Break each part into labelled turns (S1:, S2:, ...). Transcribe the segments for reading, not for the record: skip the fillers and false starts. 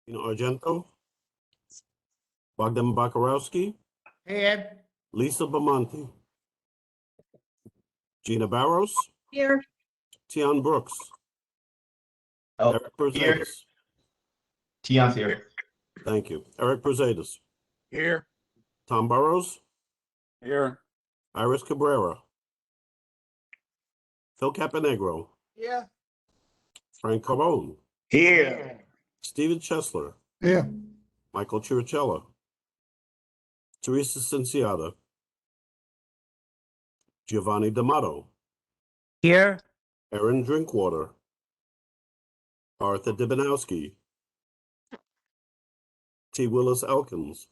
S1: Argento, Bogdan Bakarowski,
S2: Here.
S1: Lisa Bamonte, Gina Barros,
S2: Here.
S1: Tian Brooks,
S3: Oh,
S1: Eric
S3: here.
S1: Berzadas.
S3: Tion's here.
S1: Thank you. Eric Berzadas,
S2: Here.
S1: Tom Burrows,
S2: Here.
S1: Iris Cabrera, Phil Caponegro,
S2: Yeah.
S1: Frank Carone,
S3: Here.
S1: Stephen Chesler,
S2: Here.
S1: Michael Chiricella, Teresa Cinciata, Giovanni D'Amato,
S2: Here.
S1: Aaron Drinkwater, Arthur Dibinowski, T. Willis Elkins,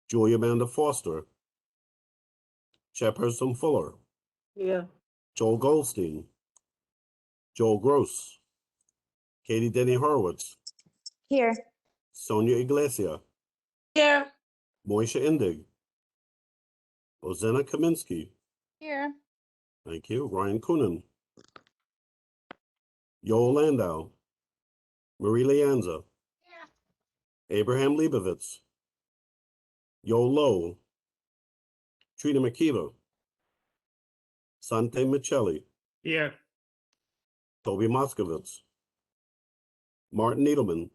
S1: Julia Amanda Foster, Chairperson Fuller,
S2: Here.
S1: Joel Goldstein, Joel Gross, Katie Denny Horowitz,
S4: Here.
S1: Sonia Iglesia,
S2: Here.
S1: Moisha Indig, Ozena Kaminsky,
S4: Here.
S1: thank you, Ryan Coonan, Yoel Landau, Marie Leanza, Abraham Leibovitz, Yo Lowe, Trina McKeever, Sante Michelli,
S2: Here.
S1: Toby Moskowitz, Martin Needleman,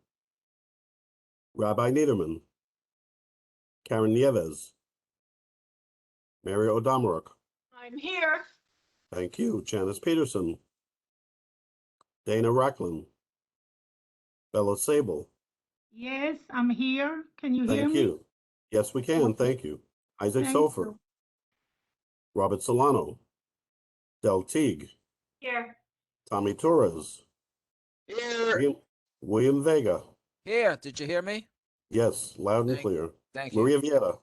S1: Rabbi Niederman, Karen Nieves, Mary Odamaruk,
S4: I'm here.
S1: thank you, Janice Peterson, Dana Racklin, Bella Sable,
S5: Yes, I'm here. Can you hear
S1: thank
S5: me?
S1: you. Yes, we can, thank you. Isaac
S5: Thank
S1: Sofer,
S5: you.
S1: Robert Solano, Del Teague,
S4: Here.
S1: Tommy Torres, William Vega,
S6: Here, did you hear me?
S1: yes, loud and
S6: Thank-
S1: clear.
S6: Thank you.
S1: Maria Vieta,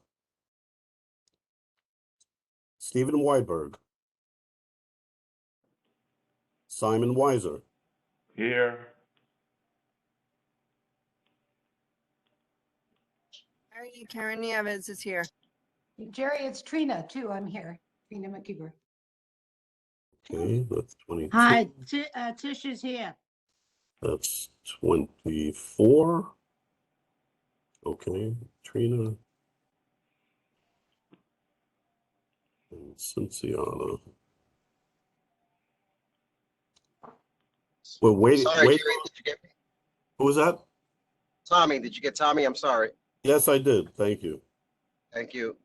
S1: Stephen Weidberg, Simon Weiser,
S3: Here.
S4: Karen Nieves is here.
S5: Jerry, it's Trina too. I'm here. Trina McKeever.
S1: okay, that's 22.
S5: Hi, Tish is here.
S1: That's 24. Okay, Trina. And Cinciana. We're waiting.
S7: Sorry,
S1: Wait.
S7: Jerry, did you get me?
S1: Who was that?
S7: Tommy, did you get Tommy? I'm sorry.
S1: Yes, I did. Thank you.
S7: Thank you.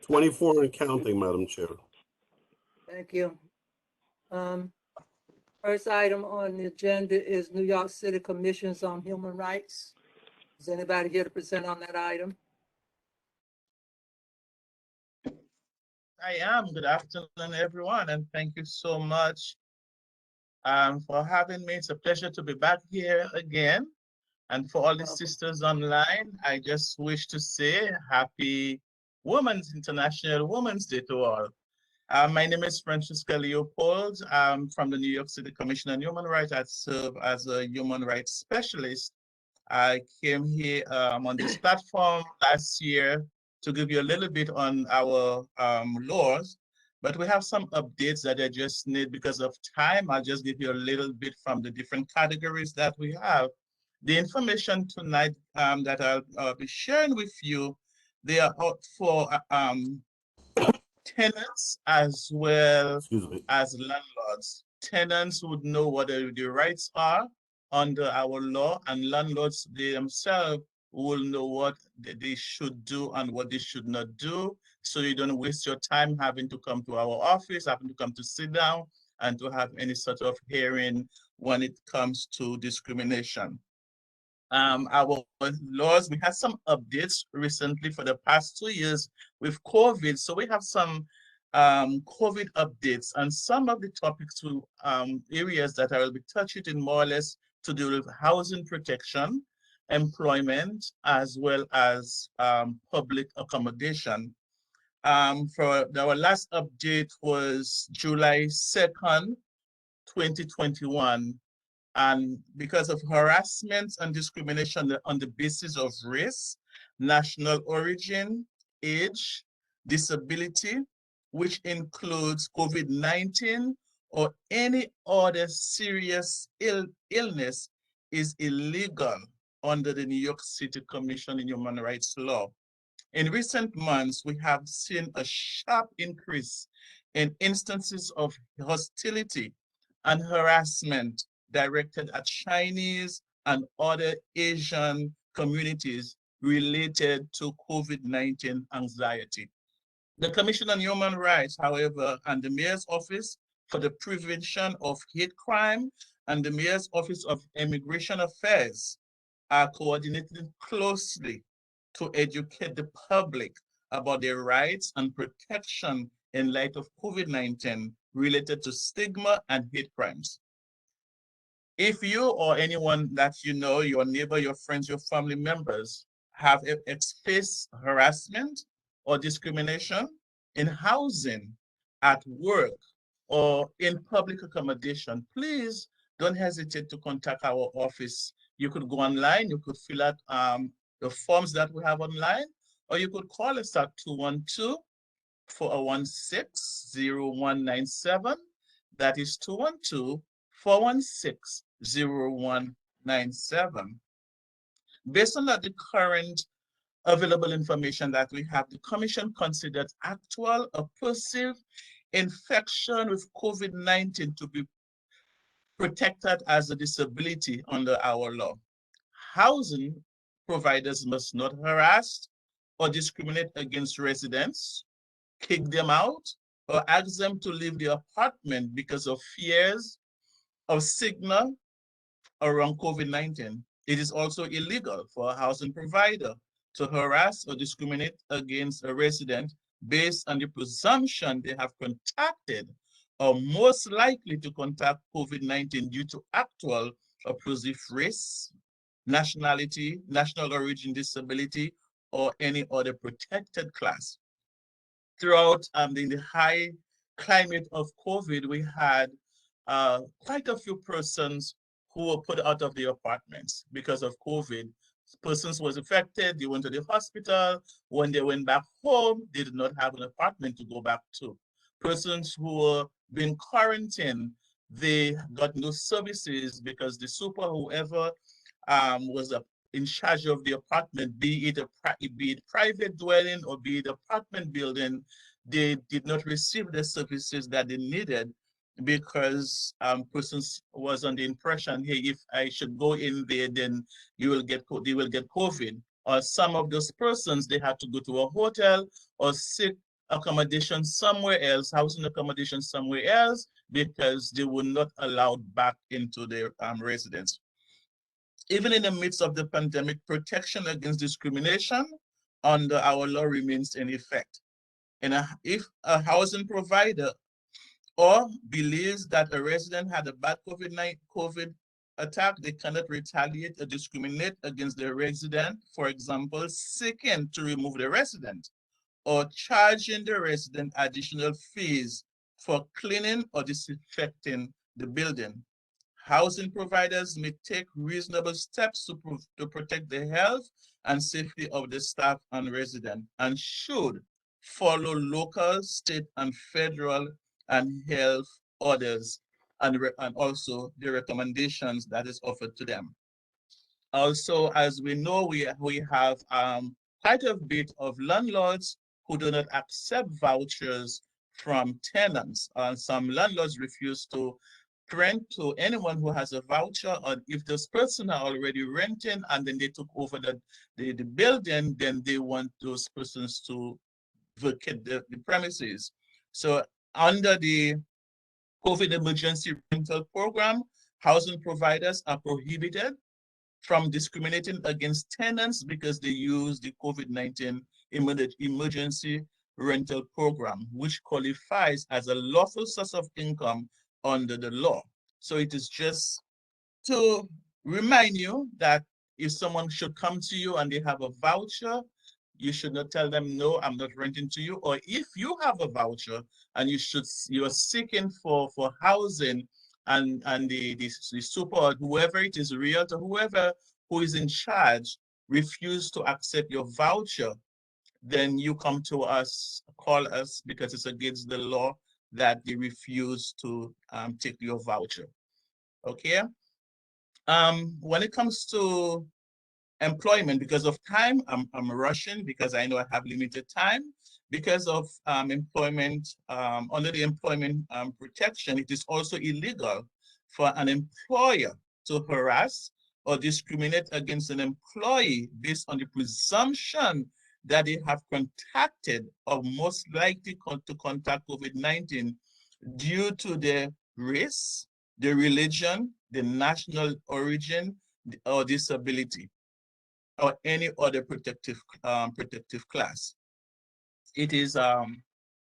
S1: 24 and counting, Madam Chair.
S8: Thank you. First item on the agenda is New York City Commissions on Human Rights. Is anybody here to present on that item?
S9: I am. Good afternoon, everyone, and thank you so much for having me. It's a pleasure to be back here again. And for all the sisters online, I just wish to say happy International Women's Day to all. My name is Francisca Leopold. I'm from the New York City Commission on Human Rights. I serve as a human rights specialist. I came here on this platform last year to give you a little bit on our laws, but we have some updates that I just need because of time. I'll just give you a little bit from the different categories that we have. The information tonight that I'll be sharing with you, they are out for tenants as well as landlords. Tenants would know what the rights are under our law, and landlords themselves will know what they should do and what they should not do. So you don't waste your time having to come to our office, having to come to sit down and to have any sort of hearing when it comes to discrimination. Our laws, we had some updates recently for the past 2 years with COVID. So we have some COVID updates, and some of the topics to areas that I will be touching in more or less to do with housing protection, employment, as well as public accommodation. For our last update was July 2nd, 2021. And because of harassment and discrimination on the basis of race, national origin, age, disability, which includes COVID-19 or any other serious illness, is illegal under the New York City Commission on Human Rights Law. In recent months, we have seen a sharp increase in instances of hostility and harassment directed at Chinese and other Asian communities related to COVID-19 anxiety. The Commission on Human Rights, however, and the Mayor's Office for the Prevention of Hate Crime and the Mayor's Office of Immigration Affairs are coordinating closely to educate the public about their rights and protection in light of COVID-19 related to stigma and hate crimes. If you or anyone that you know, your neighbor, your friends, your family members have faced harassment or discrimination in housing, at work, or in public accommodation, please don't hesitate to contact our office. You could go online, you could fill out the forms that we have online, or you could call us at 212-416-0197. That is 212-416-0197. Based on the current available information that we have, the Commission considered actual or perceived infection with COVID-19 to be protected as a disability under our law. Housing providers must not harass or discriminate against residents, kick them out, or ask them to leave the apartment because of fears of stigma around COVID-19. It is also illegal for a housing provider to harass or discriminate against a resident based on the presumption they have contacted or most likely to contact COVID-19 due to actual or perceived race, nationality, national origin, disability, or any other protected class. Throughout the high climate of COVID, we had quite a few persons who were put out of their apartments because of COVID. Persons was affected, they went to the hospital. When they went back home, they did not have an apartment to go back to. Persons who were being quarantined, they got no services because the super, whoever was in charge of the apartment, be it private dwelling or be it apartment building, they did not receive the services that they needed because persons was under the impression, hey, if I should go in there, then they will get COVID. Or some of those persons, they had to go to a hotel or seek accommodation somewhere else, housing accommodation somewhere else, because they were not allowed back into their residence. Even in the midst of the pandemic, protection against discrimination under our law remains in effect. And if a housing provider or believes that a resident had a bad COVID attack, they cannot retaliate or discriminate against the resident, for example, seeking to remove the resident or charging the resident additional fees for cleaning or disinfecting the building. Housing providers may take reasonable steps to protect the health and safety of the staff and resident, and should follow local, state, and federal and health orders, and also the recommendations that is offered to them. Also, as we know, we have quite a bit of landlords who do not accept vouchers from tenants. Some landlords refuse to rent to anyone who has a voucher, or if this person are already renting and then they took over the building, then they want those persons to vacate the premises. So under the COVID emergency rental program, housing providers are prohibited from discriminating against tenants because they use the COVID-19 emergency rental program, which qualifies as a lawful source of income under the law. So it is just to remind you that if someone should come to you and they have a voucher, you should not tell them, no, I'm not renting to you. Or if you have a voucher and you are seeking for housing, and the super, or whoever it is, realtor, whoever who is in charge, refuse to accept your voucher, then you come to us, call us, because it's against the law that they refuse to take your voucher. Okay. When it comes to employment. Because of time, I'm rushing because I know I have limited time. Because of employment, under the employment protection, it is also illegal for an employer to harass or discriminate against an employee based on the presumption that they have contacted or most likely to contact COVID-19 due to their race, their religion, the national origin, or disability, or any other protective class. It is,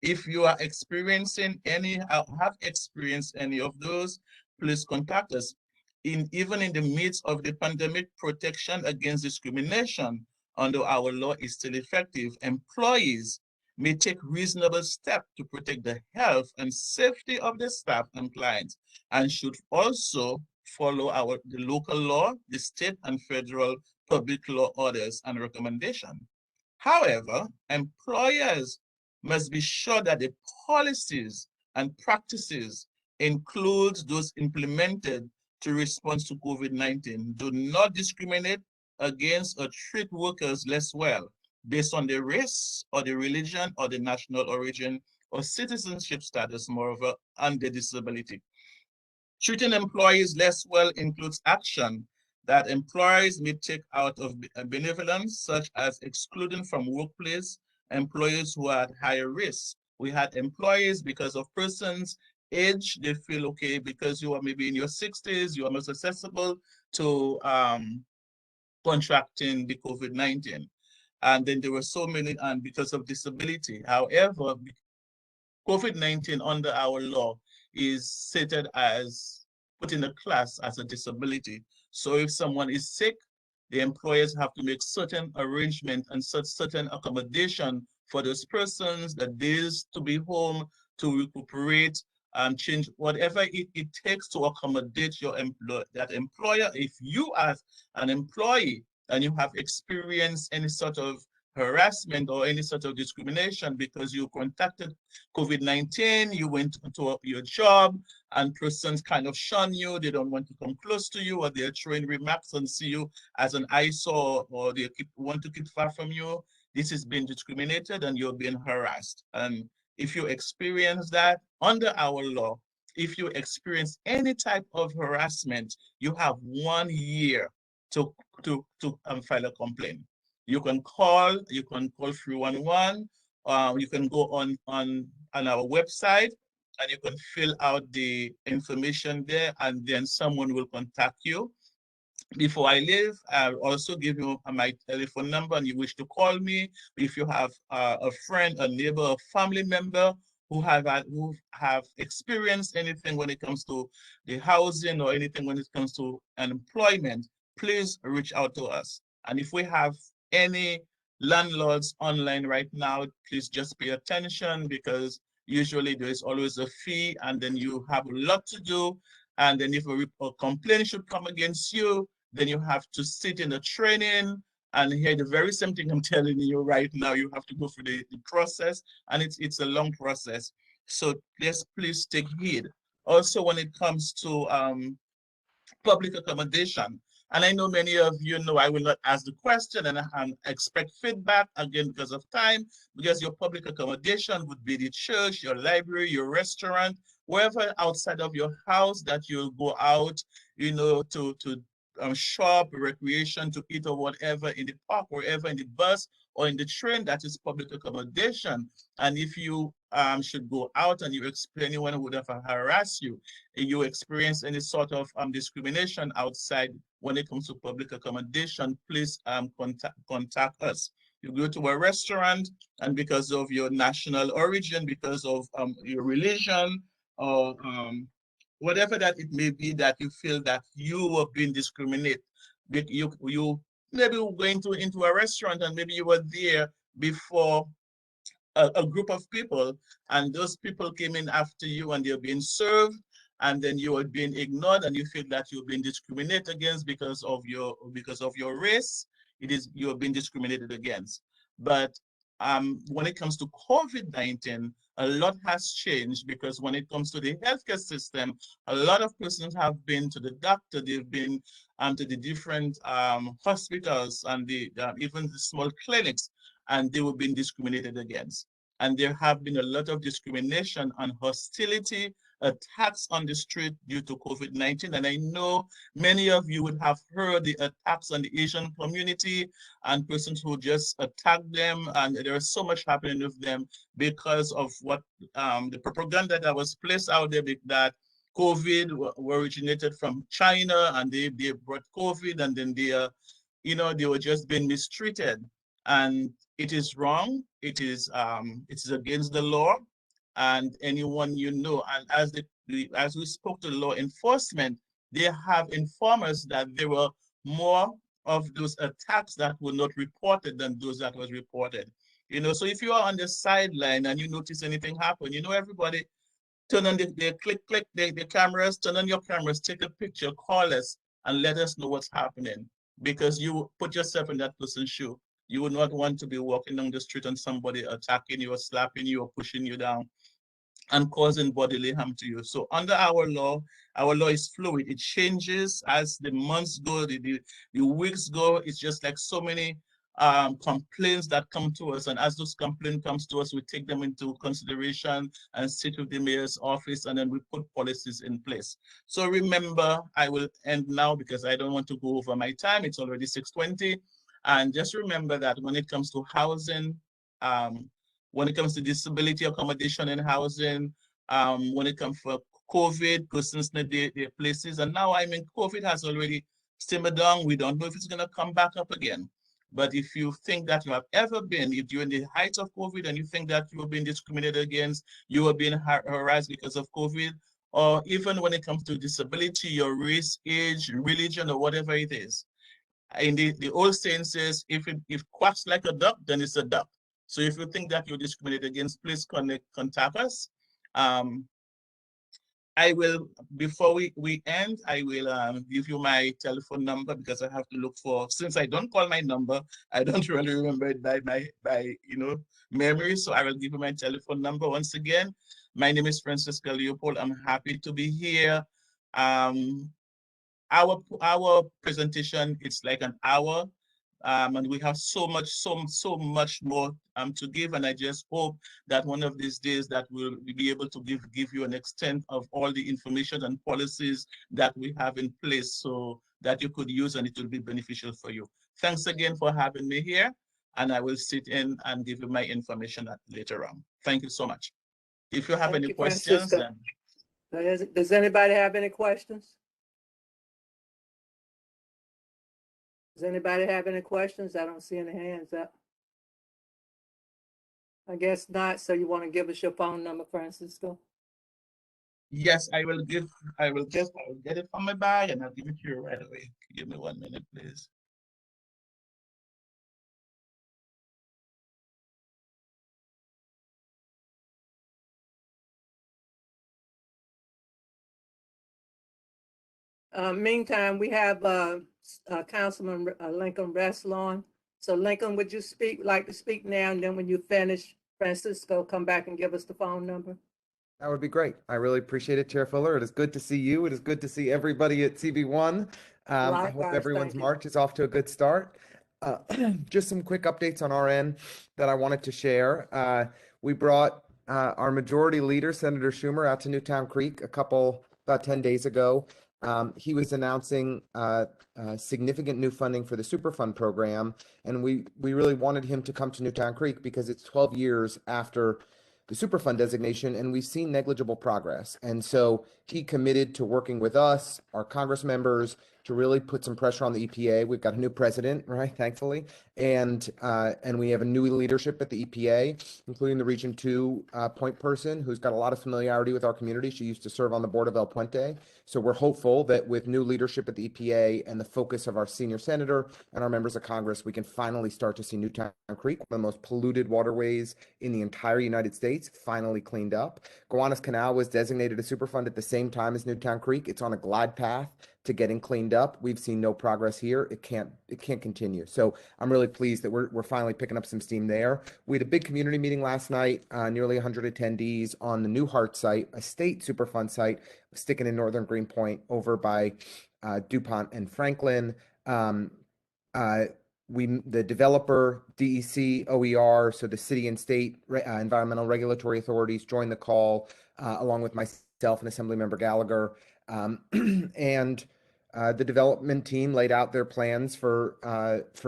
S9: if you are experiencing any, have experienced any of those, please contact us. Even in the midst of the pandemic, protection against discrimination under our law is still effective. Employees may take reasonable steps to protect the health and safety of the staff and clients, and should also follow the local law, the state and federal public law orders and recommendations. However, employers must be sure that the policies and practices include those implemented to respond to COVID-19. Do not discriminate against or treat workers less well based on their race or the religion or the national origin or citizenship status, moreover, and their disability. Treating employees less well includes action that employers may take out of benevolence, such as excluding from workplace employees who are at higher risk. We had employees, because of persons' age, they feel, okay, because you are maybe in your 60s, you are most accessible to contracting the COVID-19. And then there were so many, and because of disability. However, COVID-19 under our law is stated as put in a class as a disability. So if someone is sick, the employers have to make certain arrangement and certain accommodation for those persons, that days to be home, to recuperate, and change whatever it takes to accommodate your employer. If you as an employee and you have experienced any sort of harassment or any sort of discrimination because you contacted COVID-19, you went to your job and persons kind of shun you, they don't want to come close to you, or they're throwing remarks and see you as an eyesore, or they want to keep far from you, this is being discriminated and you're being harassed. And if you experience that under our law, if you experience any type of harassment, you have 1 year to file a complaint. You can call 311. You can go on our website and you can fill out the information there, and then someone will contact you. Before I leave, I'll also give you my telephone number, and you wish to call me. If you have a friend, a neighbor, a family member who have experienced anything when it comes to the housing or anything when it comes to employment, please reach out to us. And if we have any landlords online right now, please just pay attention, because usually there is always a fee, and then you have a lot to do. And then if a complaint should come against you, then you have to sit in a training and hear the very same thing I'm telling you right now. You have to go through the process, and it's a long process. So please take heed. Also, when it comes to public accommodation, and I know many of you know I will not ask the question and expect feedback, again because of time, because your public accommodation would be the church, your library, your restaurant, wherever outside of your house that you'll go out, you know, to shop, recreation, to eat or whatever, in the park, wherever, in the bus or in the train, that is public accommodation. And if you should go out and anyone who would have harassed you, and you experience any sort of discrimination outside when it comes to public accommodation, please contact us. You go to a restaurant, and because of your national origin, because of your religion, or whatever that it may be, that you feel that you have been discriminated, you maybe going into a restaurant and maybe you were there before a group of people, and those people came in after you and they're being served, and then you are being ignored, and you feel that you've been discriminated against because of your race. You're being discriminated against. But when it comes to COVID-19, a lot has changed because when it comes to the healthcare system, a lot of persons have been to the doctor, they've been to the different hospitals and even the small clinics, and they were being discriminated against. And there have been a lot of discrimination and hostility, attacks on the street due to COVID-19. And I know many of you would have heard the attacks on the Asian community and persons who just attack them. And there is so much happening with them because of what the propaganda that was placed out there that COVID originated from China and they brought COVID and then they were just being mistreated. And it is wrong. It is against the law. And anyone and as we spoke to law enforcement, they have informed us that there were more of those attacks that were not reported than those that was reported. So if you are on the sideline and you notice anything happen, everybody turn on the cameras, turn on your cameras, take a picture, call us, and let us know what's happening. Because you put yourself in that person's shoe. You would not want to be walking down the street and somebody attacking you or slapping you or pushing you down and causing bodily harm to you. So under our law is fluid. It changes as the months go, the weeks go. It's just like so many complaints that come to us. And as those complaints comes to us, we take them into consideration and sit with the mayor's office, and then we put policies in place. So remember, I will end now because I don't want to go over my time. It's already 6:20. And just remember that when it comes to housing, when it comes to disability accommodation and housing, when it comes for COVID, persons need their places. And now, COVID has already simmered down. We don't know if it's going to come back up again. But if you think that you have ever been, if you're in the height of COVID and you think that you have been discriminated against, you have been harassed because of COVID, or even when it comes to disability, your race, age, religion, or whatever it is, in the old saying says, if quacks like a duck, then it's a duck. So if you think that you're discriminated against, please contact us. I will, before we end, I will give you my telephone number because I have to look for, since I don't call my number, I don't really remember it by memory. So I will give you my telephone number once again. My name is Francisca Leopold. I'm happy to be here. Our presentation, it's like an hour, and we have so much more to give. And I just hope that one of these days that we'll be able to give you an extent of all the information and policies that we have in place so that you could use and it will be beneficial for you. Thanks again for having me here, and I will sit in and give you my information later on. Thank you so much. If you have any questions, then...
S8: Does anybody have any questions? Does anybody have any questions? I don't see any hands up. I guess not. So you want to give us your phone number, Francisco?
S9: Yes, I will get it from my bag and I'll give it to you right away. Give me 1 minute, please.
S8: Meantime, we have Councilman Lincoln Reslon. So Lincoln, would you like to speak now? And then when you finish, Francisco, come back and give us the phone number.
S10: That would be great. I really appreciate it, Chair Fuller. It is good to see you. It is good to see everybody at CB1. I hope everyone's March is off to a good start. Just some quick updates on our end that I wanted to share. We brought our majority leader, Senator Schumer, out to Newtown Creek about 10 days ago. He was announcing significant new funding for the Superfund program, and we really wanted him to come to Newtown Creek because it's 12 years after the Superfund designation, and we've seen negligible progress. And so he committed to working with us, our Congress members, to really put some pressure on the EPA. We've got a new president, right, thankfully, and we have a new leadership at the EPA, including the Region 2 point person who's got a lot of familiarity with our community. She used to serve on the board of El Puente. So we're hopeful that with new leadership at the EPA and the focus of our senior senator and our members of Congress, we can finally start to see Newtown Creek, one of the most polluted waterways in the entire United States, finally cleaned up. Gowanus Canal was designated a Superfund at the same time as Newtown Creek. It's on a glide path to getting cleaned up. We've seen no progress here. It can't continue. So I'm really pleased that we're finally picking up some steam there. We had a big community meeting last night, nearly 100 attendees on the Newhart site, a state Superfund site, sticking in Northern Greenpoint over by DuPont and Franklin. The developer, DEC, OER, so the city and state environmental regulatory authorities joined the call, along with myself and Assemblymember Gallagher. And the development team laid out their plans for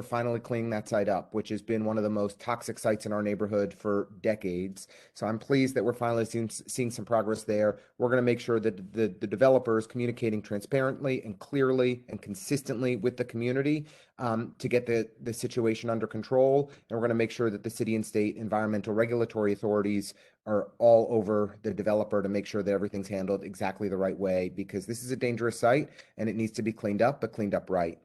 S10: finally cleaning that site up, which has been one of the most toxic sites in our neighborhood for decades. So I'm pleased that we're finally seeing some progress there. We're going to make sure that the developer is communicating transparently and clearly and consistently with the community to get the situation under control. And we're going to make sure that the city and state environmental regulatory authorities are all over the developer to make sure that everything's handled exactly the right way, because this is a dangerous site and it needs to be cleaned up, but cleaned up right.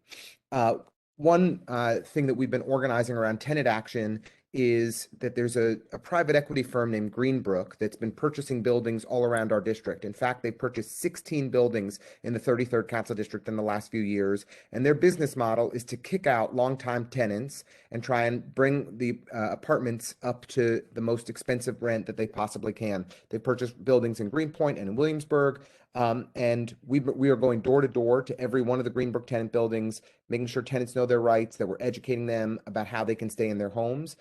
S10: One thing that we've been organizing around tenant action is that there's a private equity firm named Greenbrook that's been purchasing buildings all around our district. In fact, they purchased 16 buildings in the 33rd Council District in the last few years. And their business model is to kick out longtime tenants and try and bring the apartments up to the most expensive rent that they possibly can. They purchased buildings in Greenpoint and in Williamsburg. And we are going door to door to every one of the Greenbrook tenant buildings, making sure tenants know their rights, that we're educating them about how they can stay in their homes.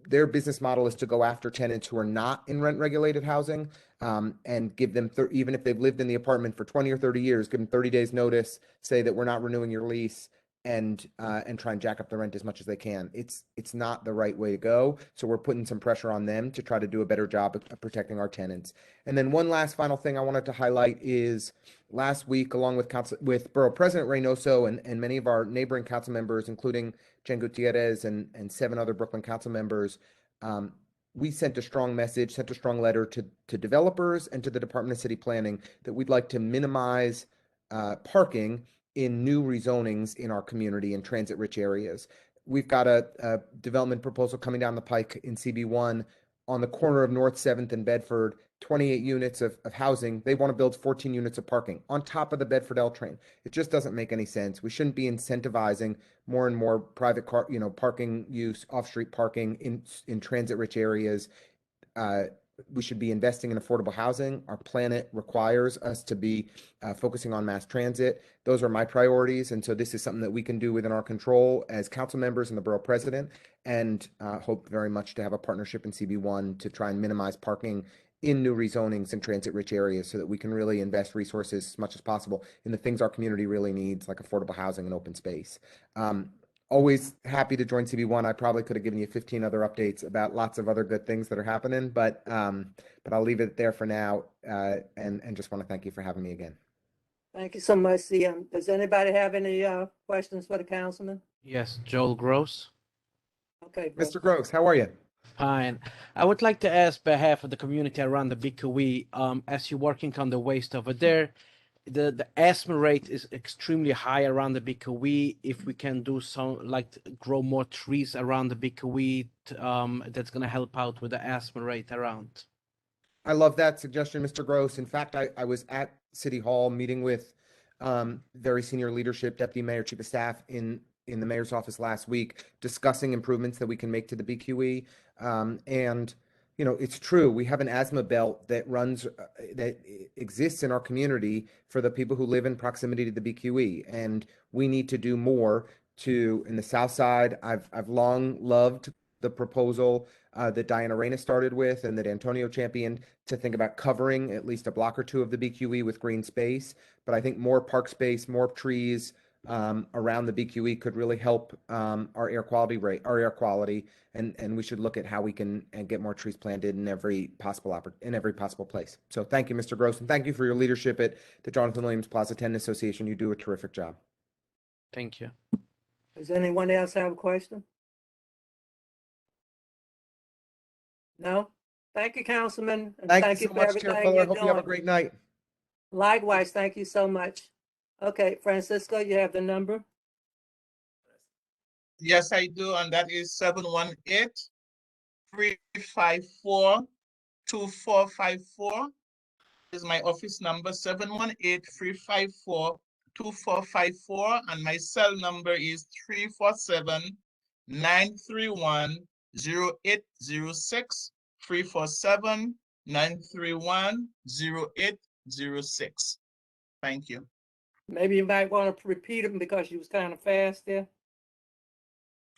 S10: Their business model is to go after tenants who are not in rent regulated housing, and give them, even if they've lived in the apartment for 20 or 30 years, give them 30 days notice, say that we're not renewing your lease, and try and jack up the rent as much as they can. It's not the right way to go. So we're putting some pressure on them to try to do a better job of protecting our tenants. And then one last final thing I wanted to highlight is last week, along with Borough President Reynoso and many of our neighboring council members, including Jen Gutierrez and 7 other Brooklyn council members, we sent a strong message, sent a strong letter to developers and to the Department of City Planning that we'd like to minimize parking in new rezonings in our community in transit-rich areas. We've got a development proposal coming down the pike in CB1 on the corner of North 7th and Bedford, 28 units of housing. They want to build 14 units of parking on top of the Bedford L train. It just doesn't make any sense. We shouldn't be incentivizing more and more private car, parking use, off-street parking in transit-rich areas. We should be investing in affordable housing. Our planet requires us to be focusing on mass transit. Those are my priorities. And so this is something that we can do within our control as council members and the borough president, and hope very much to have a partnership in CB1 to try and minimize parking in new rezonings in transit-rich areas so that we can really invest resources as much as possible in the things our community really needs, like affordable housing and open space. Always happy to join CB1. I probably could have given you 15 other updates about lots of other good things that are happening, but I'll leave it there for now, and just want to thank you for having me again.
S8: Thank you so much, CM. Does anybody have any questions for the councilman?
S2: Yes, Joel Gross.
S8: Okay, Bill.
S10: Mr. Gross, how are you?
S2: Fine. I would like to ask behalf of the community around the BQE, as you're working on the waste over there, the asthma rate is extremely high around the BQE. If we can do some, like grow more trees around the BQE, that's going to help out with the asthma rate around.
S10: I love that suggestion, Mr. Gross. In fact, I was at City Hall meeting with very senior leadership, deputy mayor, chief of staff in the mayor's office last week, discussing improvements that we can make to the BQE. And it's true. We have an asthma belt that runs, that exists in our community for the people who live in proximity to the BQE. And we need to do more in the South Side. I've long loved the proposal that Diana Reyna started with and that Antonio championed, to think about covering at least a block or two of the BQE with green space. But I think more park space, more trees around the BQE could really help our air quality, and we should look at how we can get more trees planted in every possible place. So thank you, Mr. Gross, and thank you for your leadership at the Jonathan Williams Plaza Tenant Association. You do a terrific job.
S2: Thank you.
S8: Does anyone else have a question? No? Thank you, Councilman. And
S10: Thank you so
S8: for
S10: much,
S8: everything
S10: Chair Fuller.
S8: you're
S10: Hope you have a
S8: doing.
S10: great night.
S8: Likewise, thank you so much. Okay, Francisco, you have the number?
S9: Yes, I do, and that is 718-354-2454. Is my office number, 718-354-2454. 2454, and my cell number is 347-931-0806, 347-931-0806. Thank you.
S8: Maybe you might want to repeat them because you was kind of fast there.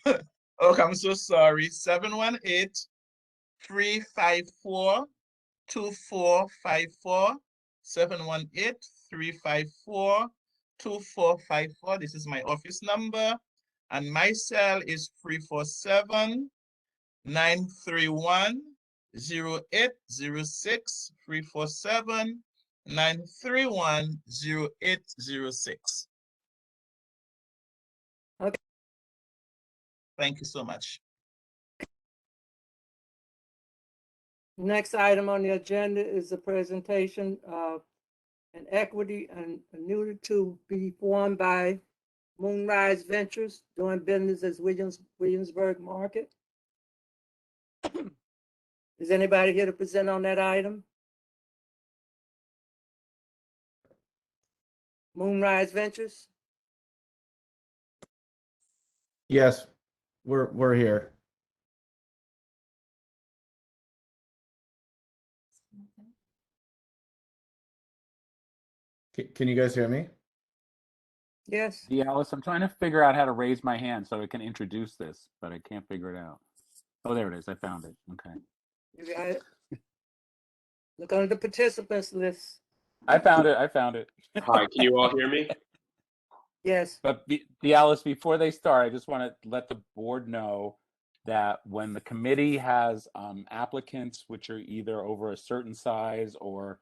S9: Oh, I'm so sorry. 718-354-2454. 718-354-2454. This is my office number. And my cell is 347-931-0806. 347-931-0806.
S8: Okay.
S9: Thank you so much.
S8: Next item on the agenda is a presentation of an equity and annuity to be formed by Moonrise Ventures, doing business as Williamsburg Market. Is anybody here to present on that item? Moonrise Ventures?
S11: Yes, we're here. Can you guys hear me?
S8: Yes.
S12: Yeah, Alice, I'm trying to figure out how to raise my hand so I can introduce this, but I can't figure it out. Oh, there it is. I found it. Okay.
S8: You got it? Look under the participants list.
S12: I found it. I found it.
S13: Hi, can you all hear me?
S8: Yes.
S12: But Alice, before they start, I just want to let the board know that when the committee has applicants which are either over a certain size or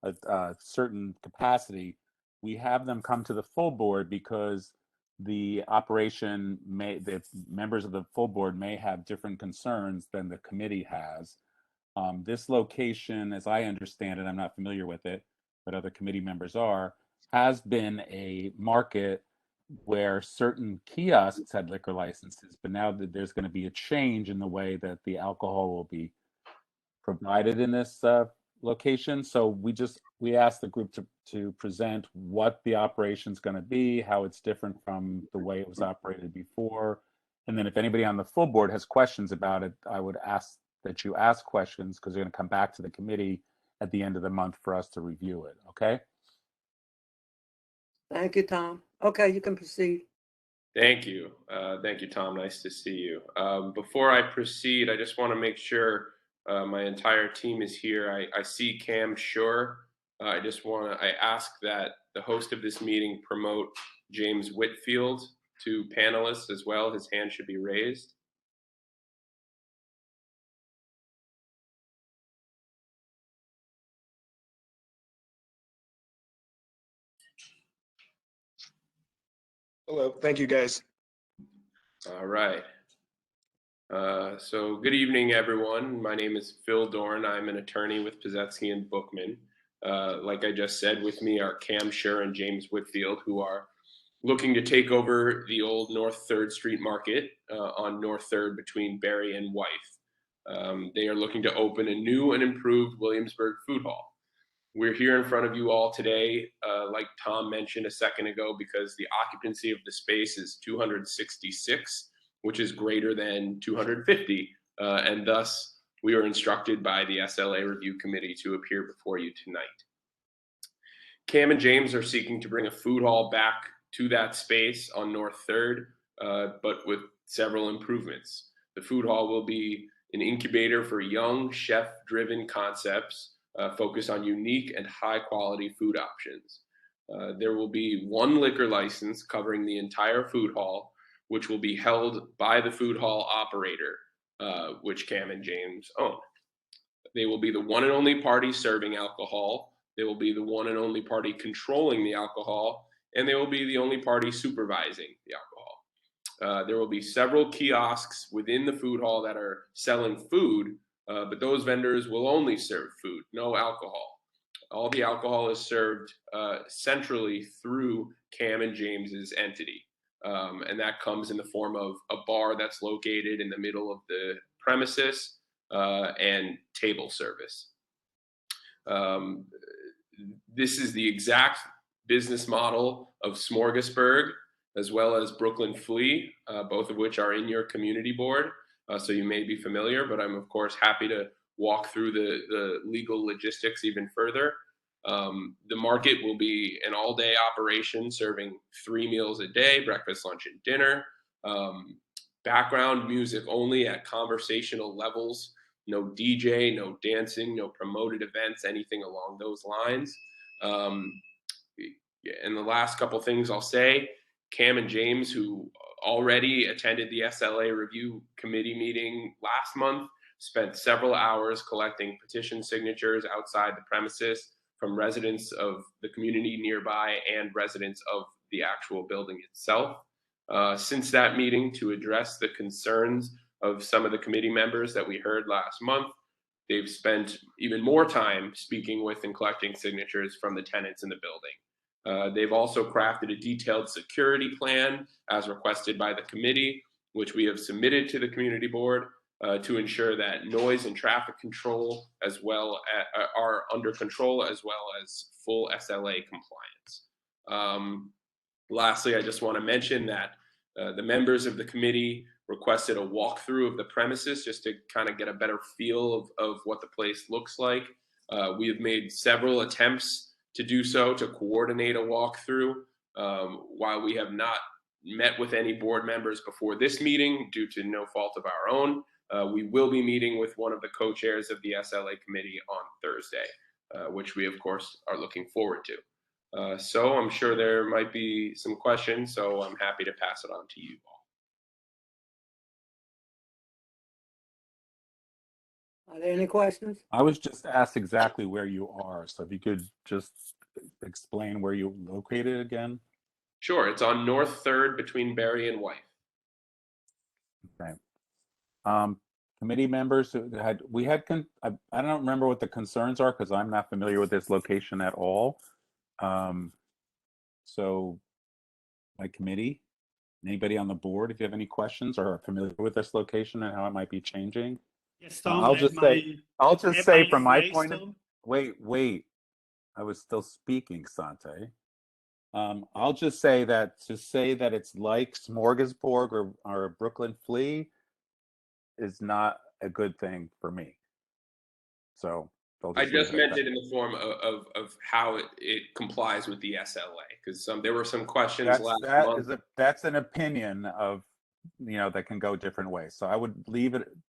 S12: a certain capacity, we have them come to the full board because the members of the full board may have different concerns than the committee has. This location, as I understand it, I'm not familiar with it, but other committee members are, has been a market where certain kiosks had liquor licenses, but now that there's going to be a change in the way that the alcohol will be provided in this location. So we asked the group to present what the operation is going to be, how it's different from the way it was operated before. And then if anybody on the full board has questions about it, I would ask that you ask questions because they're going to come back to the committee at the end of the month for us to review it. Okay.
S8: Thank you, Tom. Okay, you can proceed.
S13: Thank you. Thank you, Tom. Nice to see you. Before I proceed, I just want to make sure my entire team is here. I see Cam Schur. I ask that the host of this meeting promote James Whitfield to panelists as well. His hand should be raised.
S14: Hello, thank you guys.
S13: All right. So good evening, everyone. My name is Phil Dorn. I'm an attorney with Pazetsky and Bookman. Like I just said, with me are Cam Schur and James Whitfield, who are looking to take over the old North 3rd Street Market on North 3rd between Berry and Wythe. They are looking to open a new and improved Williamsburg food hall. We're here in front of you all today, like Tom mentioned a second ago, because the occupancy of the space is 266, which is greater than 250, and thus we are instructed by the SLA Review Committee to appear before you tonight. Cam and James are seeking to bring a food hall back to that space on North 3rd, but with several improvements. The food hall will be an incubator for young chef-driven concepts focused on unique and high-quality food options. There will be one liquor license covering the entire food hall, which will be held by the food hall operator, which Cam and James own. They will be the one and only party serving alcohol. They will be the one and only party controlling the alcohol, and they will be the only party supervising the alcohol. There will be several kiosks within the food hall that are selling food, but those vendors will only serve food, no alcohol. All the alcohol is served centrally through Cam and James's entity. And that comes in the form of a bar that's located in the middle of the premises and table service. This is the exact business model of Smorgasburg, as well as Brooklyn Flea, both of which are in your community board. So you may be familiar, but I'm of course happy to walk through the legal logistics even further. The market will be an all-day operation serving 3 meals a day, breakfast, lunch, and dinner. Background music only at conversational levels. No DJ, no dancing, no promoted events, anything along those lines. And the last couple things I'll say, Cam and James, who already attended the SLA review committee meeting last month, spent several hours collecting petition signatures outside the premises from residents of the community nearby and residents of the actual building itself. Since that meeting, to address the concerns of some of the committee members that we heard last month, they've spent even more time speaking with and collecting signatures from the tenants in the building. They've also crafted a detailed security plan as requested by the committee, which we have submitted to the community board to ensure that noise and traffic control as well are under control, as well as full SLA compliance. Lastly, I just want to mention that the members of the committee requested a walkthrough of the premises just to kind of get a better feel of what the place looks like. We have made several attempts to do so, to coordinate a walkthrough. While we have not met with any board members before this meeting due to no fault of our own, we will be meeting with one of the co-chairs of the SLA committee on Thursday, which we of course are looking forward to. So I'm sure there might be some questions, so I'm happy to pass it on to you all.
S8: Are there any questions?
S12: I was just asked exactly where you are, so if you could just explain where you're located again.
S13: Sure, it's on North 3rd between Berry and White.
S12: Okay. Committee members who had, I don't remember what the concerns are because I'm not familiar with this location at all. So my committee, anybody on the board, if you have any questions or are familiar with this location and how it might be changing.
S14: Yes, Tom,
S12: I'll just say from my point of, wait, I was still speaking, Sante. I'll just say that to say that it's like Smorgasburg or Brooklyn Flea is not a good thing for me. So
S13: I just meant it in the form of how it complies with the SLA, because there were some questions last month.
S12: That's an opinion of, that can go different ways. So I would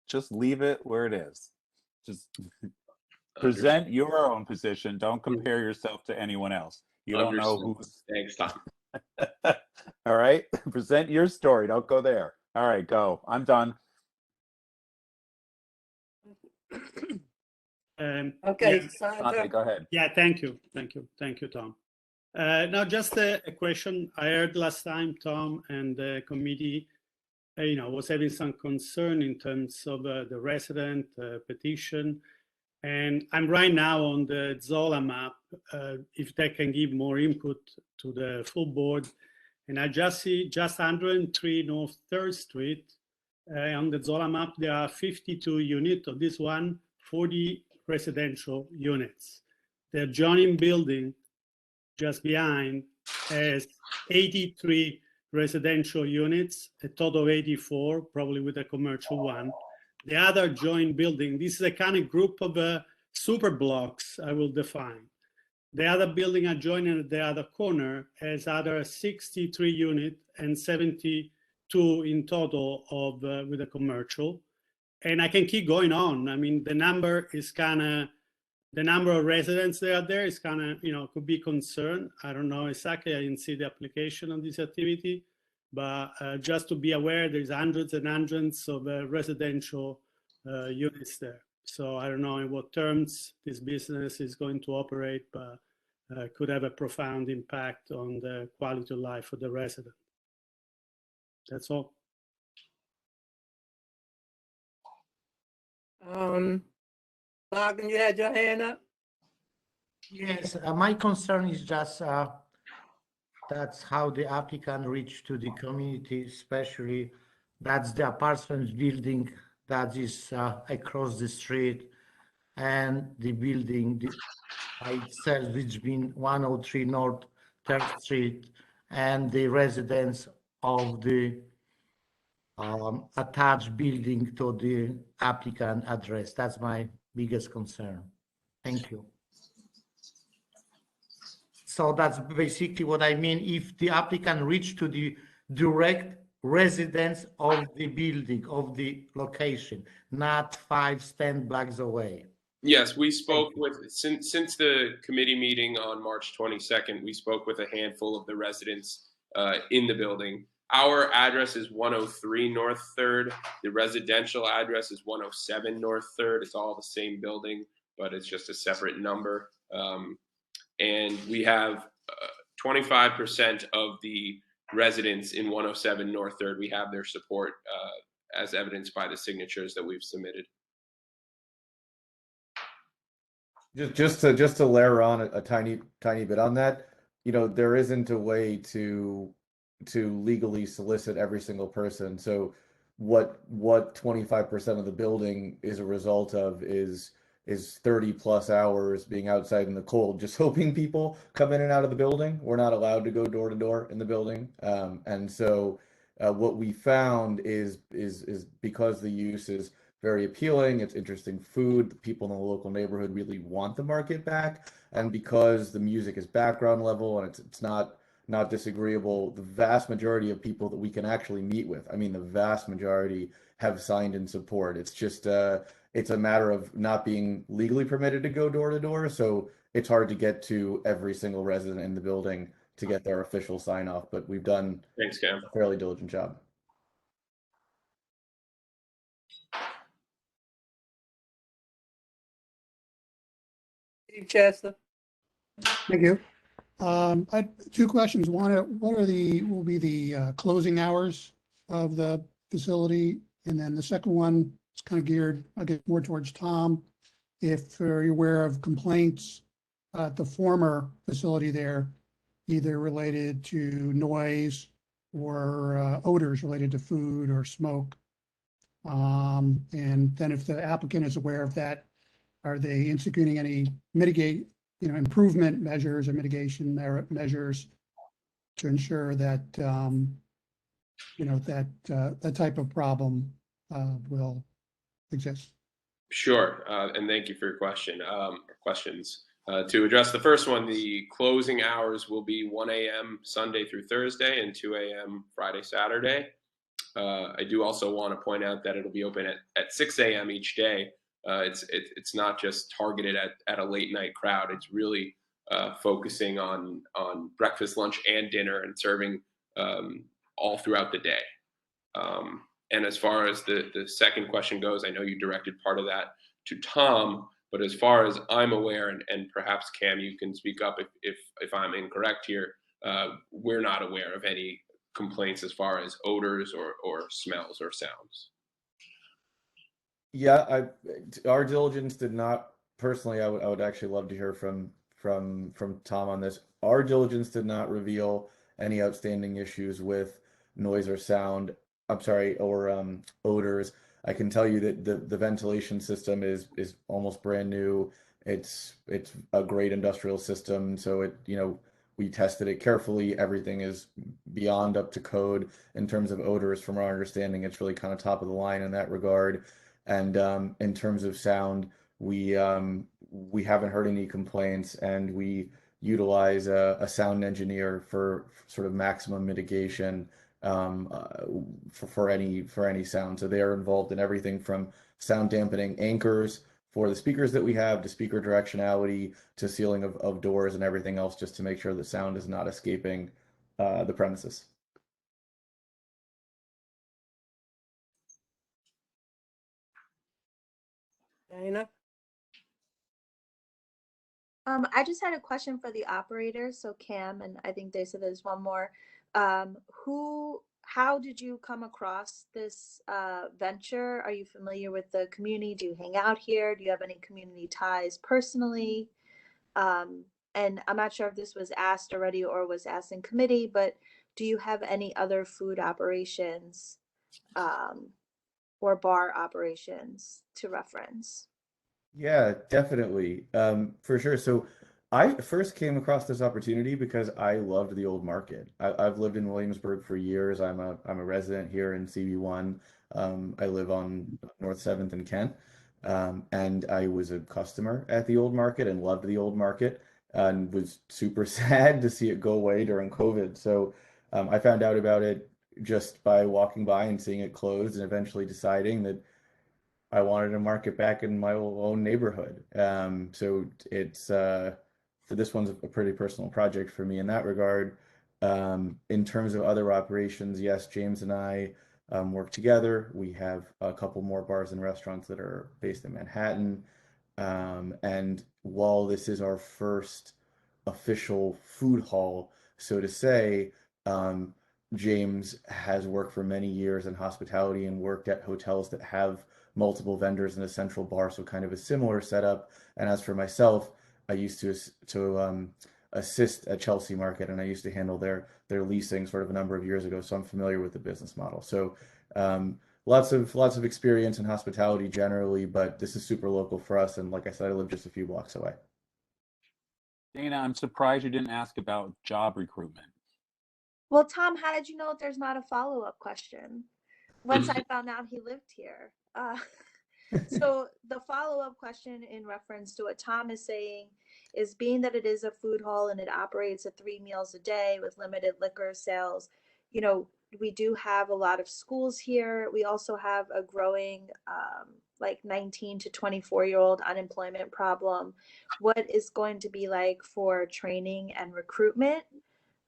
S12: just leave it where it is. Just present your own position. Don't compare yourself to anyone else. You don't know who's.
S13: Thanks, Tom.
S12: All right, present your story. Don't go there. All right, go. I'm done.
S8: Okay,
S14: yeah.
S12: Sante, go ahead.
S14: Yeah, thank you, Tom. Now, just a question. I heard last time Tom and the committee, was having some concern in terms of the resident petition, and I'm right now on the Zola map. If they can give more input to the full board, and I just see 103 North 3rd Street on the Zola map. There are 52 units of this one, 40 residential units. The adjoining building just behind has 83 residential units, a total of 84, probably with a commercial one. The other joint building, this is a kind of group of super blocks, I will define. The other building adjoining at the other corner has other 63 units and 72 in total of with a commercial. And I can keep going on. I mean, the number of residents there is kind of, could be concerned. I don't know exactly. I didn't see the application on this activity, but just to be aware, there's hundreds and hundreds of residential units there. So I don't know in what terms this business is going to operate, but could have a profound impact on the quality of life for the resident. That's all.
S8: Logan, you had your hand up?
S15: Yes, my concern is just that's how the applicant reached to the community, especially that's the apartments building that is across the street, and the building by itself, which been 103 North 3rd Street and the residents of the attached building to the applicant address. That's my biggest concern. Thank you. So that's basically what I mean. If the applicant reach to the direct residence of the building, of the location, not 5-10 blocks away.
S13: Yes, we spoke with, since the committee meeting on March 22nd, we spoke with a handful of the residents in the building. Our address is 103 North 3rd. The residential address is 107 North 3rd. It's all the same building, but it's just a separate number. And we have 25% of the residents in 107 North 3rd. We have their support as evidenced by the signatures that we've submitted.
S11: Just to layer on a tiny bit on that, you know, there isn't a way to legally solicit every single person. So what 25% of the building is a result of is 30 plus hours being outside in the cold, just hoping people come in and out of the building. We're not allowed to go door to door in the building. And so what we found is because the use is very appealing, it's interesting food, the people in the local neighborhood really want the market back, and because the music is background level and it's not disagreeable, the vast majority of people that we can actually meet with, I mean the vast majority, have signed in support. It's just it's a matter of not being legally permitted to go door to door, so it's hard to get to every single resident in the building to get their official sign off, but we've done
S13: Thanks, Cam.
S11: a fairly diligent job.
S8: Steve Chester.
S16: Thank you. I have two questions. One, will be the closing hours of the facility? And then the second one is kind of geared, I guess, more towards Tom. If you're aware of complaints at the former facility there, either related to noise or odors related to food or smoke. And then if the applicant is aware of that, are they instituting any improvement measures or mitigation measures to ensure that, that type of problem will exist?
S13: Sure, and thank you for your question, questions. To address the first one, the closing hours will be 1 a.m. Sunday through Thursday and 2 a.m. Friday, Saturday. I do also want to point out that it'll be open at 6 a.m. each day. It's not just targeted at a late night crowd. It's really focusing on breakfast, lunch, and dinner, and serving all throughout the day. And as far as the second question goes, I know you directed part of that to Tom, but as far as I'm aware, and perhaps Cam, you can speak up if I'm incorrect here, we're not aware of any complaints as far as odors or smells or sounds.
S11: Yeah, our diligence did not, personally, I would actually love to hear from Tom on this. Our diligence did not reveal any outstanding issues with noise or sound, or odors. I can tell you that the ventilation system is almost brand new. It's a great industrial system, so we tested it carefully. Everything is beyond up to code in terms of odors. From our understanding, it's really kind of top of the line in that regard. And in terms of sound, we haven't heard any complaints, and we utilize a sound engineer for sort of maximum mitigation for any sound. So they are involved in everything from sound dampening anchors for the speakers that we have, to speaker directionality, to sealing of doors and everything else, just to make sure the sound is not escaping the premises.
S8: Dana?
S17: I just had a question for the operator. So Cam, and I think they said there's one more. How did you come across this venture? Are you familiar with the community? Do you hang out here? Do you have any community ties personally? And I'm not sure if this was asked already or was asked in committee, but do you have any other food operations or bar operations to reference?
S11: Yeah, definitely. For sure. So I first came across this opportunity because I loved the old market. I've lived in Williamsburg for years. I'm a resident here in CB1. I live on North 7th and Kent. And I was a customer at the old market and loved the old market and was super sad to see it go away during COVID. So I found out about it just by walking by and seeing it closed and eventually deciding that I wanted to market back in my own neighborhood. So it's for this one's a pretty personal project for me in that regard. In terms of other operations, yes, James and I work together. We have a couple more bars and restaurants that are based in Manhattan. And while this is our first official food hall, so to say, James has worked for many years in hospitality and worked at hotels that have multiple vendors in a central bar, so kind of a similar setup. And as for myself, I used to assist at Chelsea Market, and I used to handle their leasing sort of a number of years ago. So I'm familiar with the business model. So lots of experience in hospitality generally, but this is super local for us. And like I said, I live just a few blocks away.
S12: Dana, I'm surprised you didn't ask about job recruitment.
S17: Well, Tom, how did you know there's not a follow-up question? Once I found out he lived here. So the follow-up question in reference to what Tom is saying is, being that it is a food hall and it operates at 3 meals a day with limited liquor sales, you know, we do have a lot of schools here. We also have a growing like 19 to 24-year-old unemployment problem. What is going to be like for training and recruitment?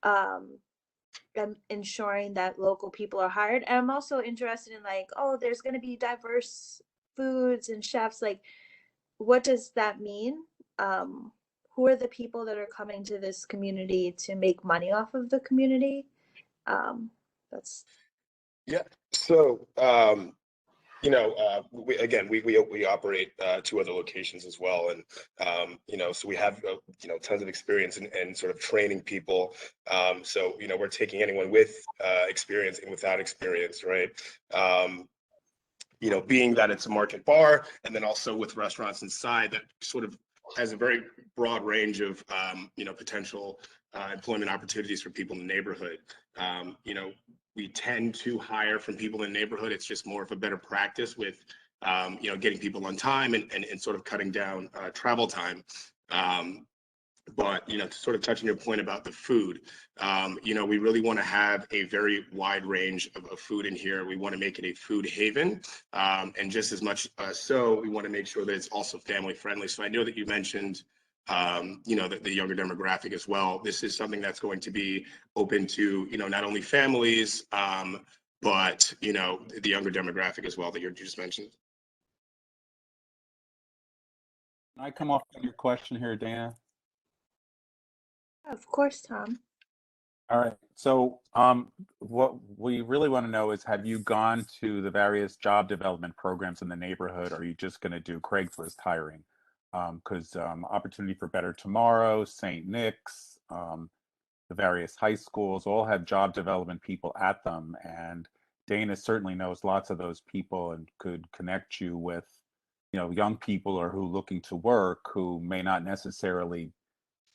S17: And ensuring that local people are hired. And I'm also interested in, like, oh, there's going to be diverse foods and chefs. Like, what does that mean? Who are the people that are coming to this community to make money off of the community? That's
S18: yeah. So you know, we operate 2 other locations as well, and you know, so we have you know, tons of experience in sort of training people. So you know, we're taking anyone with experience and without experience, right? You know, being that it's a market bar, and then also with restaurants inside, that sort of has a very broad range of you know, potential employment opportunities for people in the neighborhood. You know, we tend to hire from people in the neighborhood. It's just more of a better practice with, you know, getting people on time and sort of cutting down travel time. But, you know, to sort of touch on your point about the food, you know, we really want to have a very wide range of food in here. We want to make it a food haven. And just as much so, we want to make sure that it's also family friendly. So I know that you mentioned you know, the younger demographic as well. This is something that's going to be open to, you know, not only families, but, you know, the younger demographic as well that you just mentioned.
S12: Can I come off on your question here, Dana?
S17: of course, Tom.
S12: All right. So what we really want to know is, have you gone to the various job development programs in the neighborhood, or are you just going to do Craigslist hiring? Because Opportunity for Better Tomorrow, St. Nick's, the various high schools all have job development people at them. And Dana certainly knows lots of those people and could connect you with, you know, young people or who looking to work who may not necessarily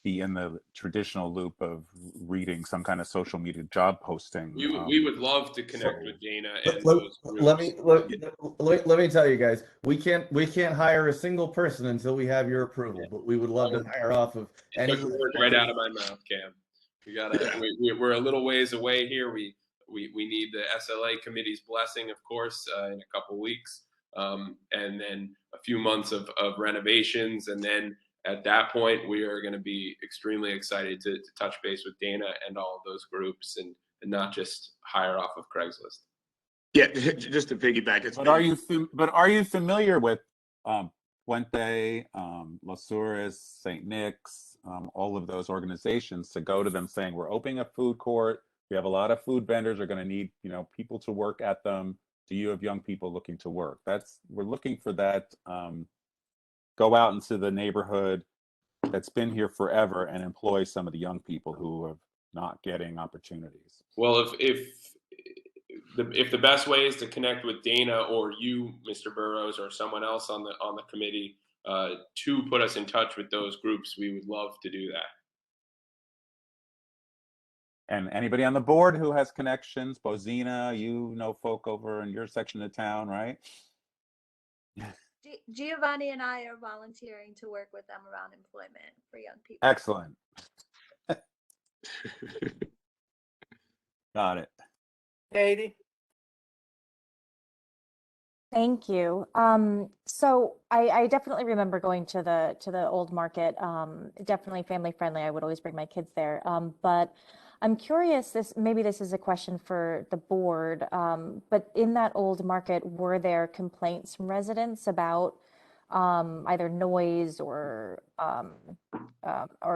S12: be in the traditional loop of reading some kind of social media job posting.
S13: We would love to connect with Dana and
S11: let me tell you guys, we can't hire a single person until we have your approval, but we would love to hire off of any.
S13: Took the word right out of my mouth, Cam. We gotta. We're a little ways away here. We need the SLA committee's blessing, of course, in a couple weeks, and then a few months of renovations, and then at that point, we are going to be extremely excited to touch base with Dana and all of those groups, and not just hire off of Craigslist.
S18: Yeah, just to piggyback.
S12: But are you familiar with Puente, Los Sures, St. Nick's, all of those organizations, to go to them saying, we're opening a food court. We have a lot of food vendors are going to need, you know, people to work at them. Do you have young people looking to work? We're looking for that. Go out into the neighborhood that's been here forever and employ some of the young people who are not getting opportunities.
S13: Well, if the best way is to connect with Dana or you, Mr. Burrows, or someone else on the committee, to put us in touch with those groups, we would love to do that.
S12: And anybody on the board who has connections, Bozina, you know folk over in your section of town, right?
S17: Giovanni and I are volunteering to work with them around employment for young people.
S12: Excellent. Got it.
S8: Katie?
S19: Thank you. So I definitely remember going to the old market. Definitely family friendly. I would always bring my kids there. But I'm curious, maybe this is a question for the board, but in that old market, were there complaints from residents about either noise or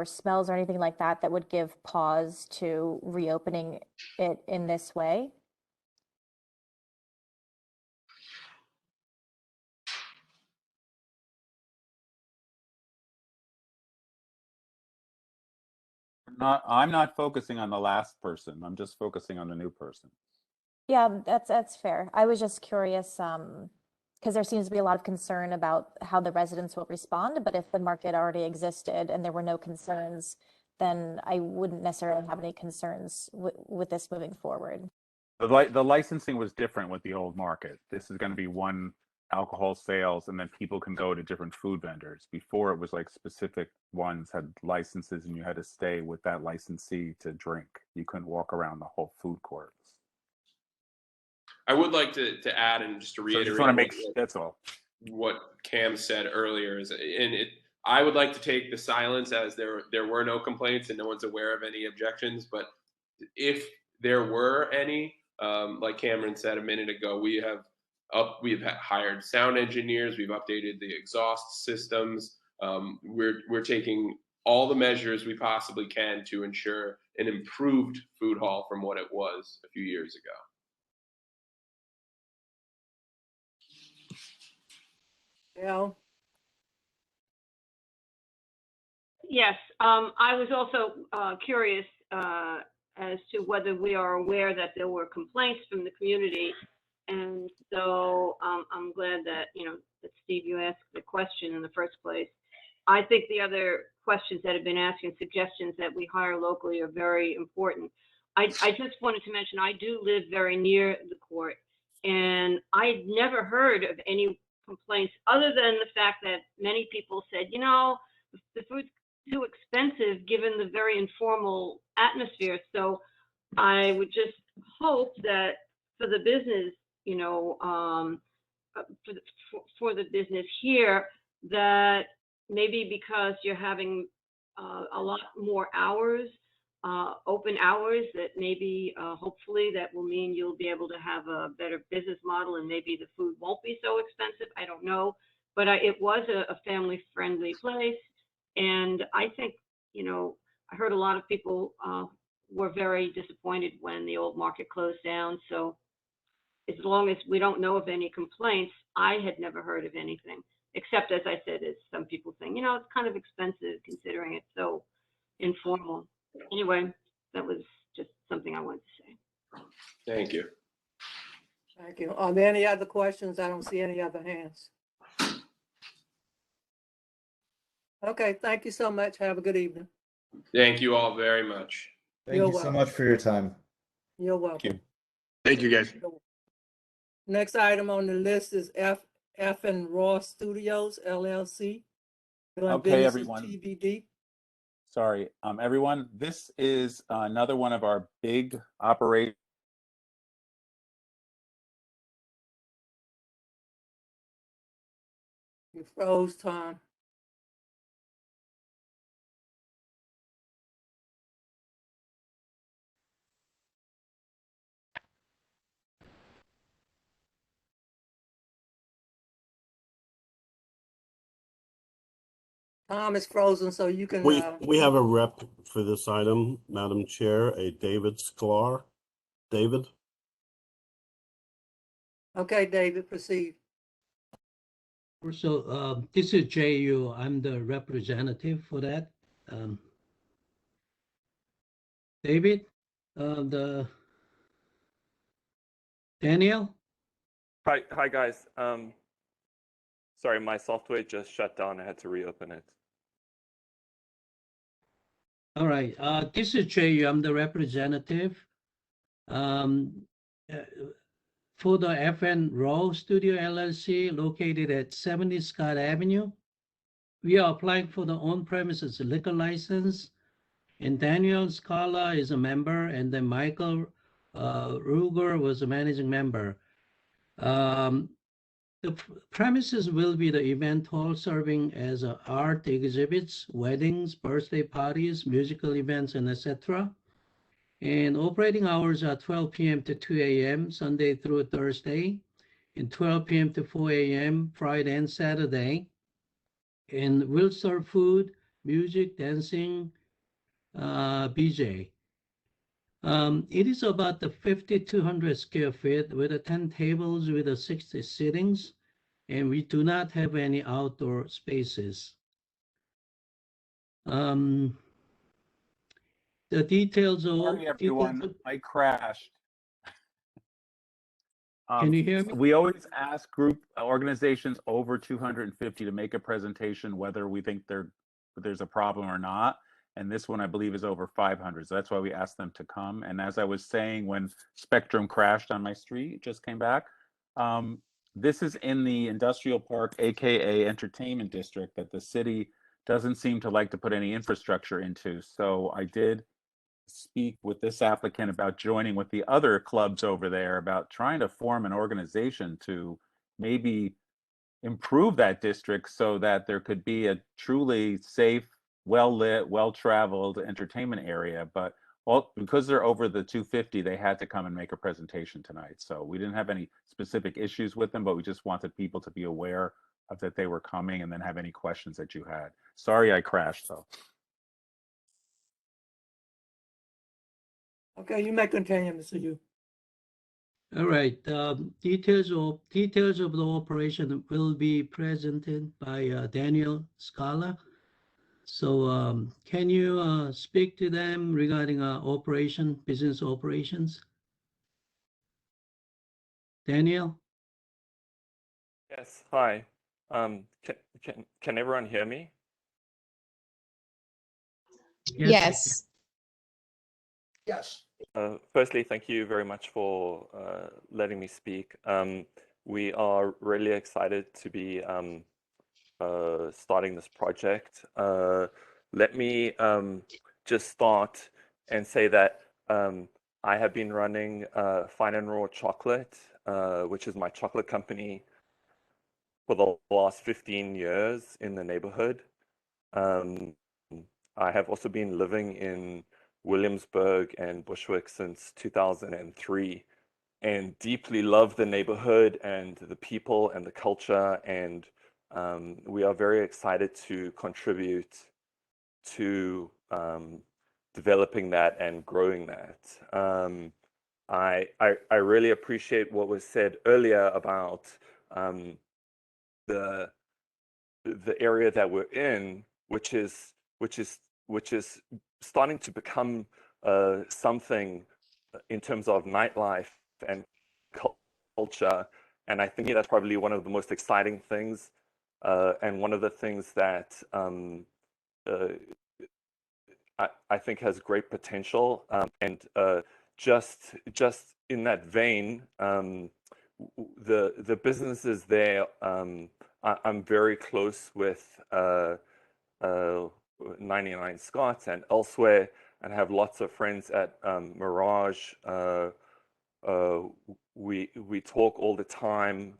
S19: smells or anything like that that would give pause to reopening it in this way?
S12: I'm not focusing on the last person. I'm just focusing on the new person.
S19: Yeah, that's fair. I was just curious, because there seems to be a lot of concern about how the residents will respond, but if the market already existed and there were no concerns, then I wouldn't necessarily have any concerns with this moving forward.
S12: The licensing was different with the old market. This is going to be one alcohol sales, and then people can go to different food vendors. Before, it was like specific ones had licenses and you had to stay with that licensee to drink. You couldn't walk around the whole food court.
S13: I would like to add and just to reiterate.
S12: So just want to make that's all.
S13: What Cam said earlier is, I would like to take the silence as there were no complaints and no one's aware of any objections. But if there were any, like Cameron said a minute ago, we've hired sound engineers, we've updated the exhaust systems. We're taking all the measures we possibly can to ensure an improved food hall from what it was a few years ago.
S8: Yeah.
S4: Yes, I was also curious as to whether we are aware that there were complaints from the community. And so I'm glad that, that Steve, you asked the question in the first place. I think the other questions that have been asked and suggestions that we hire locally are very important. I just wanted to mention, I do live very near the court, and I never heard of any complaints other than the fact that many people said, the food's too expensive given the very informal atmosphere. So I would just hope that for the business, for the business here, that maybe because you're having a lot more hours, open hours, that maybe hopefully that will mean you'll be able to have a better business model and maybe the food won't be so expensive. I don't know, but it was a family friendly place. And I think, I heard a lot of people were very disappointed when the old market closed down. So as long as we don't know of any complaints, I had never heard of anything, except, as I said, as some people saying, it's kind of expensive considering it's so informal. Anyway, that was just something I wanted to say.
S13: Thank you.
S8: Thank you. Are there any other questions? I don't see any other hands. Okay, thank you so much. Have a good evening.
S13: Thank you all very much.
S11: Thank you so much for your time.
S8: You're welcome.
S18: Thank you, guys.
S8: Next item on the list is F and Ross Studios, LLC.
S12: Okay, everyone.
S8: TBD.
S12: Sorry, everyone. This is another one of our big operations.
S8: You froze, Tom. Tom is frozen, so you can.
S1: We have a rep for this item, Madam Chair, a David Sklar. David?
S8: Okay, David, proceed.
S20: So this is JU. I'm the representative for that. David, Daniel?
S21: Hi guys. Sorry, my software just shut down. I had to reopen it.
S20: All right, this is Jay Yu. I'm the representative. Um, uh, for the FN Raw Studio LLC located at 70 Scott Avenue. We are applying for the on-premises liquor license, and Daniel Scala is a member, and then Michael Ruger was a managing member. The premises will be the event hall serving as art exhibits, weddings, birthday parties, musical events, and etc. And operating hours are 12 p.m. to 2 a.m. Sunday through Thursday, and 12 p.m. to 4 a.m. Friday and Saturday. And we'll serve food, music, dancing, BJ. It is about the 5,200 square feet with 10 tables with 60 sittings, and we do not have any outdoor spaces. The details of
S12: Sorry, everyone. I crashed.
S20: Can you hear me?
S12: We always ask group organizations over 250 to make a presentation, whether we think there's a problem or not. And this one, I believe, is over 500. So that's why we asked them to come. And as I was saying, when Spectrum crashed on my street, just came back. This is in the industrial park, AKA entertainment district, that the city doesn't seem to like to put any infrastructure into. So I did speak with this applicant about joining with the other clubs over there about trying to form an organization to maybe improve that district so that there could be a truly safe, well-lit, well-traveled entertainment area. But because they're over the 250, they had to come and make a presentation tonight. So we didn't have any specific issues with them, but we just wanted people to be aware of that they were coming and then have any questions that you had. Sorry I crashed though.
S8: Okay, you may continue, Mr. Yu.
S20: All right, details of the operation will be presented by Daniel Scala. So can you speak to them regarding business operations? Daniel?
S21: Yes, hi. Can everyone hear me?
S20: Yes.
S15: Yes.
S21: Firstly, thank you very much for letting me speak. We are really excited to be starting this project. Let me just start and say that I have been running Fine and Raw Chocolate, which is my chocolate company, for the last 15 years in the neighborhood. I have also been living in Williamsburg and Bushwick since 2003 and deeply love the neighborhood and the people and the culture, and we are very excited to contribute to developing that and growing that. I really appreciate what was said earlier about the area that we're in, which is starting to become something in terms of nightlife and culture. And I think that's probably one of the most exciting things, and one of the things that I think has great potential. And just in that vein, the businesses there, I'm very close with 99 Scots and elsewhere, and have lots of friends at Mirage. We talk all the time.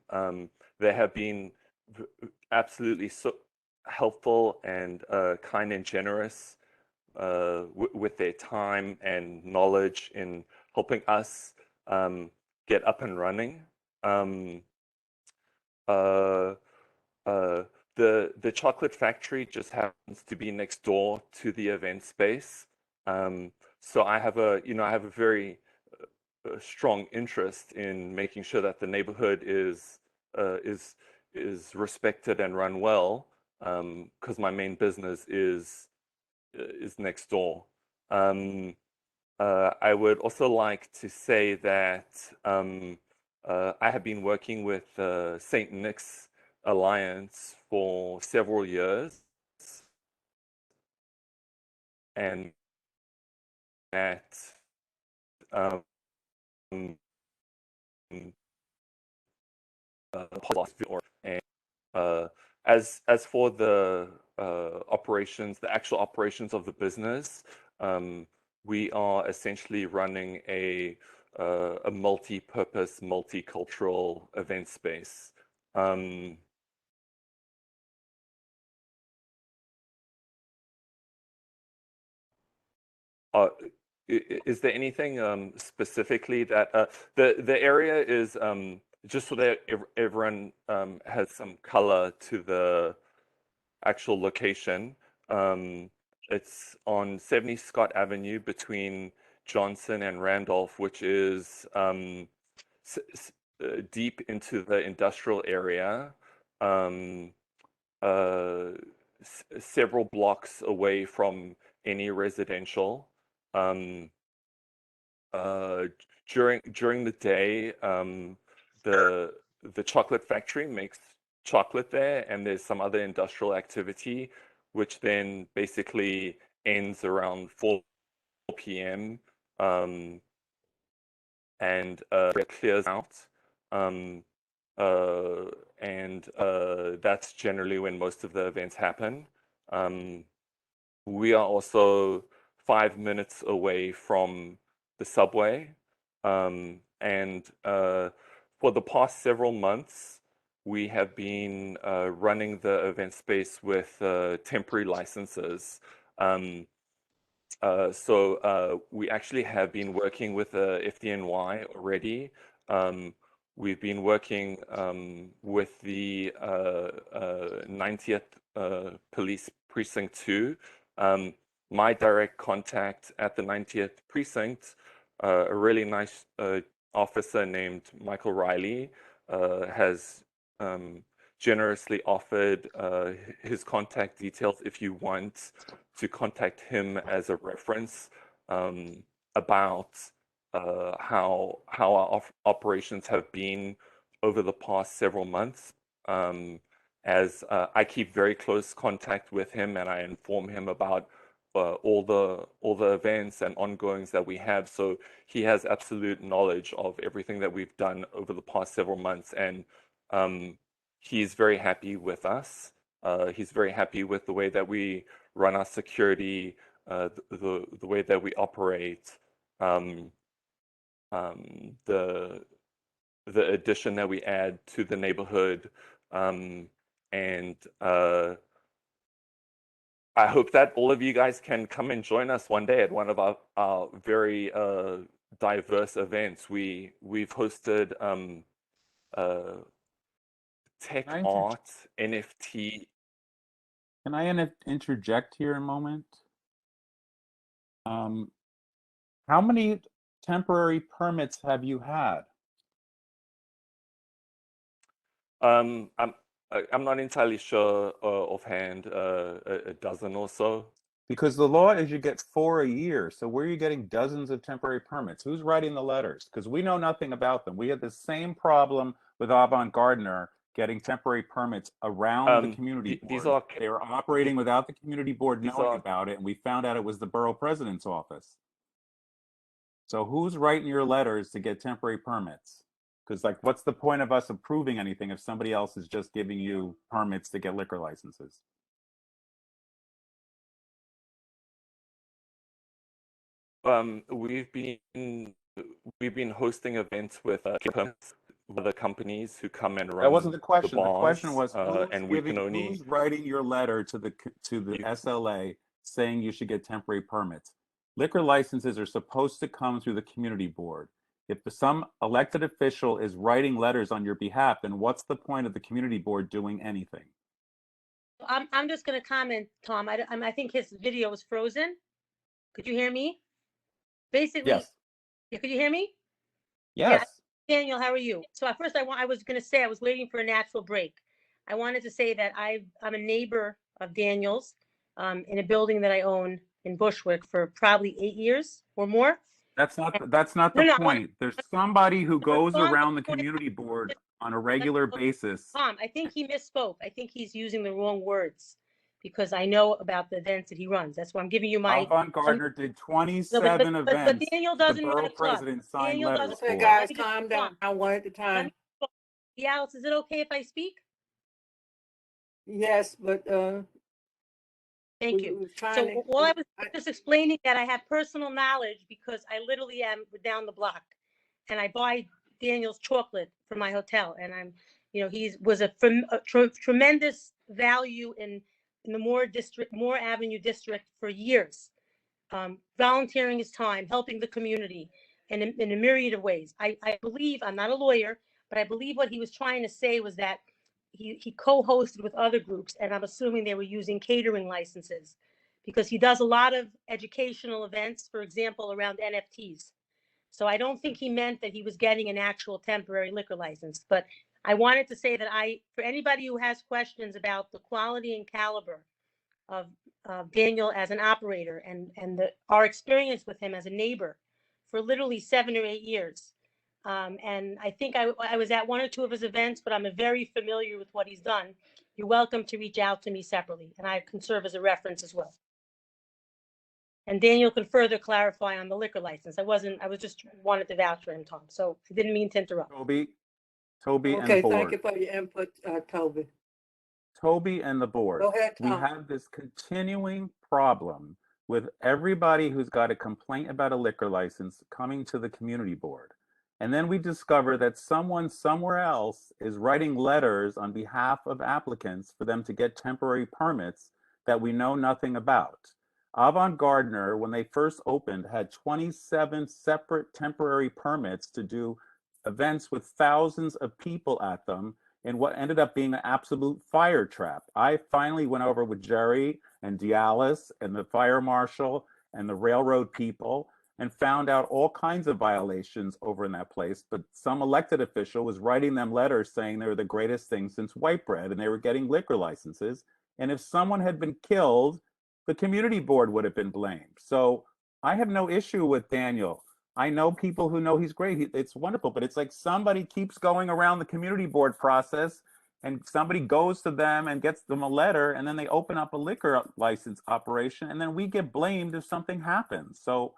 S21: They have been absolutely so helpful and kind and generous with their time and knowledge in helping us get up and running. The chocolate factory just happens to be next door to the event space. So I have a very strong interest in making sure that the neighborhood is respected and run well, because my main business is next door. I would also like to say that I have been working with St. Nick's alliance for several years, and that philosophy and as for the operations, the actual operations of the business, we are essentially running a multi-purpose, multicultural event space. Is there anything specifically that the area is just so that everyone has some color to the actual location? It's on 70 Scott Avenue between Johnson and Randolph, which is deep into the industrial area, several blocks away from any residential. During the day, the chocolate factory makes chocolate there, and there's some other industrial activity, which then basically ends around 4 p.m. And it clears out. That's generally when most of the events happen. We are also 5 minutes away from the subway. For the past several months, we have been running the event space with temporary licenses. We actually have been working with FDNY already. We've been working with the 90th Police Precinct 2. My direct contact at the 90th Precinct, a really nice officer named Michael Riley, has generously offered his contact details if you want to contact him as a reference about how our operations have been over the past several months. As I keep very close contact with him, and I inform him about all the events and ongoings that we have. So he has absolute knowledge of everything that we've done over the past several months, and he's very happy with us. He's very happy with the way that we run our security, the way that we operate, the addition that we add to the neighborhood, I hope that all of you guys can come and join us one day at one of our very diverse events. We've hosted tech art, NFT.
S12: Can I interject here a moment? How many temporary permits have you had?
S21: I'm not entirely sure offhand, a dozen or so.
S12: Because the law is you get 4 a year. So where are you getting dozens of temporary permits? Who's writing the letters? Because we know nothing about them. We had the same problem with Avant Gardner getting temporary permits around the community board. They were operating without the community board knowing about it, and we found out it was the borough president's office. So who's writing your letters to get temporary permits? Because, like, what's the point of us approving anything if somebody else is just giving you permits to get liquor licenses?
S21: We've been hosting events with other companies who come and run.
S12: That wasn't the question.
S21: The
S12: the question was
S21: who's
S12: who's writing your letter to the SLA saying you should get temporary permits. Liquor licenses are supposed to come through the community board. If some elected official is writing letters on your behalf, then what's the point of the community board doing anything?
S6: I'm just going to comment, Tom. I think his video was frozen. Could you hear me? Basically,
S12: yes.
S6: Yeah, could you hear me?
S12: Yes.
S6: Yeah, Daniel, how are you? So at first, I was going to say I was waiting for a natural break. I wanted to say that I'm a neighbor of Daniel's in a building that I own in Bushwick for probably 8 years or more.
S12: That's not the point. There's somebody who goes around the community board on a regular basis.
S6: Tom, I think he misspoke. I think he's using the wrong words because I know about the events that he runs. That's why I'm giving you my.
S12: Avant Gardner did
S6: No,
S12: 27
S6: but
S12: events.
S6: Daniel
S12: The
S6: doesn't run
S12: borough
S6: a club.
S12: president signed
S6: Daniel
S12: letters
S6: doesn't.
S8: Okay,
S12: for.
S8: guys,
S6: Let me just
S8: calm
S6: Tom,
S8: down one at a
S6: let
S8: time.
S6: me. Yeah, Alice, is it okay if I speak?
S8: Yes, but
S6: Thank you.
S8: we're trying
S6: So
S8: to.
S6: all I was just explaining that I have personal knowledge because I literally am down the block, and I buy Daniel's chocolate for my hotel, and I'm, he was a tremendous value in the Moore Avenue district for years, volunteering his time, helping the community, and in a myriad of ways. I believe, I'm not a lawyer, but I believe what he was trying to say was that he co-hosted with other groups, and I'm assuming they were using catering licenses because he does a lot of educational events, for example, around NFTs. So I don't think he meant that he was getting an actual temporary liquor license. But I wanted to say that for anybody who has questions about the quality and caliber of Daniel as an operator and our experience with him as a neighbor for literally 7 or 8 years. And I think I was at 1 or 2 of his events, but I'm very familiar with what he's done. You're welcome to reach out to me separately, and I can serve as a reference as well. And Daniel can further clarify on the liquor license. I was just wanted to vouch for him, Tom. So I didn't mean to interrupt.
S12: Toby and
S8: Okay,
S12: the
S8: thank you
S12: board.
S8: for your input, Toby.
S12: Toby and the board.
S8: Go ahead,
S12: We
S8: Tom.
S12: have this continuing problem with everybody who's got a complaint about a liquor license coming to the community board. And then we discover that someone somewhere else is writing letters on behalf of applicants for them to get temporary permits that we know nothing about. Avant Gardner, when they first opened, had 27 separate temporary permits to do events with thousands of people at them in what ended up being an absolute fire trap. I finally went over with Jerry and Dialis and the fire marshal and the railroad people and found out all kinds of violations over in that place. But some elected official was writing them letters saying they were the greatest thing since white bread and they were getting liquor licenses. And if someone had been killed, the community board would have been blamed. So I have no issue with Daniel. I know people who know he's great. It's wonderful, but it's like somebody keeps going around the community board process and somebody goes to them and gets them a letter and then they open up a liquor license operation and then we get blamed if something happens. So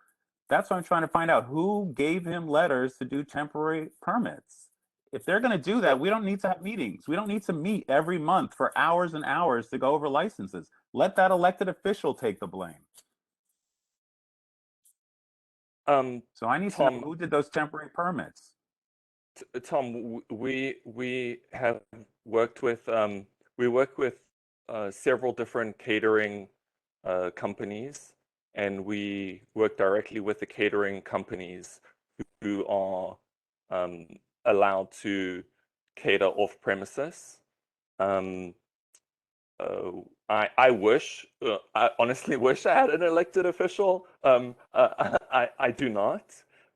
S12: that's what I'm trying to find out. Who gave him letters to do temporary permits? If they're going to do that, we don't need to have meetings. We don't need to meet every month for hours and hours to go over licenses. Let that elected official take the blame. So I need to know who did those temporary permits.
S21: Tom, we have worked with several different catering companies, and we work directly with the catering companies who are allowed to cater off premises. I honestly wish I had an elected official. I do not.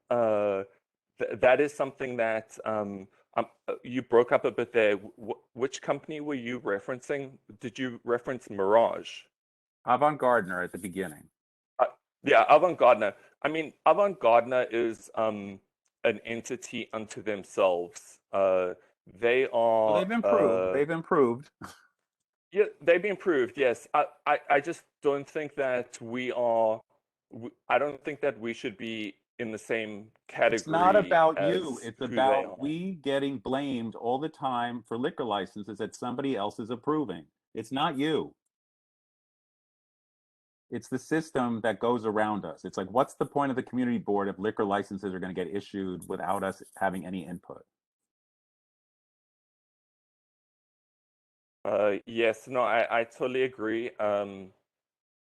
S21: That is something that you broke up a bit there. Which company were you referencing? Did you reference Mirage?
S12: Avant Gardner at the beginning.
S21: Yeah, Avant Gardner. I mean, Avant Gardner is an entity unto themselves. They are.
S12: Well, they've improved. They've improved.
S21: Yeah, they've improved. Yes, I just don't think that we are. I don't think that we should be in the same category.
S12: It's not about you.
S21: as
S12: It's
S21: who they
S12: about
S21: are.
S12: we getting blamed all the time for liquor licenses that somebody else is approving. It's not you. It's the system that goes around us. It's like, what's the point of the community board if liquor licenses are going to get issued without us having any input?
S21: Yes, no, I totally agree. I'm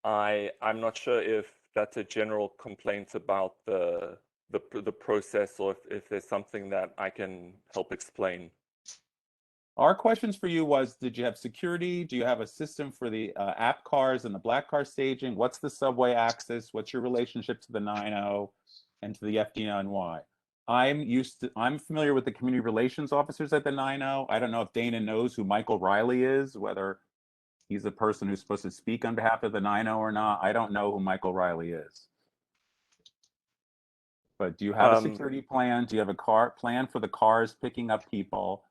S21: not sure if that's a general complaint about the process or if there's something that I can help explain.
S12: Our questions for you was, did you have security? Do you have a system for the app cars and the black car staging? What's the subway access? What's your relationship to the 9-0 and to the FDNY? I'm familiar with the community relations officers at the 9-0. I don't know if Dana knows who Michael Riley is, whether he's the person who's supposed to speak on behalf of the 9-0 or not. I don't know who Michael Riley is. But do you have a security plan? Do you have a plan for the cars picking up people?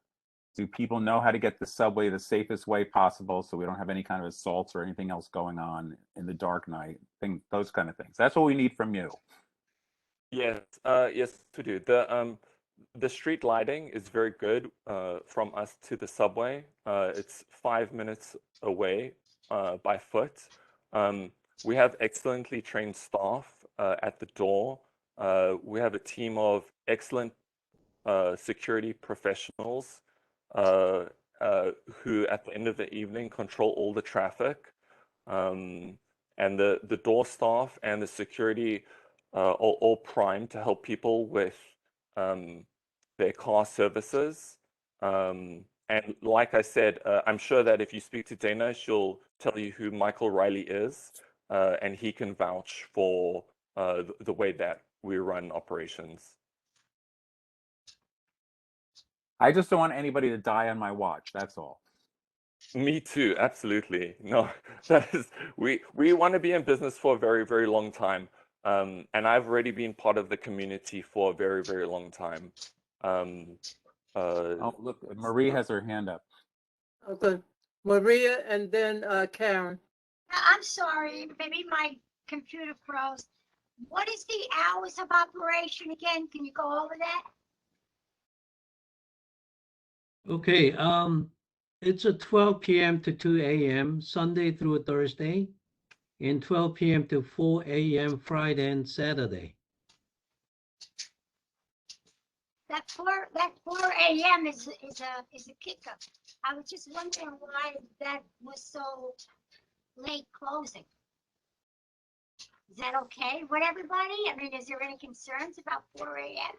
S12: Do people know how to get the subway the safest way possible so we don't have any kind of assaults or anything else going on in the dark night? Those kind of things. That's what we need from you.
S21: Yes, yes, to do. The street lighting is very good from us to the subway. It's 5 minutes away by foot. We have excellently trained staff at the door. We have a team of excellent security professionals who at the end of the evening control all the traffic. And the door staff and the security are all primed to help people with their car services. And like I said, I'm sure that if you speak to Dana, she'll tell you who Michael Riley is, and he can vouch for the way that we run operations.
S12: I just don't want anybody to die on my watch. That's all.
S21: Me too, absolutely. No, that is, we want to be in business for a very, very long time. And I've already been part of the community for a very, very long time.
S12: Oh, look, Marie has her hand up.
S8: Okay, Maria and then Karen.
S3: I'm sorry, maybe my computer froze. What is the hours of operation again? Can you go over that?
S20: Okay, it's a 12 p.m. to 2 a.m. Sunday through Thursday, and 12 p.m. to 4 a.m. Friday and Saturday.
S3: That 4 a.m. is a kicker. I was just wondering why that was so late closing. Is that okay with everybody? I mean, is there any concerns about 4 a.m.?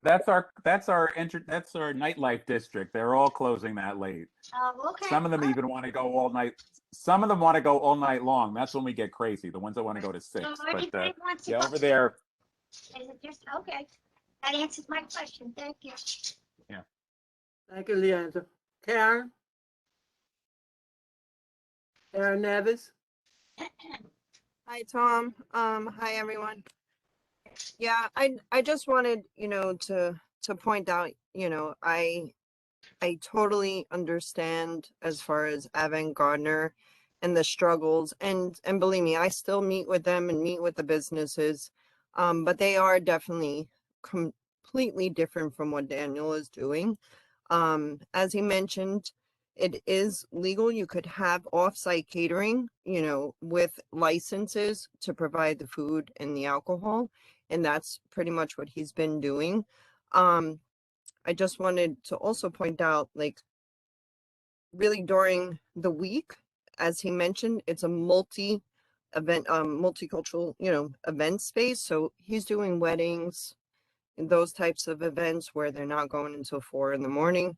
S12: That's our nightlife district. They're all closing that late.
S3: Oh, okay.
S12: Some of them even want to go all night. Some of them want to go all night long. That's when we get crazy. The ones that want to go to 6.
S3: So
S12: But
S3: everybody wants to
S12: yeah,
S3: go-
S12: over there.
S3: Is it just, okay. That answers my question. Thank you.
S12: Yeah.
S8: Thank you, Leandra. Karen? Karen Nevis?
S22: Hi, Tom. Hi, everyone. Yeah, I just wanted, to point out, I totally understand as far as Avant Gardner and the struggles, and believe me, I still meet with them and meet with the businesses, but they are definitely completely different from what Daniel is doing. As he mentioned, it is legal. You could have off-site catering, with licenses to provide the food and the alcohol. And that's pretty much what he's been doing. I just wanted to also point out, really during the week, as he mentioned, it's a multicultural, event space. So he's doing weddings and those types of events where they're not going until 4 in the morning.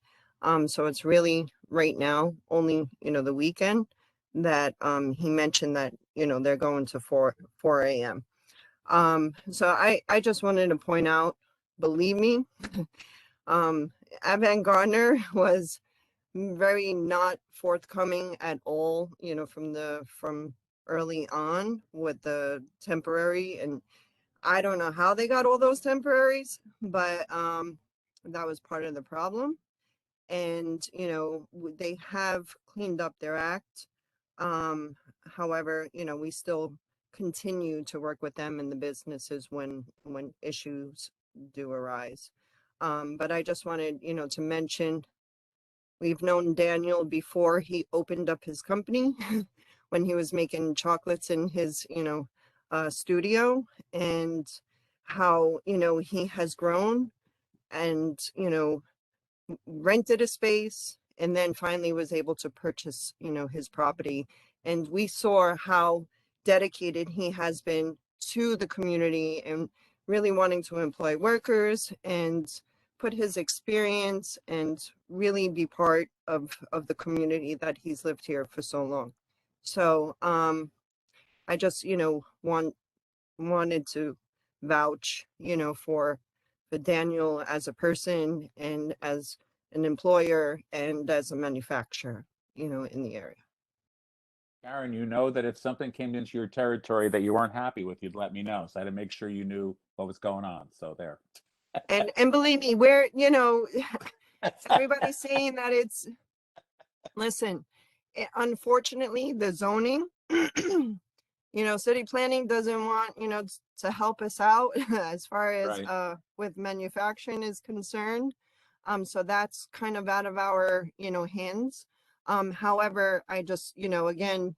S22: So it's really right now only, the weekend that he mentioned that, they're going to 4 a.m. So I just wanted to point out, believe me, Avant Gardner was very not forthcoming at all, from early on with the temporary, and I don't know how they got all those temporaries, but that was part of the problem. And, they have cleaned up their act. However, we still continue to work with them in the businesses when issues do arise. But I just wanted, to mention, we've known Daniel before he opened up his company when he was making chocolates in his, studio, and how, he has grown and, rented a space and then finally was able to purchase, his property. And we saw how dedicated he has been to the community and really wanting to employ workers and put his experience and really be part of the community that he's lived here for so long. So I just, wanted to vouch, for Daniel as a person and as an employer and as a manufacturer, in the area.
S12: Karen, you know that if something came into your territory that you weren't happy with, you'd let me know. So I had to make sure you knew what was going on. So there.
S22: And believe me, we're, everybody's saying that it's, listen, unfortunately, the zoning, city planning doesn't want, to help us out as far as,
S12: Right.
S22: with manufacturing is concerned. So that's kind of out of our, hands. However, I just, again,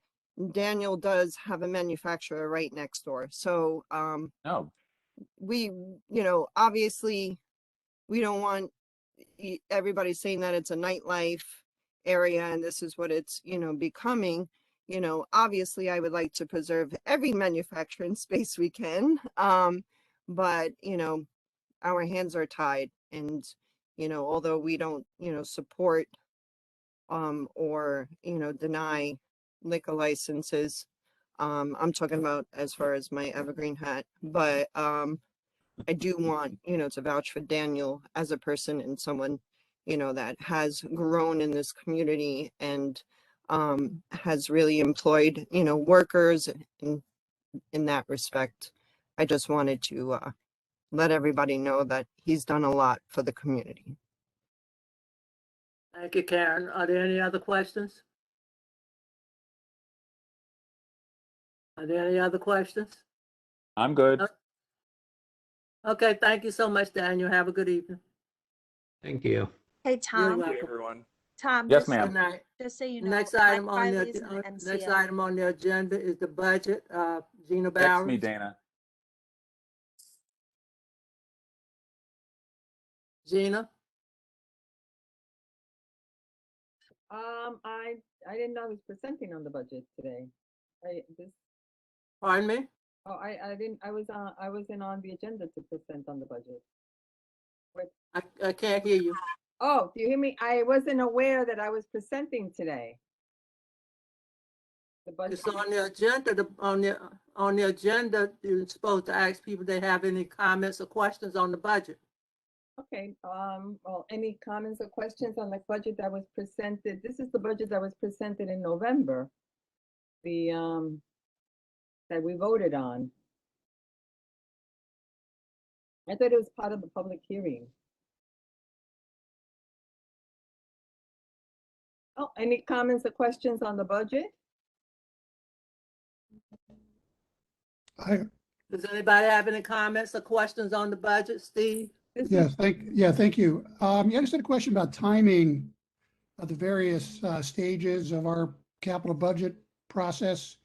S22: Daniel does have a manufacturer right next door. So,
S12: No,
S22: we, obviously we don't want everybody saying that it's a nightlife area and this is what it's, becoming. Obviously I would like to preserve every manufacturing space we can. But, our hands are tied and, although we don't, support, or, deny liquor licenses, I'm talking about as far as my evergreen hat, but, I do want, to vouch for Daniel as a person and someone, that has grown in this community and has really employed, workers in that respect. I just wanted to let everybody know that he's done a lot for the community.
S8: Thank you, Karen. Are there any other questions? Are there any other questions?
S12: I'm good.
S8: Okay, thank you so much, Daniel. Have a good evening.
S20: Thank you.
S17: Hey,
S8: You're
S17: Tom.
S8: welcome.
S21: everyone.
S17: Tom,
S12: Yes,
S17: just,
S12: ma'am.
S8: Good night.
S17: just so you know,
S8: Next
S17: Mike
S8: item on
S17: Riley is an
S8: the, next
S17: NCO.
S8: item on the agenda is the budget. Gina
S12: Text me,
S8: Bowers.
S12: Dana.
S8: Gina?
S5: I didn't know I was presenting on the budget today.
S8: Pardon me?
S5: I didn't, I wasn't on the agenda to present on the budget.
S8: I can't hear you.
S5: Oh, do you hear me? I wasn't aware that I was presenting today. The budget.
S8: It's on the agenda, on the agenda, you're supposed to ask people if they have any comments or questions on the budget.
S5: Okay, well, any comments or questions on the budget that was presented? This is the budget that was presented in November. That we voted on. I thought it was part of the public hearing. Oh, any comments or questions on the budget?
S8: Does anybody have any comments or questions on the budget, Steve?
S16: Yes, thank you. Yeah, I just had a question about timing of the various stages of our capital budget process.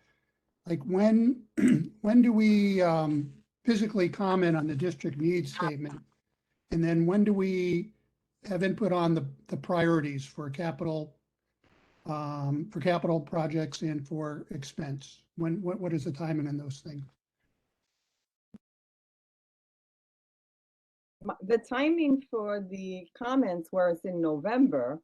S16: Like when do we physically comment on the district needs statement? And then when do we have input on the priorities for capital projects and for expense? What is the timing on those things?
S5: The timing for the comments was in November.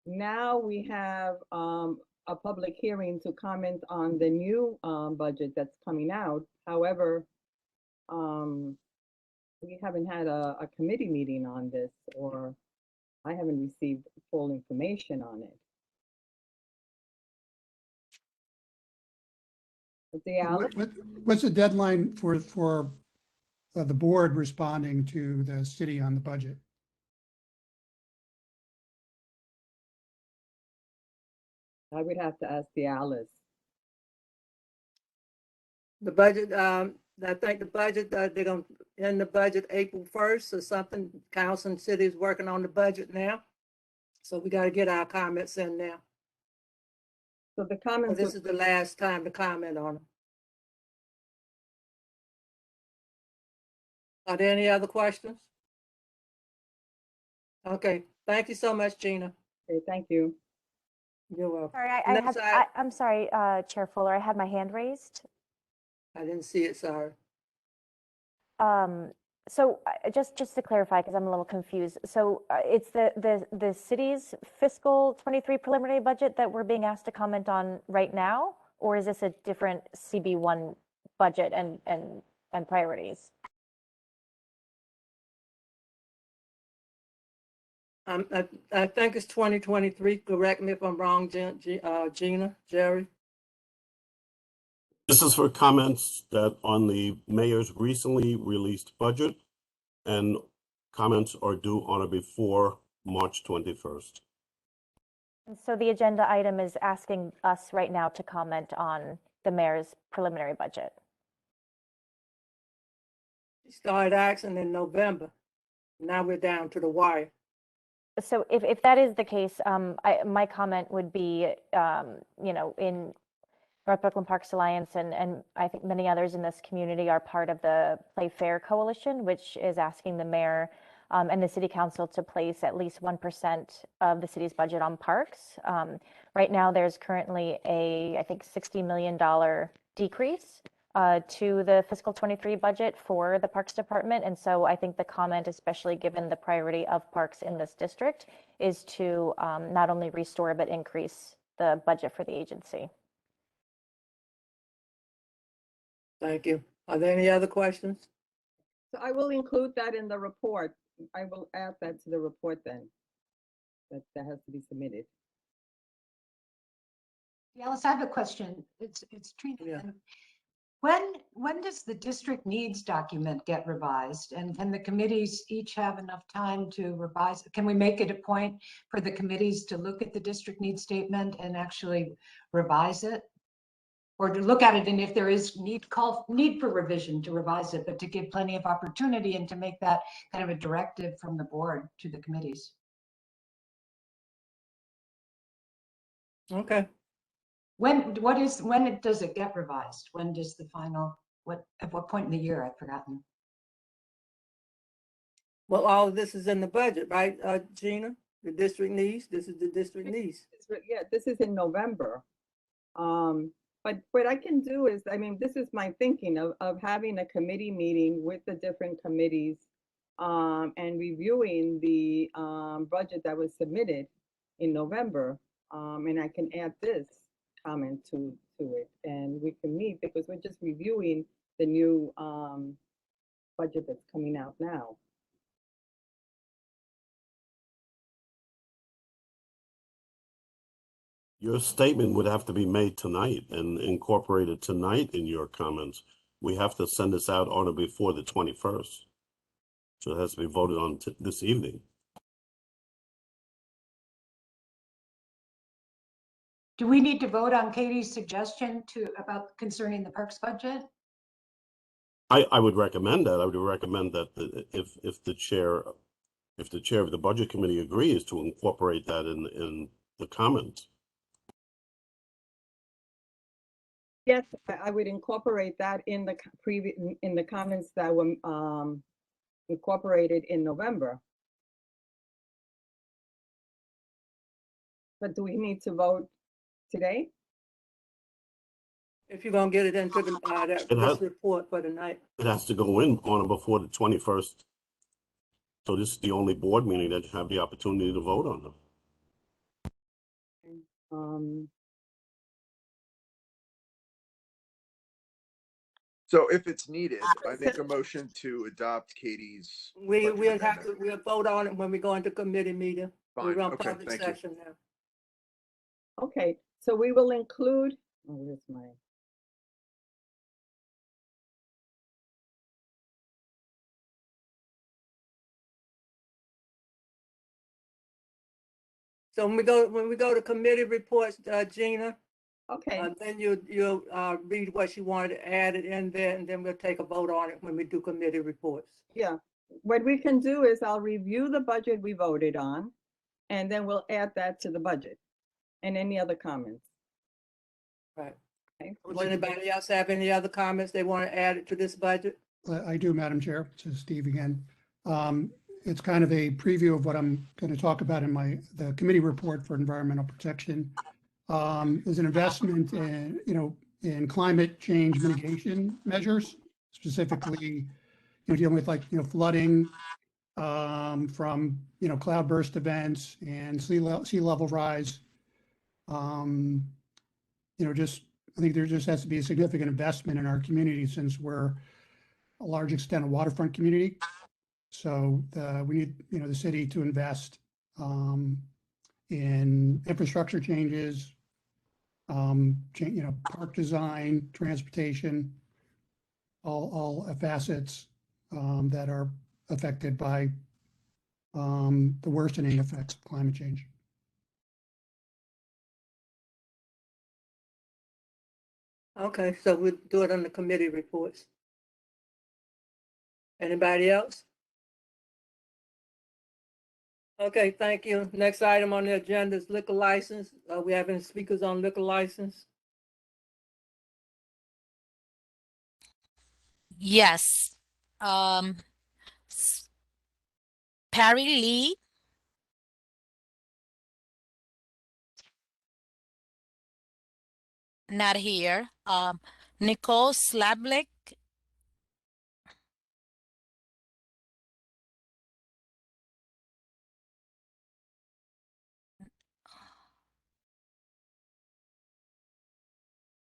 S5: Now we have a public hearing to comment on the new budget that's coming out. However, we haven't had a committee meeting on this, or I haven't received full information on it.
S16: What's the deadline for the board responding to the city on the budget?
S5: I would have to ask the Alice.
S8: The budget, I think the budget, they're gonna end the budget April 1st or something. Council and city is working on the budget now. So we gotta get our comments in now.
S5: So the comments.
S8: This is the last time to comment on them. Are there any other questions? Okay, thank you so much, Gina.
S5: Okay, thank you.
S8: You're welcome.
S19: Sorry, I'm sorry, Chair Fuller, I had my hand raised.
S8: I didn't see it, sorry.
S19: So just to clarify, because I'm a little confused. So it's the city's fiscal 23 preliminary budget that we're being asked to comment on right now, or is this a different CB1 budget and priorities?
S8: I think it's 2023. Correct me if I'm wrong, Gina, Jerry.
S1: This is for comments that on the mayor's recently released budget, and comments are due on or before March 21st.
S19: And so the agenda item is asking us right now to comment on the mayor's preliminary budget.
S8: She started asking in November. Now we're down to the wire.
S19: So if that is the case, my comment would be, in North Brooklyn Parks Alliance and I think many others in this community are part of the Play Fair Coalition, which is asking the mayor and the city council to place at least 1% of the city's budget on parks. Right now, there's currently I think $60 million decrease to the fiscal 23 budget for the Parks Department. And so I think the comment, especially given the priority of parks in this district, is to not only restore but increase the budget for the agency.
S8: Thank you. Are there any other questions?
S5: So I will include that in the report. I will add that to the report then. That has to be submitted.
S2: Alice, I have a question. It's Trina.
S8: Yeah.
S2: When does the district needs document get revised? And can the committees each have enough time to revise? Can we make it a point for the committees to look at the district needs statement and actually revise it? Or to look at it, and if there is need for revision, to revise it, but to give plenty of opportunity and to make that kind of a directive from the board to the committees.
S8: Okay.
S2: When does it get revised? When does the final, at what point in the year? I've forgotten.
S8: Well, all of this is in the budget, right, Gina? The district needs, this is the district needs.
S5: Yeah, this is in November. But what I can do is, this is my thinking of having a committee meeting with the different committees and reviewing the budget that was submitted in November. And I can add this comment to it, and we can meet because we're just reviewing the new budget that's coming out now.
S1: Your statement would have to be made tonight and incorporated tonight in your comments. We have to send this out on or before the 21st. So it has to be voted on this evening.
S2: Do we need to vote on Katie's suggestion about concerning the parks budget?
S1: I would recommend that. I would recommend that if the chair of the budget committee agrees to incorporate that in the comments.
S5: Yes, I would incorporate that in the in the comments that were incorporated in November. But do we need to vote today?
S8: If you're gonna get it into the this report for tonight.
S1: It has to go in on or before the 21st. So this is the only board meeting that you have the opportunity to vote on them.
S7: So if it's needed, I make a motion to adopt Katie's.
S8: We'll vote on it when we go into committee meeting.
S7: Fine.
S8: We're on
S7: Okay,
S8: public
S7: thank you.
S8: session now.
S5: Okay, so we will include, where's my?
S8: So when we go to committee reports, Gina.
S5: Okay.
S8: Then you'll read what you wanted to add it in there, and then we'll take a vote on it when we do committee reports.
S5: Yeah, what we can do is I'll review the budget we voted on, and then we'll add that to the budget and any other comments.
S8: Right.
S5: Okay.
S8: Does anybody else have any other comments they want to add it to this budget?
S16: I do, Madam Chair. This is Steve again. It's kind of a preview of what I'm going to talk about in the committee report for environmental protection. Is an investment in climate change mitigation measures, specifically dealing with flooding from cloudburst events and sea level rise. I think there just has to be a significant investment in our community since we're a large extent a waterfront community. So we need the city to invest in infrastructure changes, park design, transportation, all facets that are affected by the worsening effects of climate change.
S8: Okay, so we'll do it on the committee reports. Anybody else? Okay, thank you. Next item on the agenda is liquor license. We have any speakers on liquor license?
S9: Yes. Perry Lee. Not here. Nicole Slablik.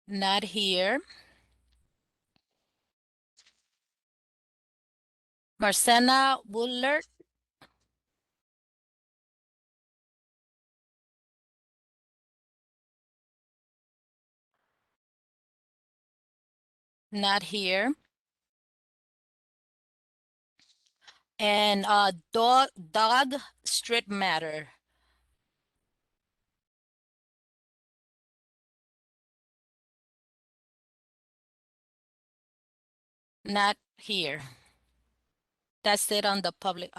S9: Not here. Marcena Woolert. Not here. And Doug Strittmatter. Not here. That's it on the public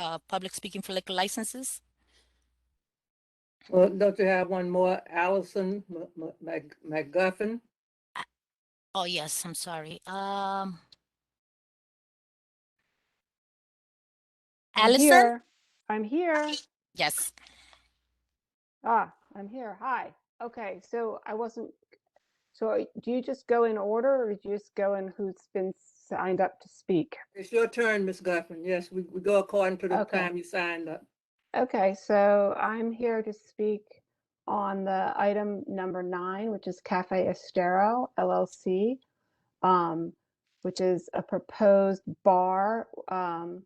S9: speaking for liquor licenses.
S8: Well, don't you have one more, Allison McGuffin?
S9: Oh yes, I'm sorry.
S10: I'm
S9: Allison?
S10: here. I'm here.
S9: Yes.
S10: I'm here. Hi. Okay, so do you just go in order or do you just go in who's been signed up to speak?
S8: It's your turn, Ms. Guffin. Yes, we go according to the
S10: Okay.
S8: time you signed up.
S10: Okay, so I'm here to speak on the item number 9, which is Cafe Estero LLC, which is a proposed bar from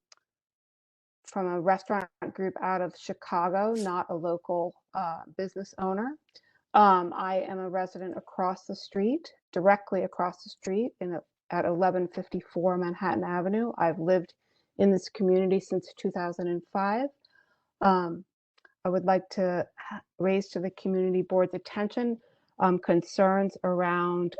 S10: a restaurant group out of Chicago, not a local business owner. I am a resident across the street, directly across the street at 1154 Manhattan Avenue. I've lived in this community since 2005. I would like to raise to the community board's attention concerns around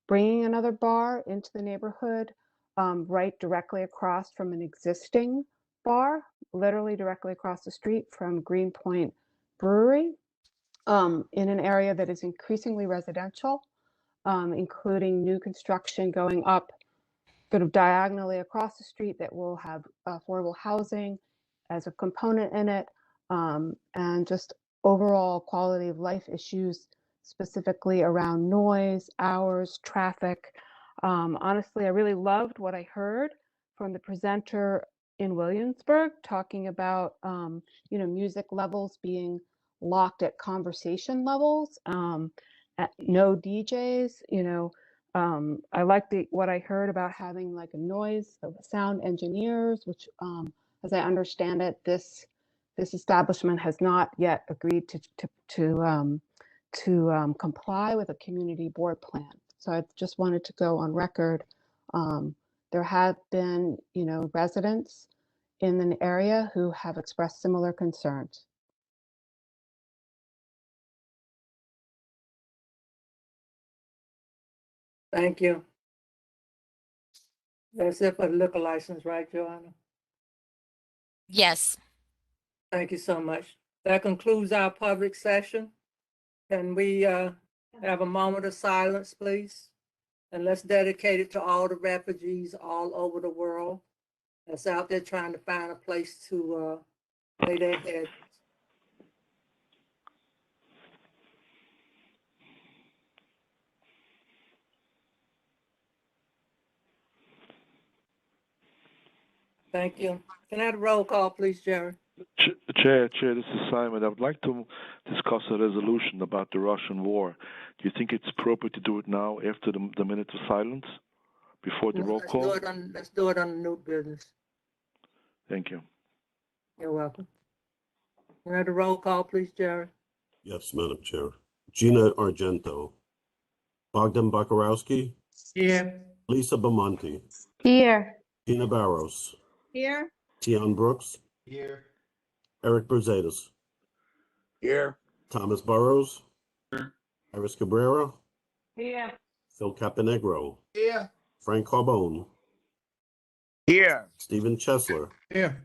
S10: bringing another bar into the neighborhood, right directly across from an existing bar, literally directly across the street from Greenpoint Brewery, in an area that is increasingly residential, including new construction going up sort of diagonally across the street that will have affordable housing as a component in it, and just overall quality of life issues, specifically around noise, hours, traffic. Honestly, I really loved what I heard from the presenter in Williamsburg talking about, music levels being locked at conversation levels, at no DJs, I like what I heard about having like a noise of sound engineers, which, as I understand it, this establishment has not yet agreed to comply with a community board plan. So I just wanted to go on record. There have been, residents in the area who have expressed similar concerns.
S8: Thank you. That's it for the liquor license, right, Joanna?
S9: Yes.
S8: Thank you so much. That concludes our public session. Can we have a moment of silence, please? And let's dedicate it to all the refugees all over the world that's out there trying to find a place to lay their heads. Thank you. Can I have a roll call, please, Jerry?
S23: Chair, this is Simon. I would like to discuss a resolution about the Russian war. Do you think it's appropriate to do it now after the minute of silence, before the roll call?
S8: Let's do it on the new business.
S23: Thank you.
S8: You're welcome. Can I have the roll call, please, Jerry?
S1: Yes, Madam Chair. Gina Argento. Bogdan Bakarowski.
S8: Here.
S1: Lisa Bamonte.
S10: Here.
S1: Tina Barros.
S5: Here.
S1: Tian Brooks.
S15: Here.
S1: Eric Brusadas.
S7: Here.
S1: Thomas Burrows.
S7: Here.
S1: Iris Cabrera.
S2: Here.
S1: Phil Caponegro.
S7: Here.
S1: Frank Carbone.
S7: Here.
S1: Stephen Chesler.
S16: Here.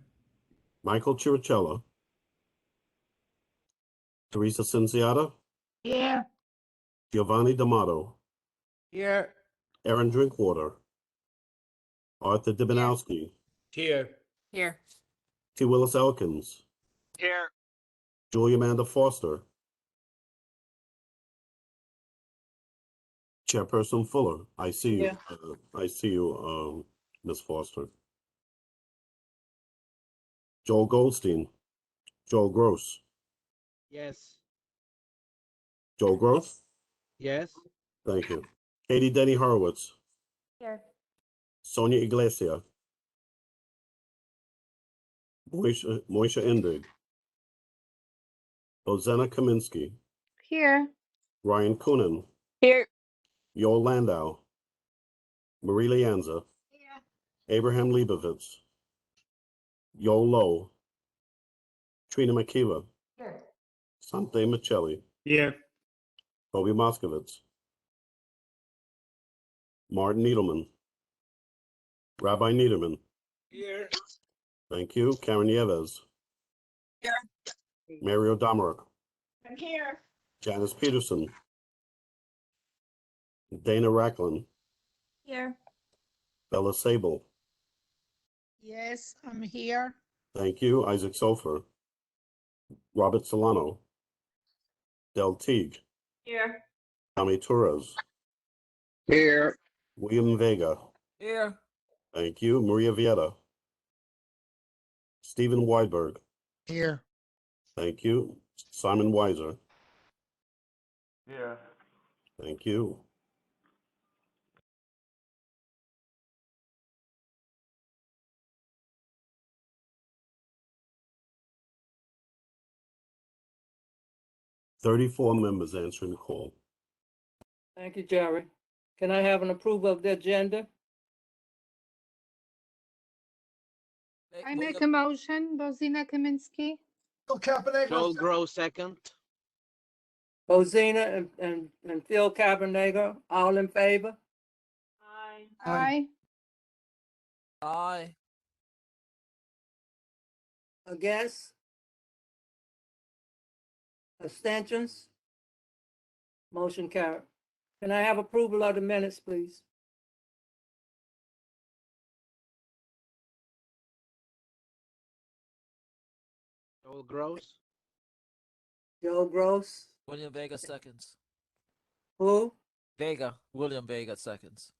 S1: Michael Chirichella. Teresa Cinciata.
S2: Here.
S1: Giovanni D'Amato.
S7: Here.
S1: Aaron Drinkwater. Arthur Dibinowski.
S7: Here.
S9: Here.
S1: T. Willis Elkins.
S7: Here.
S1: Julia Amanda Foster. Chairperson Fuller. I see you.
S8: Yeah.
S1: I see you, Ms. Foster. Joel Goldstein. Joel Gross.
S4: Yes.
S1: Joel Gross.
S4: Yes.
S1: Thank you. Katie Denny Horowitz.
S19: Here.
S1: Sonia Iglesia. Moisha Indig. Ozena Kaminsky.
S10: Here.
S1: Ryan Coonan.
S19: Here.
S1: Yoel Landau. Marie Lianza. Abraham Leibovitz. Yoel Lowe. Trina McKeever.
S2: Here.
S1: Sante Michelli.
S4: Here.
S1: Toby Moskowitz. Martin Needleman. Rabbi Niederman.
S7: Here.
S1: Thank you. Karen Yeves.
S7: Here.
S1: Mario Domerick.
S2: I'm here.
S1: Janice Peterson. Dana Racklin.
S19: Here.
S1: Bella Sable.
S13: Yes, I'm here.
S1: Thank you. Isaac Sofer. Robert Solano. Del Teague.
S2: Here.
S1: Tommy Torres.
S7: Here.
S1: William Vega.
S7: Here.
S1: Thank you. Maria Vieta. Stephen Weidberg.
S4: Here.
S1: Thank you. Simon Weiser.
S23: Here.
S1: Thank you. "34 members answering the call."
S8: Thank you, Jerry. Can I have an approval of the agenda?
S13: I make a motion, Rosina Kaminsky.
S4: Joel Gross, second.
S8: Rosina and Phil Cabernego, all in favor?
S13: Aye.
S4: Aye.
S8: Against? Abstentions? Motion carried. Can I have approval of the minutes, please?
S4: Joel Gross.
S8: Joe Gross?
S4: William Vega seconds.
S8: Who?
S4: Vega. William Vega seconds.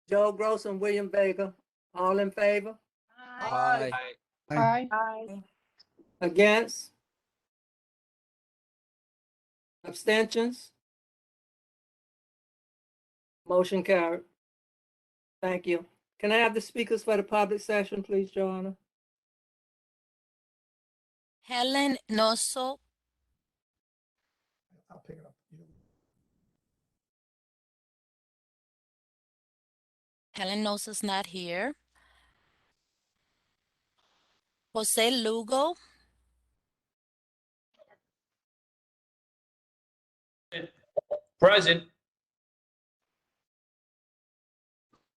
S8: Joe Gross and William Vega, all in favor?
S4: Aye.
S13: Aye.
S8: Against? Abstentions? Motion carried. Thank you. Can I have the speakers for the public session, please, Joanna?
S9: Helen Nosso.
S16: I'll pick it up.
S9: Helen Noso's not here. Jose Lugo.
S14: Present.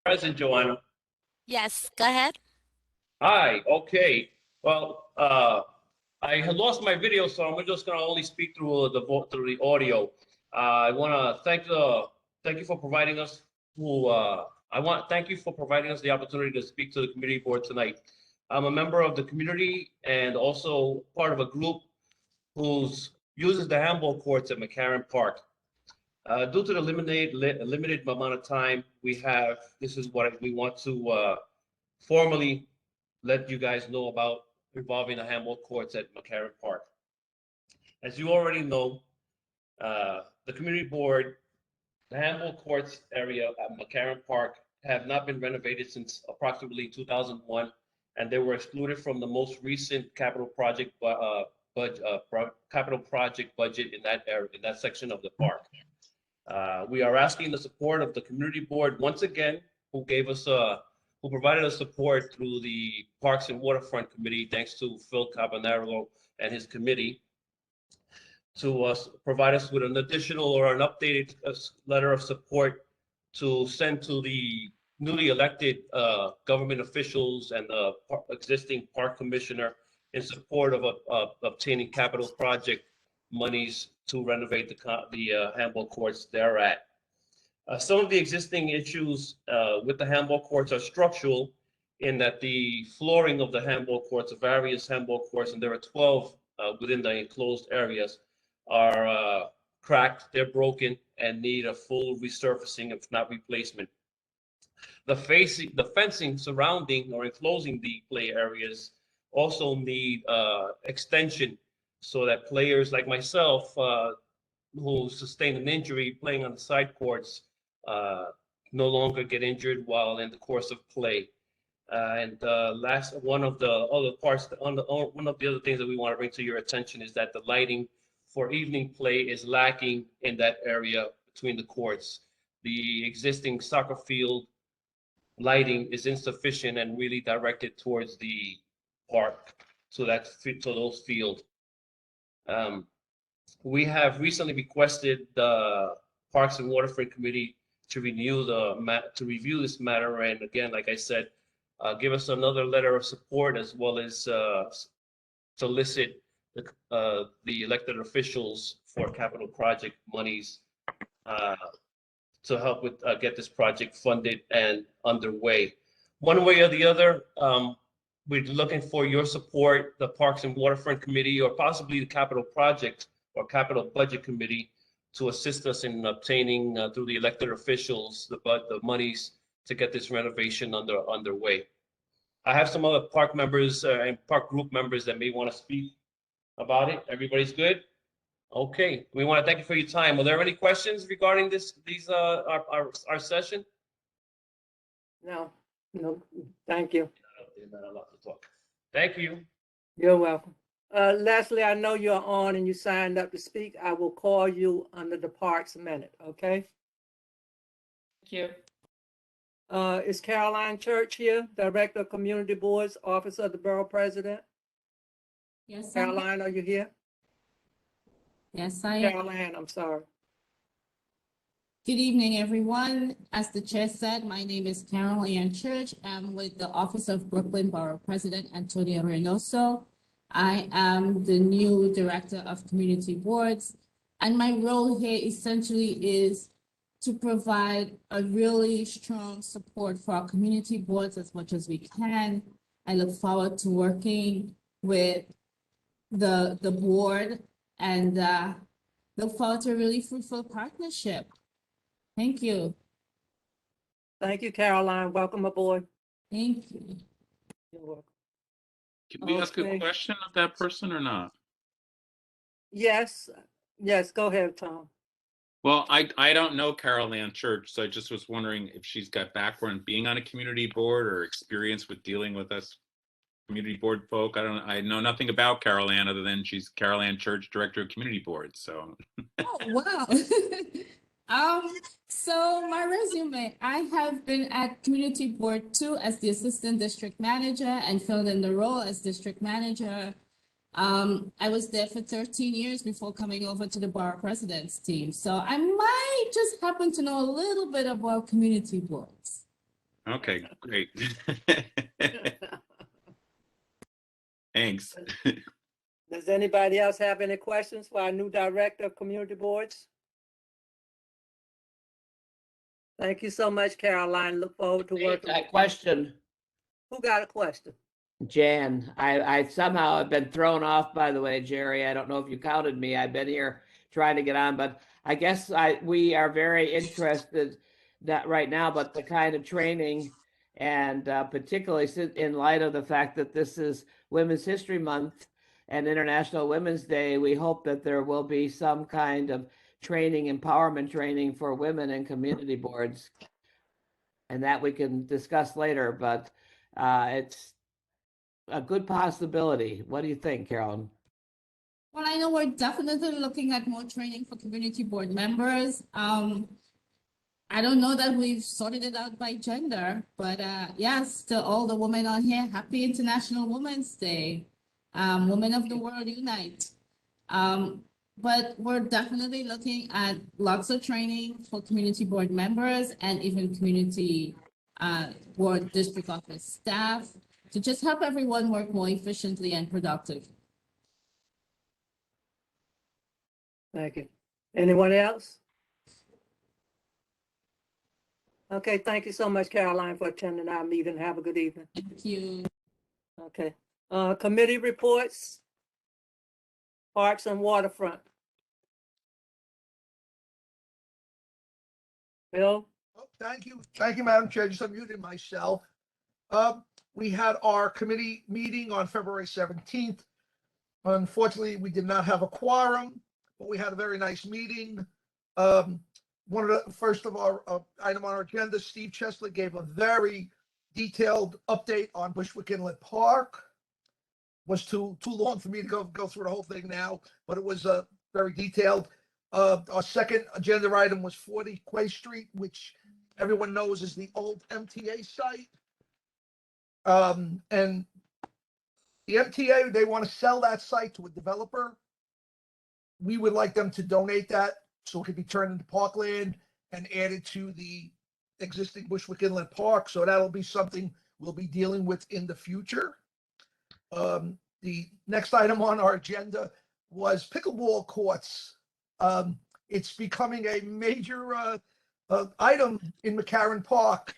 S14: Present, Joanna.
S9: Yes, go ahead.
S14: Hi, okay. Well, I had lost my video, so I'm just gonna only speak through the audio. I wanna thank you for providing us thank you for providing us the opportunity to speak to the community board tonight. I'm a member of the community and also part of a group who uses the handball courts at McCarran Park. Due to the limited amount of time we have, this is what we want to formally let you guys know about revolving the handball courts at McCarran Park. As you already know, the community board, the handball courts area at McCarran Park have not been renovated since approximately 2001, and they were excluded from the most recent capital project budget in that area, in that section of the park. We are asking the support of the community board once again, who provided us support through the Parks and Waterfront Committee, thanks to Phil Caponegro and his committee to provide us with an additional or an updated letter of support to send to the newly elected government officials and the existing park commissioner in support of obtaining capital project monies to renovate the handball courts they're at. Some of the existing issues with the handball courts are structural in that the flooring of the handball courts, of various handball courts, and there are 12 within the enclosed areas, are cracked, they're broken, and need a full resurfacing, if not replacement. The fencing surrounding or enclosing the play areas also need extension so that players like myself who sustain an injury playing on the side courts no longer get injured while in the course of play. Last, one of the other things that we want to bring to your attention is that the lighting for evening play is lacking in that area between the courts. The existing soccer field lighting is insufficient and really directed towards the park, so those fields. We have recently requested the Parks and Waterfront Committee to review this matter, and again, like I said, give us another letter of support as well as solicit the elected officials for capital project monies to help with get this project funded and underway. One way or the other, we're looking for your support, the Parks and Waterfront Committee, or possibly the Capital Project or Capital Budget Committee, to assist us in obtaining through the elected officials the monies to get this renovation underway. I have some other park members and park group members that may want to speak about it. Everybody's good? Okay, we want to thank you for your time. Are there any questions regarding our session?
S8: No, thank you.
S14: Thank you.
S8: You're welcome. Leslie, I know you're on and you signed up to speak. I will call you under the Parks minute, okay?
S6: Thank you.
S8: Is Caroline Church here, Director of Community Boards, Office of the Borough President?
S6: Yes,
S8: Caroline, are you here?
S6: Yes, I am.
S8: Caroline, I'm sorry.
S6: Good evening, everyone. As the chair said, my name is Carol Ann Church. I'm with the Office of Brooklyn Borough President Antonio Reynoso. I am the new Director of Community Boards, and my role here essentially is to provide a really strong support for our community boards as much as we can. I look forward to working with the board and look forward to a really fruitful partnership. Thank you.
S8: Thank you, Caroline. Welcome aboard.
S6: Thank you.
S8: You're welcome.
S12: Can we ask a question of that person or not?
S8: Yes, go ahead, Tom.
S12: Well, I don't know Carol Ann Church, so I just was wondering if she's got background in being on a community board or experience with dealing with us community board folk. I know nothing about Carol Ann other than she's Carol Ann Church, Director of Community Boards. So.
S6: Oh, wow. So my resume, I have been at Community Board 2 as the Assistant District Manager and filled in the role as District Manager. I was there for 13 years before coming over to the Borough President's team. So I might just happen to know a little bit about community boards.
S12: Okay, great. Thanks.
S8: Does anybody else have any questions for our new Director of Community Boards? Thank you so much, Caroline. Look forward to working.
S11: A question.
S8: Who got a question?
S11: Jan, I somehow have been thrown off, by the way, Jerry. I don't know if you counted me. I've been here trying to get on, but I guess we are very interested that right now, but the kind of training and particularly in light of the fact that this is Women's History Month and International Women's Day, we hope that there will be some kind of training, empowerment training for women in community boards, and that we can discuss later, but it's a good possibility. What do you think, Carolyn?
S6: Well, I know we're definitely looking at more training for community board members. I don't know that we've sorted it out by gender, but yes, to all the women on here, happy International Women's Day. Women of the World Unite. But we're definitely looking at lots of training for community board members and even community board district office staff to just help everyone work more efficiently and productive.
S8: Thank you. Anyone else? Okay, thank you so much, Caroline, for attending our meeting. Have a good evening.
S6: Thank you.
S8: Okay, committee reports. Parks and Waterfront. Bill?
S3: Thank you, Madam Chair. Just unmuted myself. We had our committee meeting on February 17th. Unfortunately, we did not have a quorum, but we had a very nice meeting. One of the first of our item on our agenda, Steve Chesler gave a very detailed update on Bushwick Inlet Park. Was too long for me to go through the whole thing now, but it was very detailed. Our second agenda item was 40 Quay Street, which everyone knows is the old MTA site. And the MTA, they want to sell that site to a developer. We would like them to donate that so it could be turned into parkland and added to the existing Bushwick Inlet Park. So that'll be something we'll be dealing with in the future. The next item on our agenda was pickleball courts. It's becoming a major item in McCarran Park.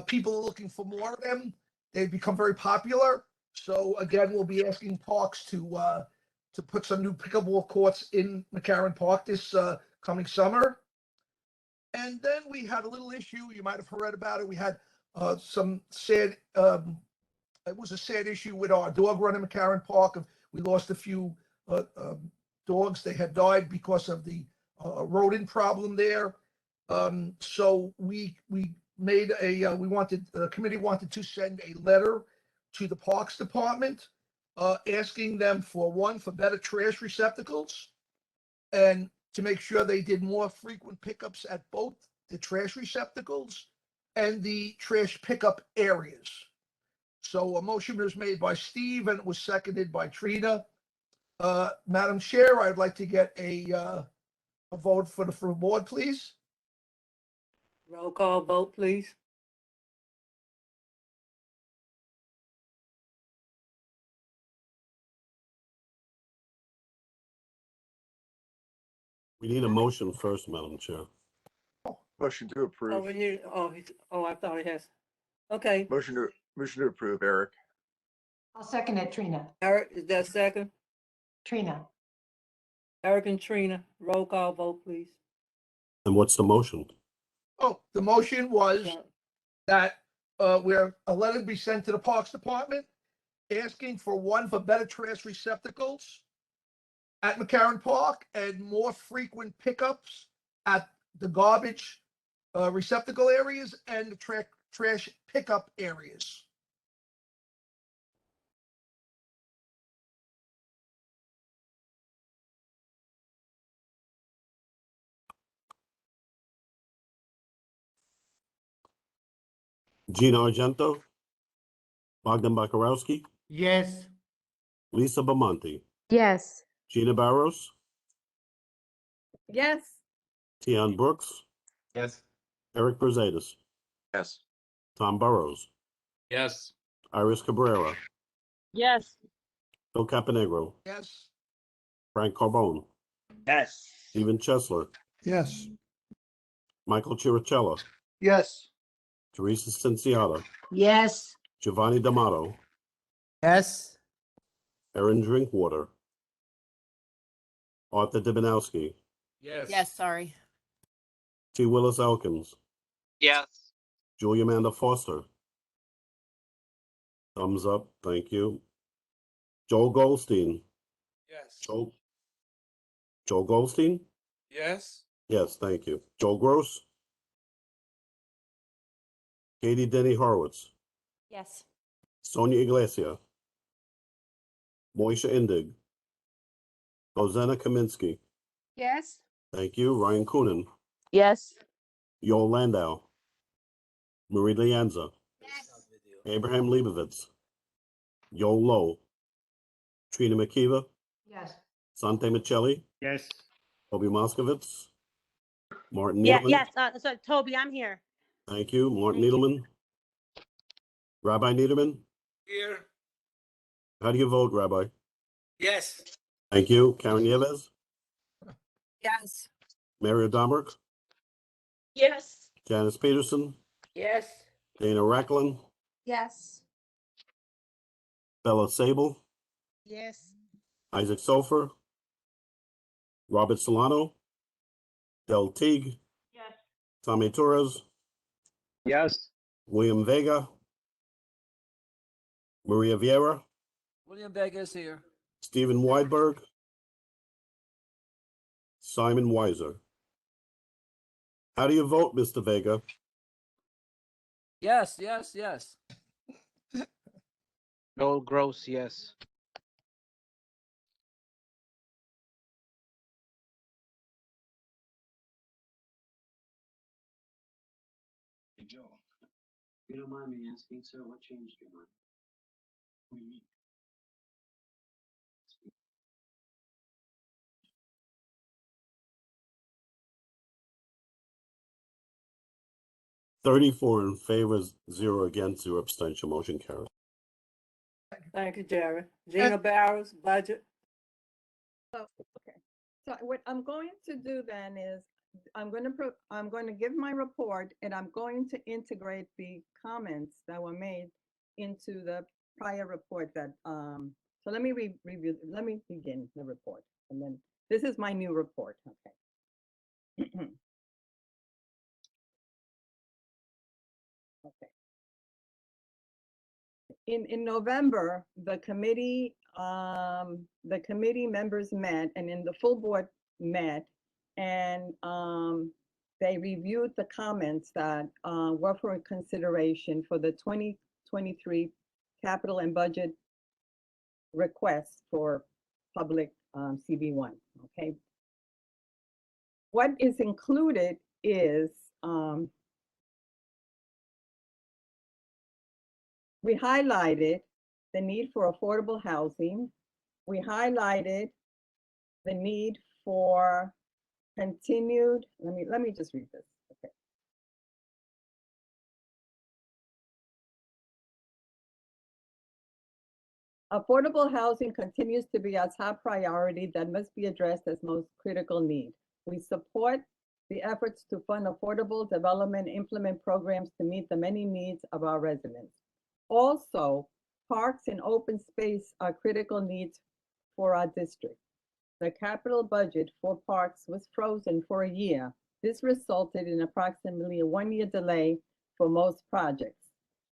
S3: People are looking for more of them. They've become very popular. So again, we'll be asking parks to put some new pickleball courts in McCarran Park this coming summer. And then we had a little issue. You might have heard about it. We had some sad. It was a sad issue with our dog run in McCarran Park. We lost a few dogs. They had died because of the rodent problem there. So we made the committee wanted to send a letter to the Parks Department asking them for better trash receptacles and to make sure they did more frequent pickups at both the trash receptacles and the trash pickup areas. So a motion was made by Steve and it was seconded by Trina. Madam Chair, I'd like to get a vote for the board, please.
S8: Roll call vote, please.
S1: We need a motion first, Madam Chair.
S7: Motion to
S8: Oh,
S7: approve.
S8: we need, I thought he has. Okay,
S7: Motion to approve, Eric.
S2: I'll second it, Trina.
S8: Eric, is that second?
S2: Trina.
S8: Eric and Trina, roll call vote, please.
S1: And what's the motion?
S3: Oh, the motion was that where a letter be sent to the Parks Department asking for better trash receptacles at McCarran Park and more frequent pickups at the garbage receptacle areas and the trash pickup areas.
S1: Gina Argento, Bogdan Bakarowski,
S15: Yes.
S1: Lisa Bamonte,
S10: Yes.
S1: Gina Barros,
S5: Yes.
S1: Tian Brooks,
S18: Yes.
S1: Eric Brusadas,
S7: Yes.
S1: Tom Burrows,
S18: Yes.
S1: Iris Cabrera,
S13: Yes.
S1: Phil Caponegro,
S3: Yes.
S1: Frank Carbone,
S18: Yes.
S1: Stephen Chesler,
S16: Yes.
S1: Michael Chirichella,
S3: Yes.
S1: Teresa Cinciata,
S13: Yes.
S1: Giovanni D'Amato,
S4: Yes.
S1: Erin Drinkwater, Arthur Dibinowski,
S18: Yes.
S9: Yes, sorry.
S1: T. Willis Elkins,
S18: Yes.
S1: Julia Amanda Foster. Thumbs up, thank you. Joel Goldstein.
S18: Yes.
S1: Joel Goldstein?
S18: Yes.
S1: Yes, thank you. Joel Gross? Katie Denny Horowitz,
S19: Yes.
S1: Sonia Iglesia, Moisha Indig, Rosanna Kaminsky,
S13: Yes.
S1: thank you. Ryan Coonan,
S13: Yes.
S1: Yoel Landau, Marie Lianza,
S13: Yes.
S1: Abraham Leibovitz, Yoel Lowe, Trina McKeever,
S2: Yes.
S1: Sante Michelli,
S18: Yes.
S1: Toby Moskowitz, Martin
S13: Yeah,
S1: Needleman.
S13: yes, so Toby, I'm here.
S1: Thank you. Martin Needleman. Rabbi Niederman,
S18: Here.
S1: how do you vote, Rabbi?
S18: Yes.
S1: Thank you. Karen Nieves,
S13: Yes.
S1: Mario Domerick,
S13: Yes.
S1: Janice Peterson,
S11: Yes.
S1: Dana Racklin,
S17: Yes.
S1: Bella Sable,
S13: Yes.
S1: Isaac Sofer, Robert Solano, Del Teague,
S13: Yes.
S1: Tommy Torres,
S18: Yes.
S1: William Vega, Maria Vieira,
S4: William Vega is here.
S1: Stephen Weidberg, Simon Weiser. How do you vote, Mr. Vega?
S4: Yes, yes, yes.
S18: Joel Gross, yes.
S20: Joe, if you don't mind me asking, sir, what changed your mind? What do you mean?
S1: 34 in favor, 0 against, 0 abstention. Motion carried.
S8: Thank you, Jerry. Gina Barros, budget.
S5: So, okay. So what I'm going to do then is I'm going to give my report and I'm going to integrate the comments that were made into the prior report that, so let me review, let me begin the report. And then this is my new report, okay. Okay. In November, the committee members met and then the full board met and they reviewed the comments that were for consideration for the 2023 capital and budget requests for public CB1, okay? What is included is we highlighted the need for affordable housing. We highlighted the need for continued, let me just read this, okay. Affordable housing continues to be our top priority that must be addressed as most critical need. We support the efforts to fund affordable development, implement programs to meet the many needs of our residents. Also, parks and open space are critical needs for our district. The capital budget for parks was frozen for a year. This resulted in approximately a 1-year delay for most projects.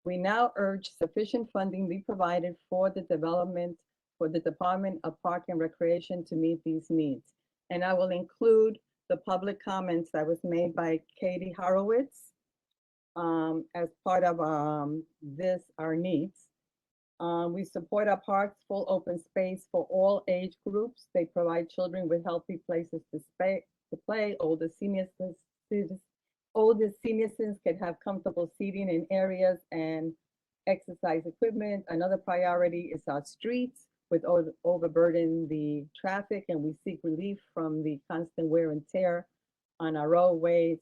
S5: We now urge sufficient funding be provided for the development for the Department of Park and Recreation to meet these needs. And I will include the public comments that was made by Katie Horowitz as part of our needs. We support our parks, full open space for all age groups. They provide children with healthy places to play. Older senior citizens can have comfortable seating in areas and exercise equipment. Another priority is our streets with overburden the traffic, and we seek relief from the constant wear and tear on our roadways.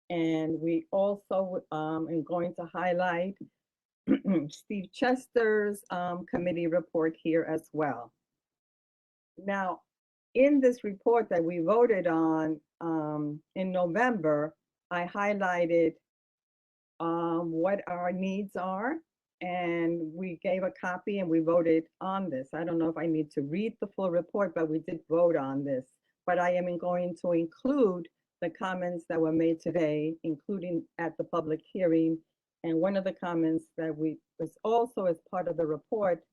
S5: And we also am going to highlight Steve Chester's committee report here as well. Now, in this report that we voted on in November, I highlighted what our needs are, and we gave a copy and we voted on this. I don't know if I need to read the full report, but we did vote on this. But I am going to include the comments that were made today, including at the public hearing. And one of the comments that was also as part of the report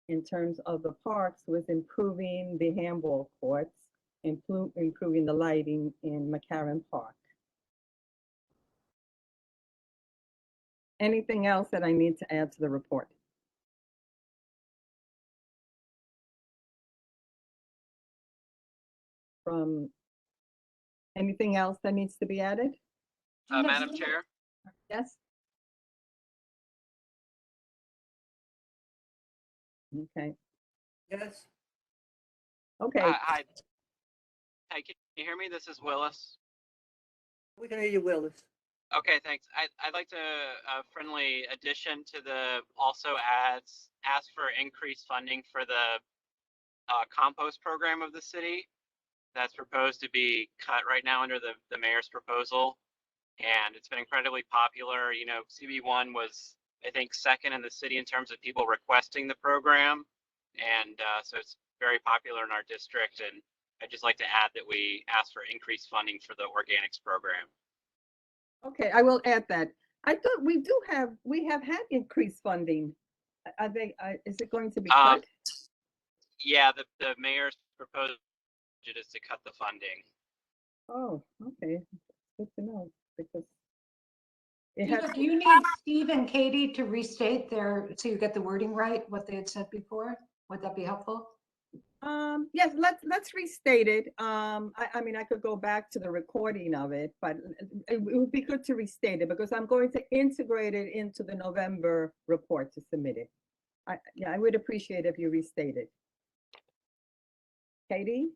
S5: in terms of the parks was improving the handball courts, improving the lighting in McCarran Park. Anything else that I need to add to the report? From anything else that needs to be added?
S18: Madam Chair?
S5: Yes? Okay.
S8: Yes.
S5: Okay,
S18: Hi. Hey, can you hear me? This is Willis.
S8: we can hear you, Willis.
S18: Okay, thanks. I'd like to, a friendly addition to the, also ask for increased funding for the compost program of the city that's proposed to be cut right now under the mayor's proposal. And it's been incredibly popular. You know, CB1 was, I think, second in the city in terms of people requesting the program. And so it's very popular in our district. And I'd just like to add that we ask for increased funding for the organics program.
S5: okay, I will add that. I thought we have had increased funding. Are they, is it going to be cut?
S18: Yeah, the mayor's proposed budget is to cut the funding.
S5: Oh, okay, good to know, because it
S2: Eva,
S5: has,
S2: do you need Steve and Katie to restate so you get the wording right, what they had said before? Would that be helpful?
S5: yes, let's restate it. I mean, I could go back to the recording of it, but it would be good to restate it because I'm going to integrate it into the November report to submit it. Yeah, I would appreciate if you restate it. Katie?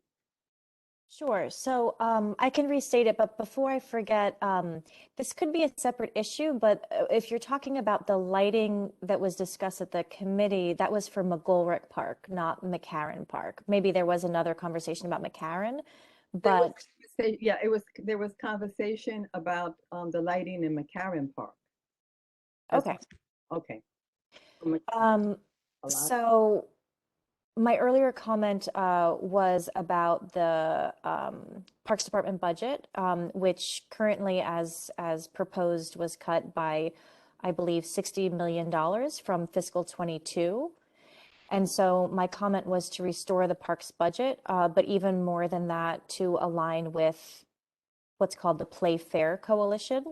S19: Sure. So I can restate it, but before I forget, this could be a separate issue, but if you're talking about the lighting that was discussed at the committee, that was for McGolrick Park, not McCarran Park. Maybe there was another conversation about McCarran, but
S5: Yeah, there was conversation about the lighting in McCarran Park.
S19: okay.
S5: Okay.
S19: So my earlier comment was about the Parks Department budget, which currently, as proposed, was cut by, I believe, $60 million from fiscal 22. And so my comment was to restore the parks budget, but even more than that, to align with what's called the Play Fair Coalition,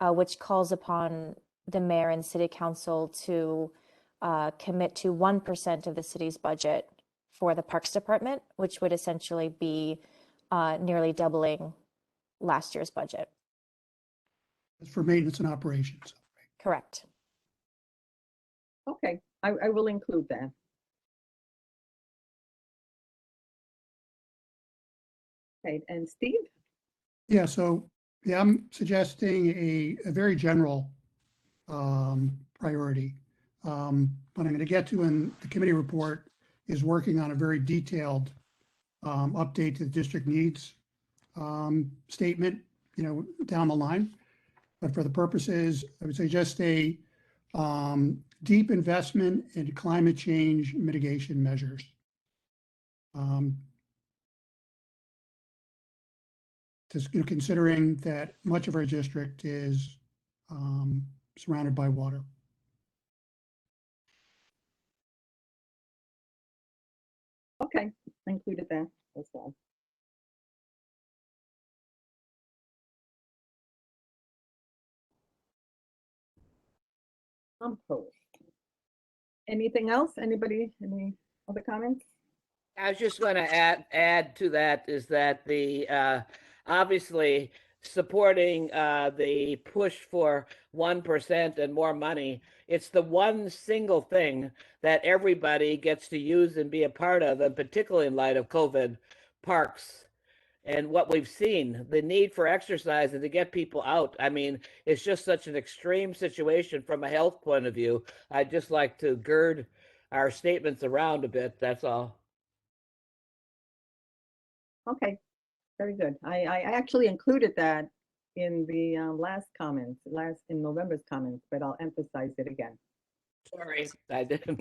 S19: which calls upon the mayor and city council to commit to 1% of the city's budget for the Parks Department, which would essentially be nearly doubling last year's budget.
S16: It's for maintenance and operations.
S19: Correct.
S5: Okay, I will include that. Okay, and Steve?
S16: Yeah, so yeah, I'm suggesting a very general priority. What I'm going to get to in the committee report is working on a very detailed update to the district needs statement, down the line. But for the purposes, I would say just a deep investment in climate change mitigation measures. Just considering that much of our district is surrounded by water.
S5: Okay, I included that as well. Compost. Anything else? Anybody, any other comments?
S11: I was just going to add to that is that the obviously supporting the push for 1% and more money. It's the one single thing that everybody gets to use and be a part of, and particularly in light of COVID, parks. And what we've seen, the need for exercise and to get people out. I mean, it's just such an extreme situation from a health point of view. I'd just like to gird our statements around a bit. That's all.
S5: Okay, very good. I actually included that in the last comments, in November's comments, but I'll emphasize it again.
S11: Sorry, I didn't.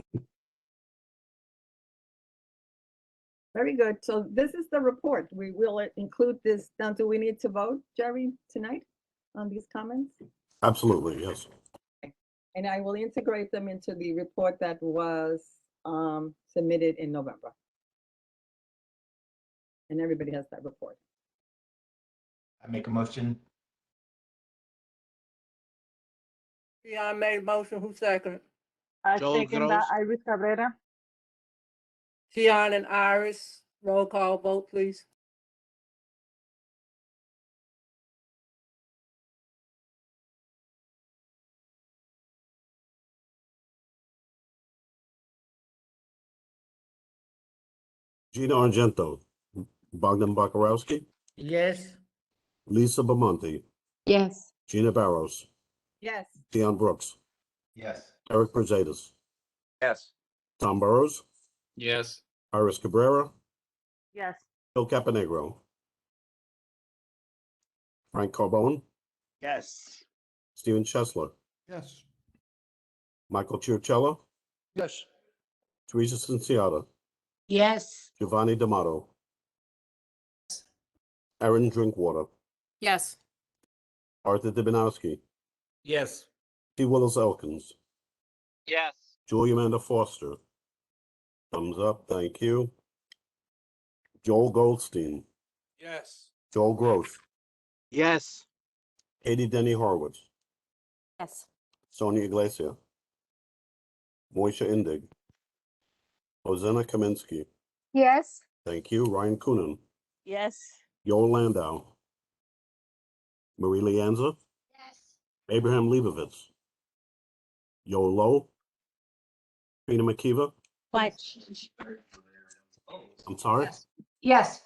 S5: Very good. So this is the report. We will include this. Now, do we need to vote, Jerry, tonight on these comments?
S1: Absolutely, yes.
S5: And I will integrate them into the report that was submitted in November. And everybody has that report.
S21: I make a motion.
S8: Yeah, I made a motion. Who seconded?
S22: I
S21: Joel
S22: second that,
S21: Gross.
S22: Iris Cabrera.
S8: Tian and Iris, roll call vote, please.
S1: Gina Argento, Bogdan Bakarowski,
S15: Yes.
S1: Lisa Bamonte,
S10: Yes.
S1: Gina Barros,
S5: Yes.
S1: Dion Brooks,
S21: Yes.
S1: Eric Brusadas,
S7: Yes.
S1: Tom Burrows,
S14: Yes.
S1: Iris Cabrera,
S13: Yes.
S1: Phil Caponegro, Frank Carbone,
S21: Yes.
S1: Stephen Chesler,
S16: Yes.
S1: Michael Chiarcella,
S3: Yes.
S1: Teresa Cinciata,
S13: Yes.
S1: Giovanni D'Amato, Aaron Drinkwater,
S13: Yes.
S1: Arthur Dibinowski,
S14: Yes.
S1: T. Willis Elkins,
S18: Yes.
S1: Julie Amanda Foster. Thumbs up, thank you. Joel Goldstein,
S14: Yes.
S1: Joel Gross,
S21: Yes.
S1: Katie Denny Horowitz,
S19: Yes.
S1: Sonia Iglesia, Moisha Indig, Ozena Kaminsky,
S10: Yes.
S1: thank you. Ryan Coonan,
S13: Yes.
S1: Yoel Landau, Marie Lianza,
S13: Yes.
S1: Abraham Leibovitz, Yoel Lowe, Trina McKeever,
S13: What?
S1: I'm sorry,
S2: Yes.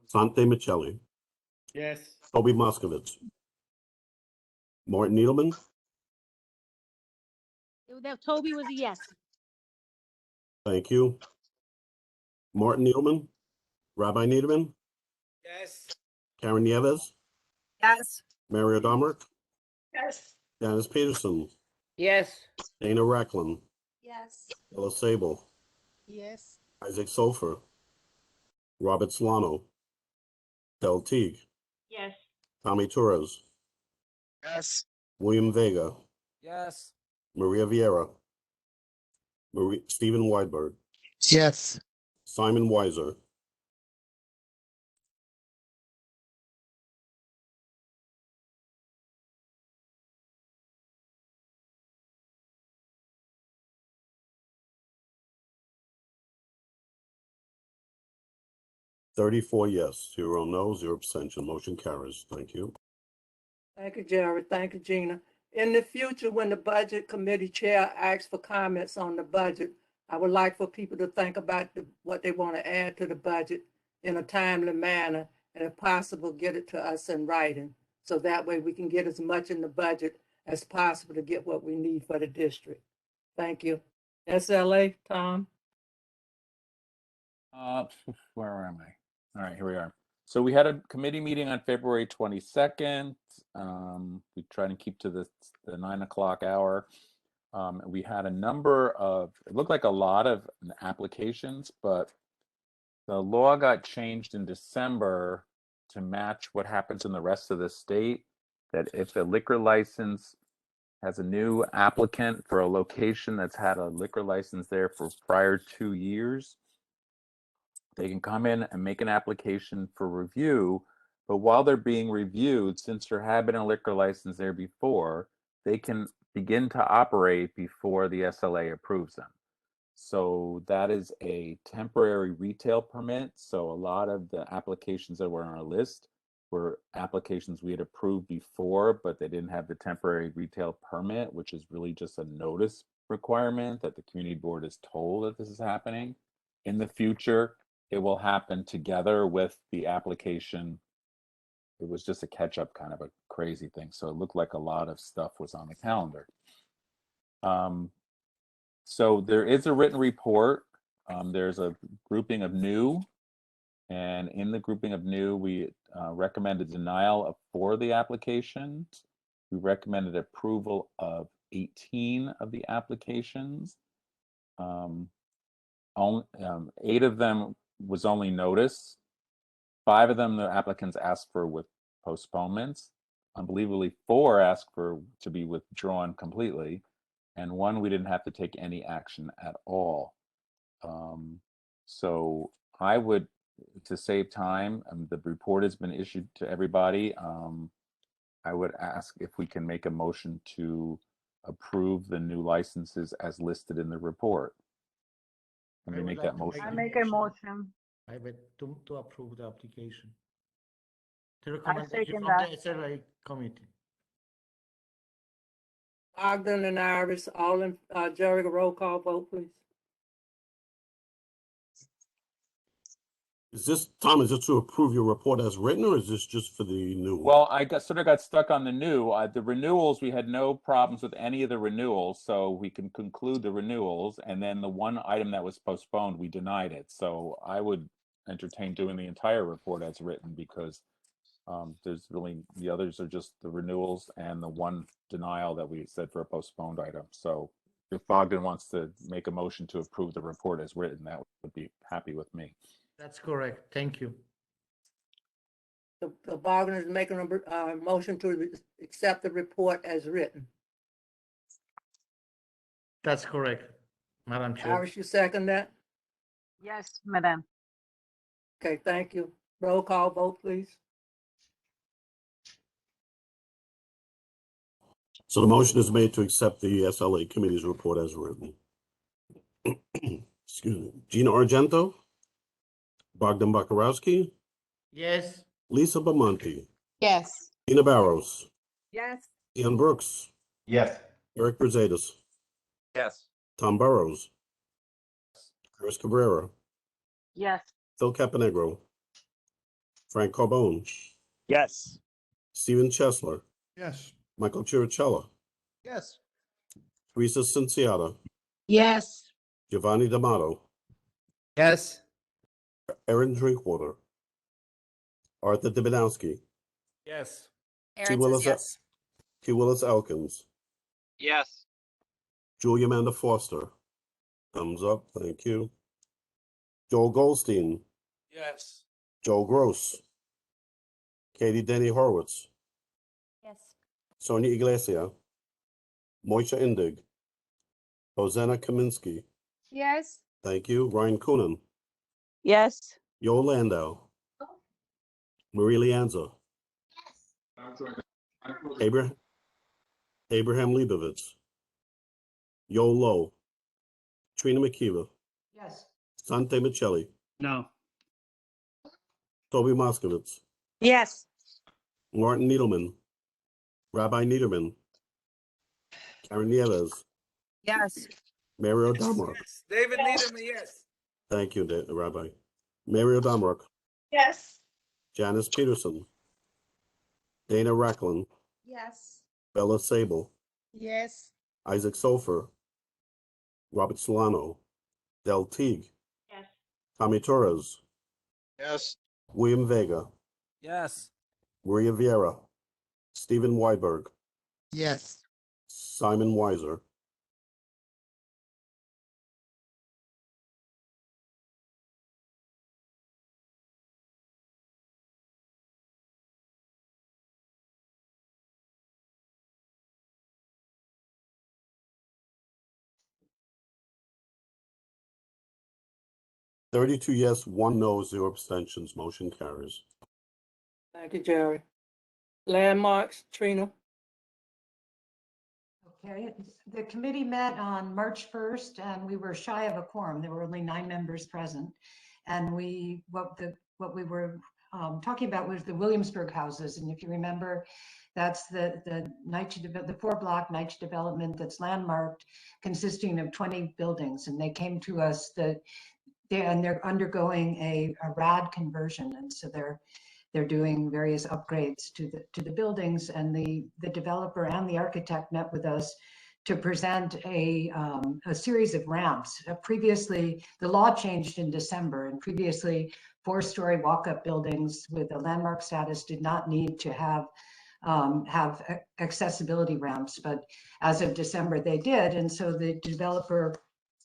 S1: Sante Michelli,
S21: Yes.
S1: Toby Moskovitz, Martin Needleman,
S13: That Toby was a yes.
S1: thank you. Martin Needleman, Rabbi Needleman,
S14: Yes.
S1: Karen Nieves,
S13: Yes.
S1: Mario Domerick,
S13: Yes.
S1: Janice Peterson,
S8: Yes.
S1: Dana Racklin,
S17: Yes.
S1: Ella Sable,
S13: Yes.
S1: Isaac Sofer, Robert Solano, Del Teague,
S13: Yes.
S1: Tommy Torres,
S21: Yes.
S1: William Vega,
S4: Yes.
S1: Maria Vieira, Stephen Weidberg,
S21: Yes.
S1: Simon Weiser, $34 yes, 0 no, 0 abstention. Motion carries. Thank you.
S8: Thank you, Jerry. Thank you, Gina. In the future, when the budget committee chair asks for comments on the budget, I would like for people to think about what they want to add to the budget in a timely manner, and if possible, get it to us in writing. So that way we can get as much in the budget as possible to get what we need for the district. Thank you. SLA, Tom?
S12: Where am I? All right, here we are. So we had a committee meeting on February 22nd. We tried to keep to the 9 o'clock hour. We had a number of, it looked like a lot of applications, but the law got changed in December to match what happens in the rest of the state, that if a liquor license has a new applicant for a location that's had a liquor license there for prior 2 years, they can come in and make an application for review, but while they're being reviewed, since there had been a liquor license there before, they can begin to operate before the SLA approves them. So that is a temporary retail permit. So a lot of the applications that were on our list were applications we had approved before, but they didn't have the temporary retail permit, which is really just a notice requirement that the community board is told that this is happening. In the future, it will happen together with the application. It was just a catch up, kind of a crazy thing. So it looked like a lot of stuff was on the calendar. So there is a written report. There's a grouping of new, and in the grouping of new, we recommended denial of 4 of the applications. We recommended approval of 18 of the applications. 8 of them was only notice. 5 of them, the applicants asked for with postponements. Unbelievably, 4 asked for to be withdrawn completely, and 1 we didn't have to take any action at all. So I would, to save time, the report has been issued to everybody. I would ask if we can make a motion to approve the new licenses as listed in the report. Let me make that motion.
S5: I make a motion.
S15: I would to approve the application. The
S5: I
S15: recommendation
S5: second
S15: from
S5: that.
S15: the SLA committee.
S8: Ogden and Iris, all in, Jerry, roll call vote, please.
S1: Is this, Tom, is this to approve your report as written, or is this just for the new?
S12: Well, I sort of got stuck on the new. The renewals, we had no problems with any of the renewals, so we can conclude the renewals. And then the one item that was postponed, we denied it. So I would entertain doing the entire report as written because there's really, the others are just the renewals and the one denial that we said for a postponed item. So if Bogdan wants to make a motion to approve the report as written, that would be happy with me.
S15: That's correct. Thank you.
S8: The Bogdan is making a motion to accept the report as written.
S15: That's correct, Madam Chair.
S8: Iris, you second that?
S13: Yes, Madam.
S8: Okay, thank you. Roll call vote, please.
S1: So the motion is made to accept the SLA committee's report as written. Excuse me. Gina Argento, Bogdan Bakarowski,
S15: Yes.
S1: Lisa Bamonte,
S13: Yes.
S1: Ina Barros,
S13: Yes.
S1: Ian Brooks,
S21: Yes.
S1: Eric Brusadas,
S7: Yes.
S1: Tom Burrows, Chris Cabrera,
S13: Yes.
S1: Phil Caponegro, Frank Carbone,
S21: Yes.
S1: Stephen Chesler,
S16: Yes.
S1: Michael Chirichella,
S3: Yes.
S1: Teresa Cinciata,
S13: Yes.
S1: Giovanni D'Amato,
S14: Yes.
S1: Erin Drinkwater, Arthur Dibinowski,
S14: Yes.
S1: T. Willis Elkins,
S18: Yes.
S1: Julia Amanda Foster. Thumbs up, thank you. Joel Goldstein,
S14: Yes.
S1: Joel Gross, Katie Denny Horowitz,
S19: Yes.
S1: Sonia Iglesia, Moisha Indig, Hosanna Kaminsky,
S13: Yes.
S1: thank you. Ryan Coonan,
S13: Yes.
S1: Yo Landau, Marie Lianza, Abraham Leibovitz, Yo Lowe, Trina McKeever,
S2: Yes.
S1: Sante Michelli,
S14: No.
S1: Toby Moskowitz,
S13: Yes.
S1: Martin Needleman, Rabbi Niederman, Karen Nieves,
S13: Yes.
S1: Mario Damrock.
S14: David Niederman, yes.
S1: Thank you, Rabbi. Mario Damrock,
S13: Yes.
S1: Janice Peterson, Dana Racklin,
S17: Yes.
S1: Bella Sable,
S13: Yes.
S1: Isaac Sofer, Robert Solano, Del Teague,
S13: Yes.
S1: Tommy Torres,
S21: Yes.
S1: William Vega,
S4: Yes.
S1: Maria Vieira, Stephen Weiberg,
S21: Yes.
S1: Simon Weiser, $32 yes, 1 no, 0 abstentions. Motion carries.
S8: Thank you, Jerry. Landmarks, Trina.
S2: Okay, the committee met on March 1st and we were shy of a quorum. There were only 9 members present. And what we were talking about was the Williamsburg houses. And if you remember, that's the 4-block NYCHA development that's landmarked, consisting of 20 buildings. And they came to us they're undergoing a RAD conversion. And so they're doing various upgrades to the buildings, and the developer and the architect met with us to present a series of ramps. Previously, the law changed in December, and previously 4-story walk-up buildings with a landmark status did not need to have accessibility ramps, but as of December they did. And so the developer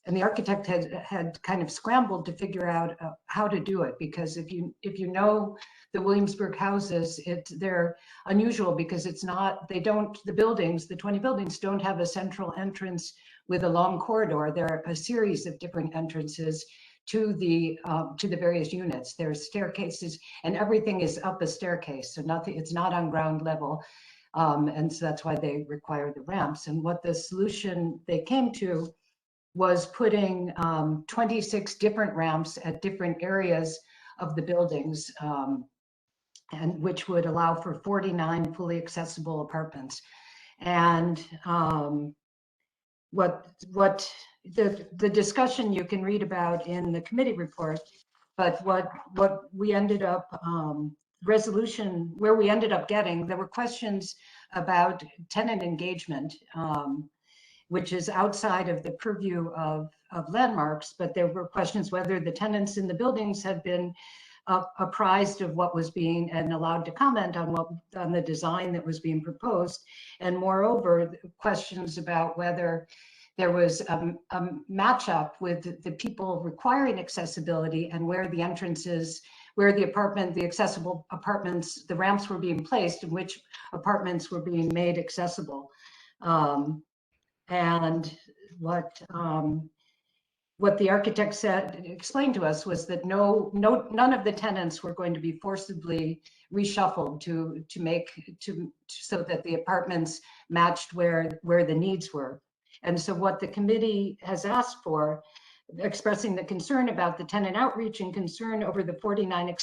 S2: and the architect had kind of scrambled to figure out how to do it, because if you know the Williamsburg houses, they're unusual because the buildings, the 20 buildings don't have a central entrance with a long corridor. There are a series of different entrances to the various units. There's staircases, and everything is up a staircase, so it's not on ground level. And so that's why they require the ramps. And what the solution they came to was putting 26 different ramps at different areas of the buildings, and which would allow for 49 fully accessible apartments. And what the discussion you can read about in the committee report, But what we ended up, resolution, where we ended up getting, there were questions about tenant engagement, which is outside of the purview of landmarks, but there were questions whether the tenants in the buildings had been apprised of what was being and allowed to comment on the design that was being proposed. And moreover, questions about whether there was a matchup with the people requiring accessibility and where the entrances, where the accessible apartments, the ramps were being placed and which apartments were being made accessible. And what the architect explained to us was that none of the tenants were going to be forcibly reshuffled so that the apartments matched where the needs were. And so what the committee has asked for, expressing the concern about the tenant outreach and concern over the 49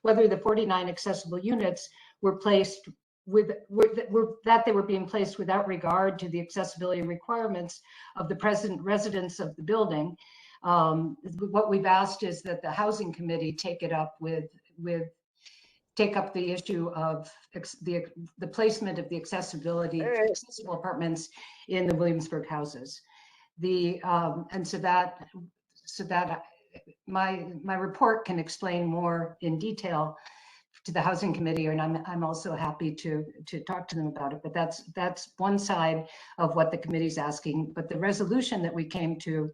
S2: whether the 49 accessible units were placed that they were being placed without regard to the accessibility requirements of the present residents of the building. What we've asked is that the housing committee take up the issue of the placement of the accessible apartments in the Williamsburg houses. And so that my report can explain more in detail to the housing committee, and I'm also happy to talk to them about it. But that's one side of what the committee's asking. But the resolution that we came to,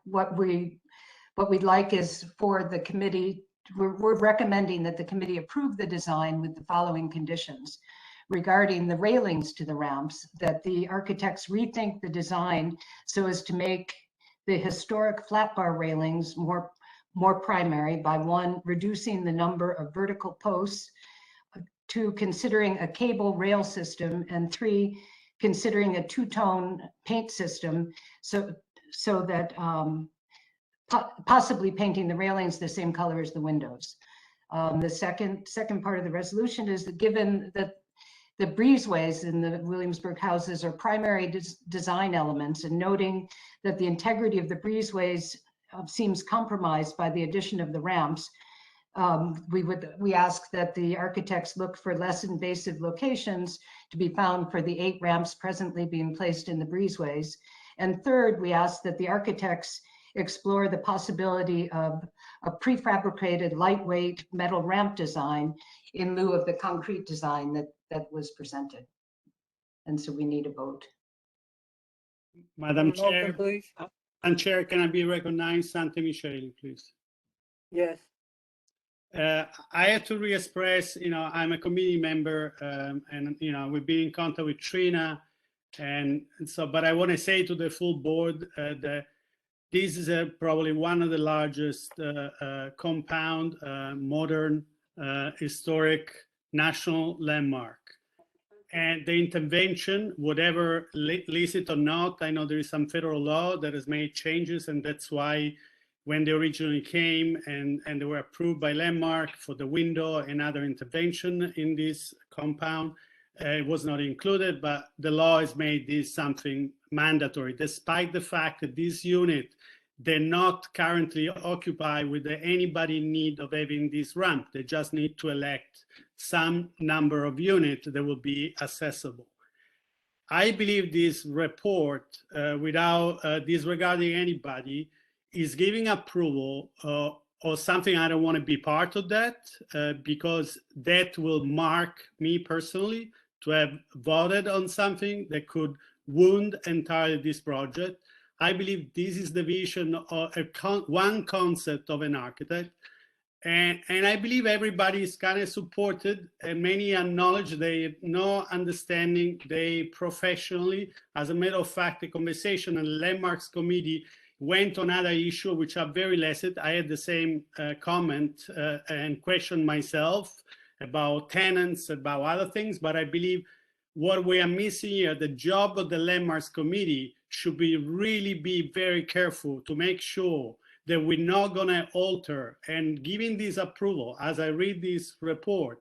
S2: what we'd like is for the committee. We're recommending that the committee approve the design with the following conditions. Regarding the railings to the ramps, that the architects rethink the design so as to make the historic flat bar railings more primary by 1, reducing the number of vertical posts, 2, considering a cable rail system, and 3, considering a two-tone paint system so that possibly painting the railings the same color as the windows. The second part of the resolution is that given that the breezeways in the Williamsburg houses are primary design elements, and noting that the integrity of the breezeways seems compromised by the addition of the ramps, we ask that the architects look for less invasive locations to be found for the 8 ramps presently being placed in the breezeways. And third, we ask that the architects explore the possibility of a prefabricated lightweight metal ramp design in lieu of the concrete design that was presented. And so we need a vote.
S6: Madam Chair,
S8: please.
S6: Madam Chair, can I be recognized? Sante Micheli, please.
S8: Yes.
S6: I have to re-express, I'm a committee member, and we've been in contact with Trina, and so, but I want to say to the full board that this is probably one of the largest compound, modern, historic national landmark. And the intervention, whatever licit or not, I know there is some federal law that has made changes, and that's why when they originally came and they were approved by Landmark for the window and other intervention in this compound, it was not included, but the law has made this something mandatory, despite the fact that this unit, they're not currently occupied with anybody in need of having this ramp. They just need to elect some number of units that will be accessible. I believe this report, without disregarding anybody, is giving approval or something. I don't want to be part of that because that will mark me personally to have voted on something that could wound entirely this project. I believe this is the vision of one concept of an architect. And I believe everybody is kind of supported, and many acknowledge they have no understanding. They professionally, as a matter of fact, the conversation and Landmarks Committee went on other issues which are very lesser. I had the same comment and question myself about tenants, about other things, but I believe what we are missing here, the job of the Landmarks Committee should be really be very careful to make sure that we're not going to alter and giving this approval. As I read this report,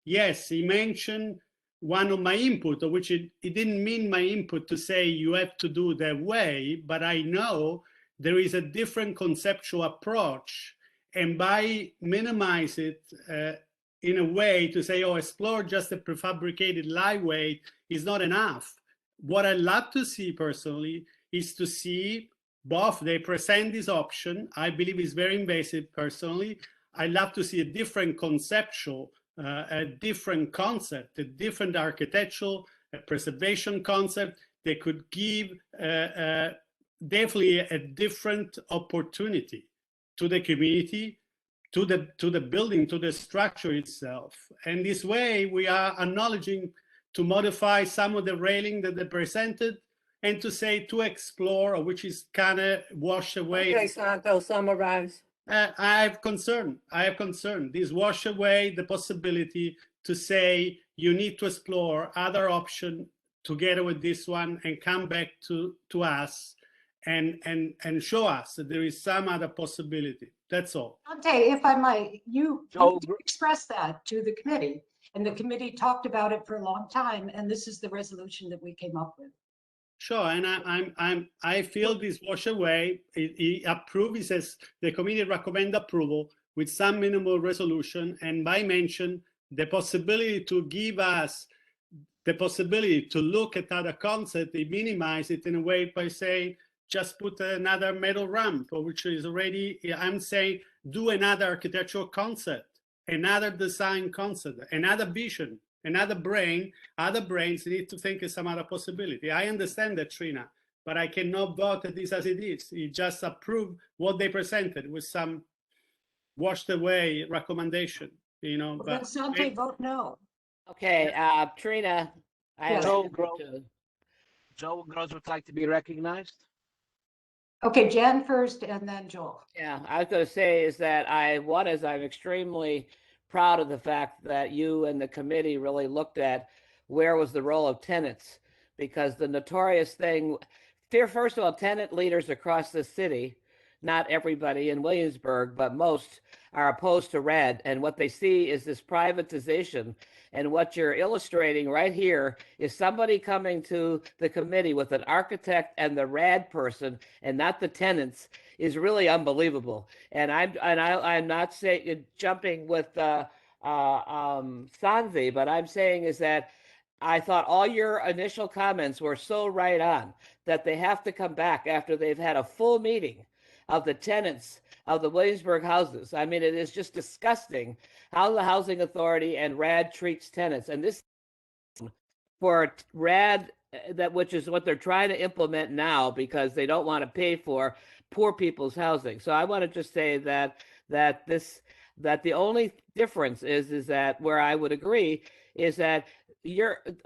S6: yes, he mentioned one of my input, which it didn't mean my input to say you have to do that way, but I know there is a different conceptual approach, and by minimize it in a way to say, oh, explore just a prefabricated lightweight is not enough. What I love to see personally is to see both. They present this option. I believe is very invasive personally. I love to see a different conceptual, a different concept, a different architectural, a preservation concept that could give definitely a different opportunity to the community, to the building, to the structure itself. And this way we are acknowledging to modify some of the railing that they presented and to say to explore, which is kind of wash away.
S8: Okay, Santo, summarize.
S6: I have concern. This wash away the possibility to say you need to explore other option together with this one and come back to us and show us that there is some other possibility. That's all.
S2: Dante, if I might, you expressed that to the committee, and the committee talked about it for a long time, and this is the resolution that we came up with.
S6: Sure, and I feel this wash away. He approved. He says the committee recommend approval with some minimal resolution, and by mention the possibility to give us the possibility to look at other concept. They minimize it in a way by saying just put another metal ramp, which is already. I'm saying do another architectural concept, another design concept, another vision. Another brain, other brains need to think of some other possibility. I understand that, Trina, but I cannot vote at this as it is. He just approved what they presented with some washed away recommendation, you know.
S2: Well, then Sante vote no.
S11: Okay, Trina, I have
S2: Joe
S14: Joe Gross would like to be recognized.
S2: Okay, Jan first and then Joel.
S11: Yeah, I was going to say is that I'm extremely proud of the fact that you and the committee really looked at where was the role of tenants, because the notorious thing, first of all, tenant leaders across the city, not everybody in Williamsburg, but most are opposed to RAD, and what they see is this privatization. And what you're illustrating right here is somebody coming to the committee with an architect and the RAD person and not the tenants is really unbelievable. And I'm not saying jumping with Sanzi, but I'm saying is that I thought all your initial comments were so right on that they have to come back after they've had a full meeting of the tenants of the Williamsburg houses. I mean, it is just disgusting how the Housing Authority and RAD treats tenants. And this for RAD, which is what they're trying to implement now because they don't want to pay for poor people's housing. So I want to just say that the only difference is that where I would agree is that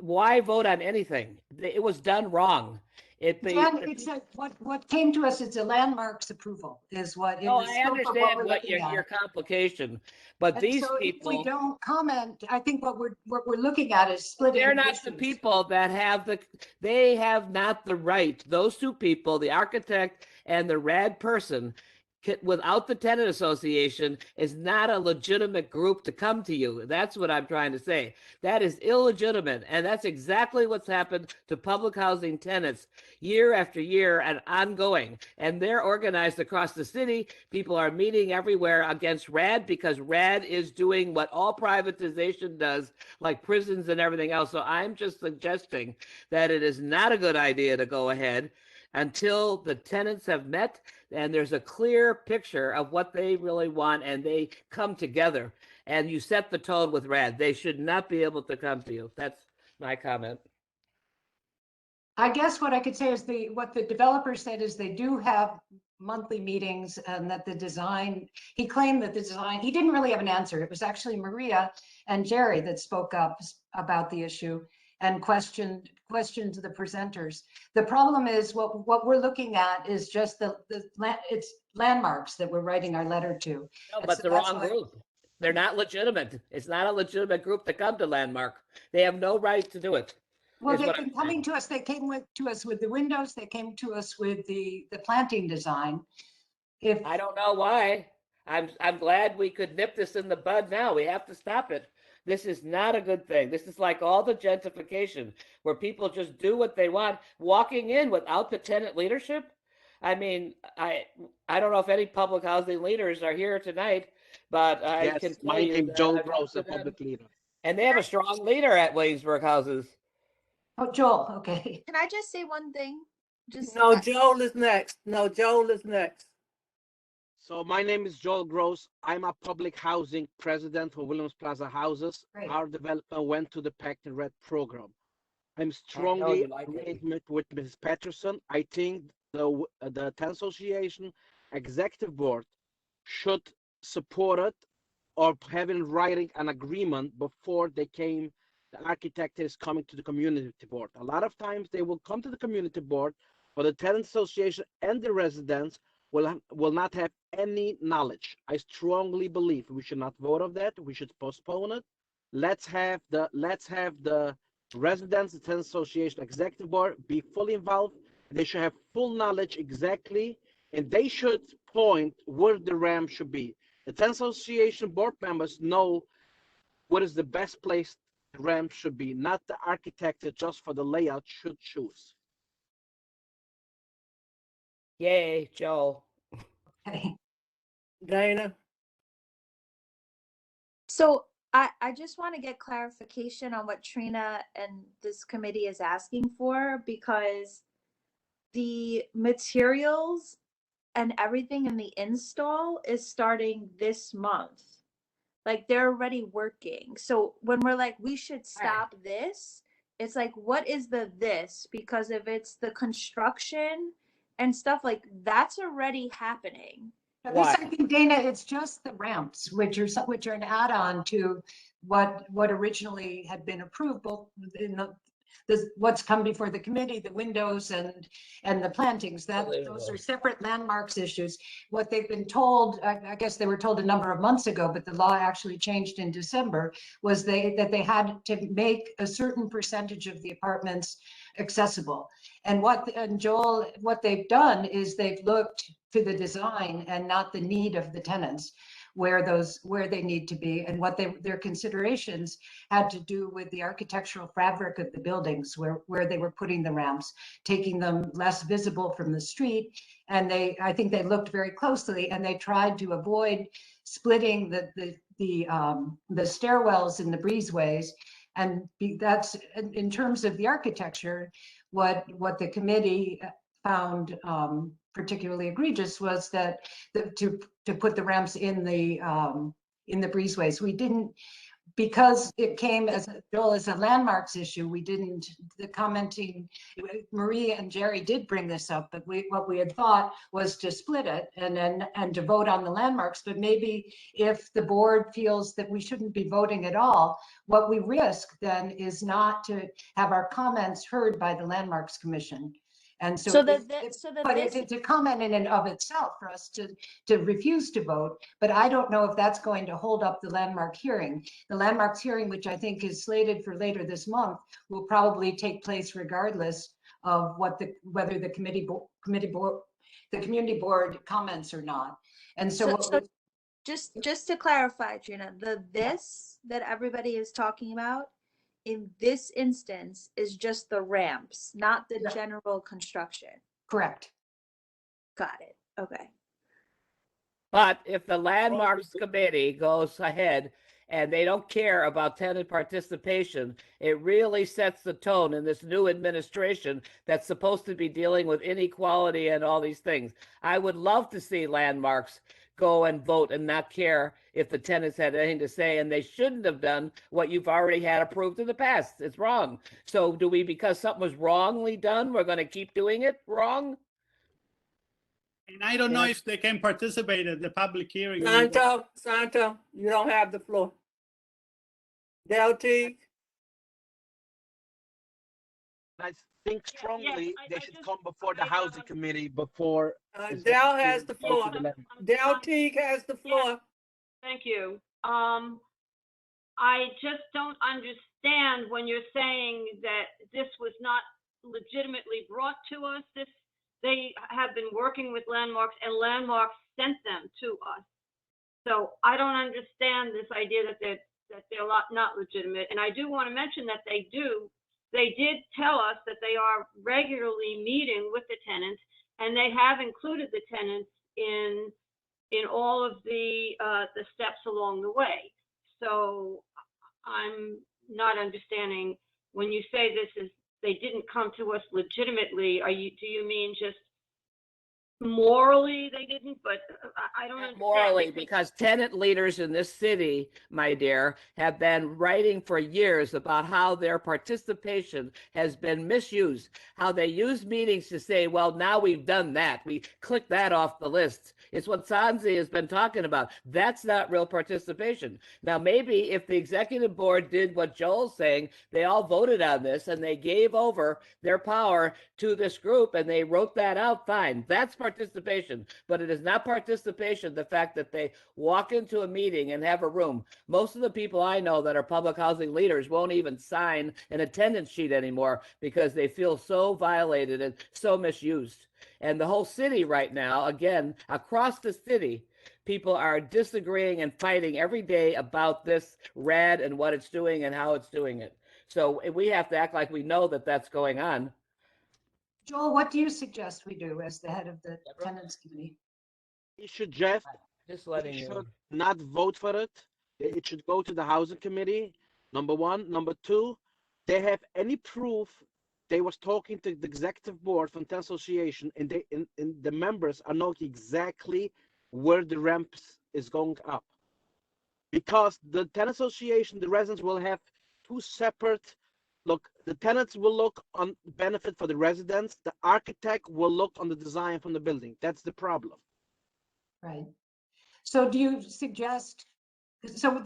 S11: why vote on anything? It was done wrong.
S2: What came to us is a landmarks approval is what.
S11: No, I understand what your complication, but these people.
S2: If we don't comment, I think what we're looking at is splitting.
S11: They're not the people that they have not the right. Those two people, the architect and the RAD person, without the tenant association, is not a legitimate group to come to you. That's what I'm trying to say. That is illegitimate. And that's exactly what's happened to public housing tenants year after year and ongoing. And they're organized across the city. People are meeting everywhere against RAD because RAD is doing what all privatization does, like prisons and everything else. So I'm just suggesting that it is not a good idea to go ahead until the tenants have met and there's a clear picture of what they really want and they come together and you set the tone with RAD. They should not be able to come to you. That's my comment.
S2: I guess what I could say is what the developer said is they do have monthly meetings and that the design, he claimed that the design, he didn't really have an answer. It was actually Maria and Jerry that spoke up about the issue and questioned the presenters. The problem is what we're looking at is just it's landmarks that we're writing our letter to.
S11: No, but the wrong group. They're not legitimate. It's not a legitimate group to come to Landmark. They have no right to do it.
S2: Well, they've been coming to us. They came to us with the windows. They came to us with the planting design.
S11: I don't know why. I'm glad we could nip this in the bud now. We have to stop it. This is not a good thing. This is like all the gentrification where people just do what they want, walking in without the tenant leadership. I mean, I don't know if any public housing leaders are here tonight, but I
S14: Yes,
S11: can tell
S14: my
S11: you
S14: name
S11: that
S14: Joel
S11: I've
S14: Gross,
S11: talked to
S14: a public
S11: them,
S14: leader.
S11: and they have a strong leader at Williamsburg Houses.
S2: Oh, Joel, okay.
S17: Can I just say one thing? Just
S8: No, Joel is next. No, Joel is next.
S14: So my name is Joel Gross. I'm a public housing president for Williams Plaza Houses.
S2: Great.
S14: Our development went to the Pact and Red program. I'm
S11: I know
S14: strongly
S11: you like it.
S14: agreement with Mrs. Patterson. I think the Tenant Association Executive Board should support it or have in writing an agreement before the architect is coming to the community board. A lot of times they will come to the community board, but the tenant association and the residents will not have any knowledge. I strongly believe we should not vote on that. We should postpone it. Let's have the residents, the tenant association executive board be fully involved. They should have full knowledge exactly, and they should point where the ramp should be. The tenant association board members know what is the best place the ramp should be, not the architect that just for the layout should choose.
S11: Yay, Joel.
S2: Okay.
S8: Dana?
S17: So I just want to get clarification on what Trina and this committee is asking for, because the materials and everything in the install is starting this month. Like they're already working. So when we're like, we should stop this, it's like, what is the this? Because if it's the construction and stuff, like that's already happening.
S2: This, I think, Dana, it's just the ramps, which are an add-on to what originally had been approved, both in what's come before the committee, the windows and the plantings. Those are separate landmarks issues. What they've been told, I guess they were told a number of months ago, but the law actually changed in December, was that they had to make a certain percentage of the apartments accessible. And Joel, what they've done is they've looked to the design and not the need of the tenants, where they need to be, and what their considerations had to do with the architectural fabric of the buildings, where they were putting the ramps, taking them less visible from the street. And I think they looked very closely, and they tried to avoid splitting the stairwells and the breezeways. And that's, in terms of the architecture, what the committee found particularly egregious was that to put the ramps in the breezeways. We didn't, because it came as a landmarks issue, the commenting, Marie and Jerry did bring this up, but what we had thought was to split it and to vote on the landmarks. But maybe if the board feels that we shouldn't be voting at all, what we risk then is not to have our comments heard by the Landmarks Commission. And so it's a comment in and of itself for us to refuse to vote, but I don't know if that's going to hold up the landmark hearing. The landmarks hearing, which I think is slated for later this month, will probably take place regardless of whether the community board comments or not. And so
S17: just to clarify, Trina, this that everybody is talking about in this instance is just the ramps, not the general construction.
S2: Correct.
S17: Got it. Okay.
S11: But if the landmarks committee goes ahead and they don't care about tenant participation, it really sets the tone in this new administration that's supposed to be dealing with inequality and all these things. I would love to see landmarks go and vote and not care if the tenants had anything to say, and they shouldn't have done what you've already had approved in the past. It's wrong. So do we, because something was wrongly done, we're going to keep doing it wrong?
S6: And I don't know if they can participate at the public hearing.
S8: Santo, you don't have the floor. Del Teague?
S14: I think strongly they should come before the housing committee before.
S8: Del has the floor. Del Teague has the floor.
S9: Thank you. I just don't understand when you're saying that this was not legitimately brought to us. They have been working with Landmarks, and Landmarks sent them to us. So I don't understand this idea that they're not legitimate. And I do want to mention that they did tell us that they are regularly meeting with the tenants and they have included the tenants in all of the steps along the way. So I'm not understanding when you say they didn't come to us legitimately. Do you mean just morally they didn't? But I don't understand.
S11: Morally, because tenant leaders in this city, my dear, have been writing for years about how their participation has been misused, how they use meetings to say, well, now we've done that. We click that off the list. It's what Sansi has been talking about. That's not real participation. Now, maybe if the executive board did what Joel's saying, they all voted on this and they gave over their power to this group and they wrote that out, fine. That's participation, but it is not participation the fact that they walk into a meeting and have a room. Most of the people I know that are public housing leaders won't even sign an attendance sheet anymore because they feel so violated and so misused. And the whole city right now, again, across the city, people are disagreeing and fighting every day about this RAD and what it's doing and how it's doing it. So we have to act like we know that that's going on.
S2: Joel, what do you suggest we do as the head of the tenants committee?
S14: We should just
S11: letting you
S14: should not vote for it. It should go to the housing committee. Number one. Number two, they have any proof they was talking to the executive board from the association, and the members are knowing exactly where the ramps is going up. Because the tenant association, the residents will have two separate look. The tenants will look on benefit for the residents. The architect will look on the design from the building. That's the problem.
S2: Right. So do you suggest, so